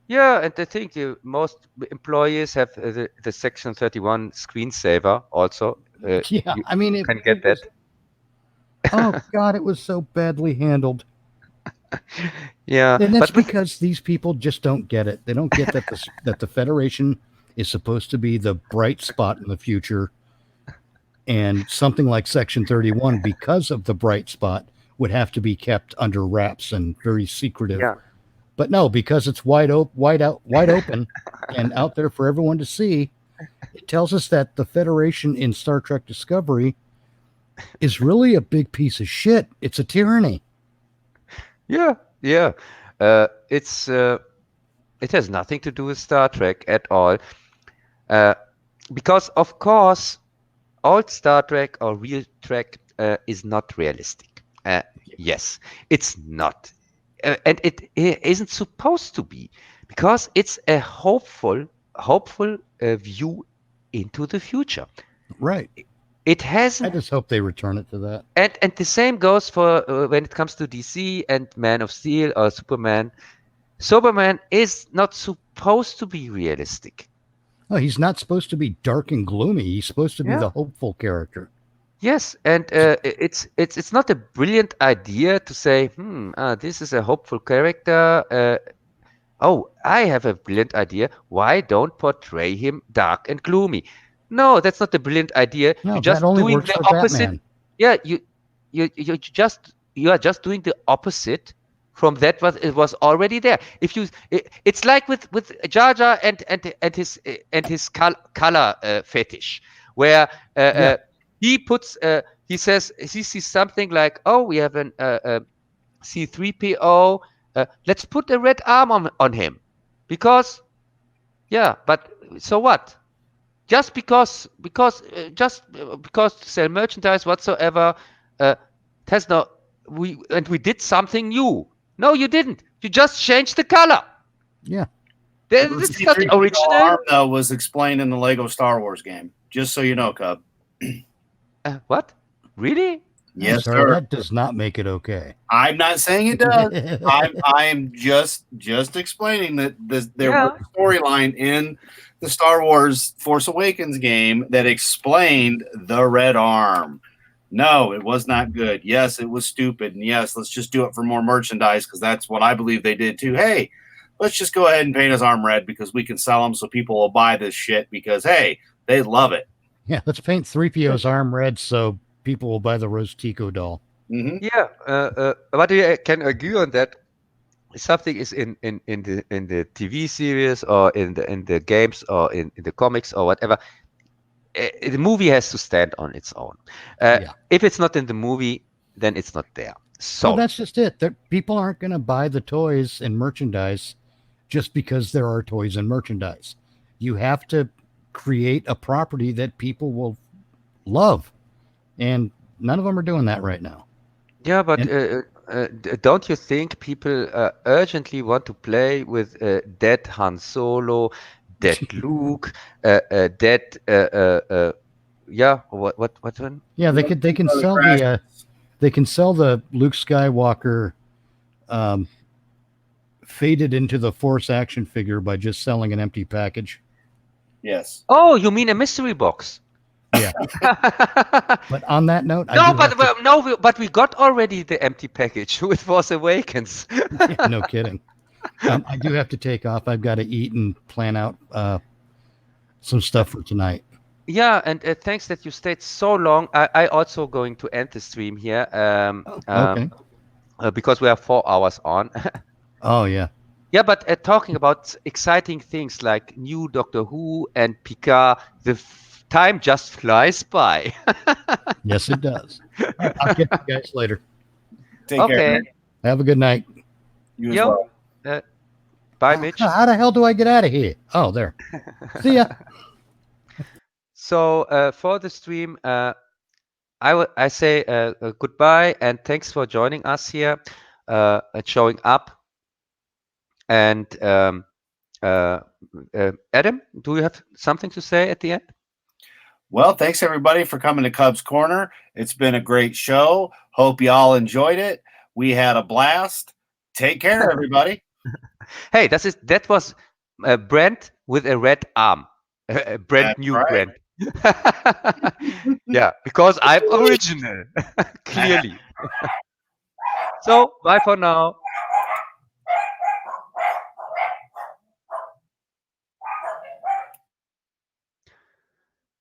Yeah, and I think most employees have the Section 31 screensaver also. Yeah, you I mean, it can get that. Oh God, it was so badly handled. Yeah, And that's but with- because these people just don't get it. They don't get that that the Federation is supposed to be the bright spot in the future, and something like Section 31, because of the bright spot, would have to be kept under wraps and very secretive. Yeah. But no, because it's wide open and out there for everyone to see, it tells us that the Federation in Star Trek Discovery is really a big piece of shit. It's a tyranny. Yeah. It's it has nothing to do with Star Trek at all, because of course, old Star Trek or real Trek is not realistic. Yes, it's not, and it isn't supposed to be, because it's a hopeful view into the future. Right. It hasn't. I just hope they return it to that. And the same goes for when it comes to DC and Man of Steel or Superman. Superman is not supposed to be realistic. Oh, he's not supposed to be dark and gloomy. He's supposed to be the hopeful character. Yes, and it's not a brilliant idea to say, this is a hopeful character. I have a brilliant idea. Why don't portray him dark and gloomy? No, that's not a brilliant idea. No, You're just that only doing works the for opposite. Batman. Yeah, you are just doing the opposite from that what it was already there. It's like with Jar Jar and his color fetish, where he puts he says he sees something like, oh, we have an C3PO. Let's put a red arm on him, because but so what? Just because to sell merchandise whatsoever, has no we did something new. No, you didn't. You just changed the color. Yeah. It's not C3PO original. arm, though, was explained in the Lego Star Wars game. Just so you know, Cub. What? Really? Yes, sorry, sir. that does not make it okay. I'm not saying it does. I'm just explaining that there was a storyline in the Star Wars Force Awakens game that explained the red arm. No, it was not good. Yes, it was stupid. And yes, let's just do it for more merchandise, because that's what I believe they did too. Hey, let's just go ahead and paint his arm red because we can sell them so people will buy this shit because, hey, they love it. Yeah, let's paint 3PO's arm red so people will buy the Rose Tico doll. Mm-hmm. Yeah, but I can agree on that. Something is in the TV series or in the games or in the comics or whatever. The movie has to stand on its own. If it's not in the movie, then it's not there. So well, that's just it. People aren't going to buy the toys and merchandise just because there are toys and merchandise. You have to create a property that people will love, and none of them are doing that right now. Yeah, but don't you think people urgently want to play with dead Han Solo, dead Luke, dead Yeah. What one? Yeah, they can Oh, the sell crash. the Luke Skywalker faded into the Force action figure by just selling an empty package. Yes. Oh, you mean a mystery box? Yeah. But on that note, but we got already the empty package with Force Awakens. Yeah, no kidding. I do have to take off. I've got to eat and plan out some stuff for tonight. Yeah, and thanks that you stayed so long. I also going to end the stream here. Okay. Because we are 4 hours on. Oh yeah. Yeah, but talking about exciting things like new Doctor Who and Picard, the time just flies by. Yes, it does. All right, I'll catch you guys later. Take Okay. care. Have a good night. You as Yo. well. Bye, Mitch. How the hell do I get out of here? Oh, there. See ya. So for the stream, I say goodbye and thanks for joining us here and showing up. And Adam, do you have something to say at the end? Well, thanks everybody for coming to Cubs Corner. It's been a great show. Hope y'all enjoyed it. We had a blast. Take care, everybody. Hey, that was Brent with a red arm. Brand That's new right. Brent. Yeah, because I'm original. Clearly. So, bye for now.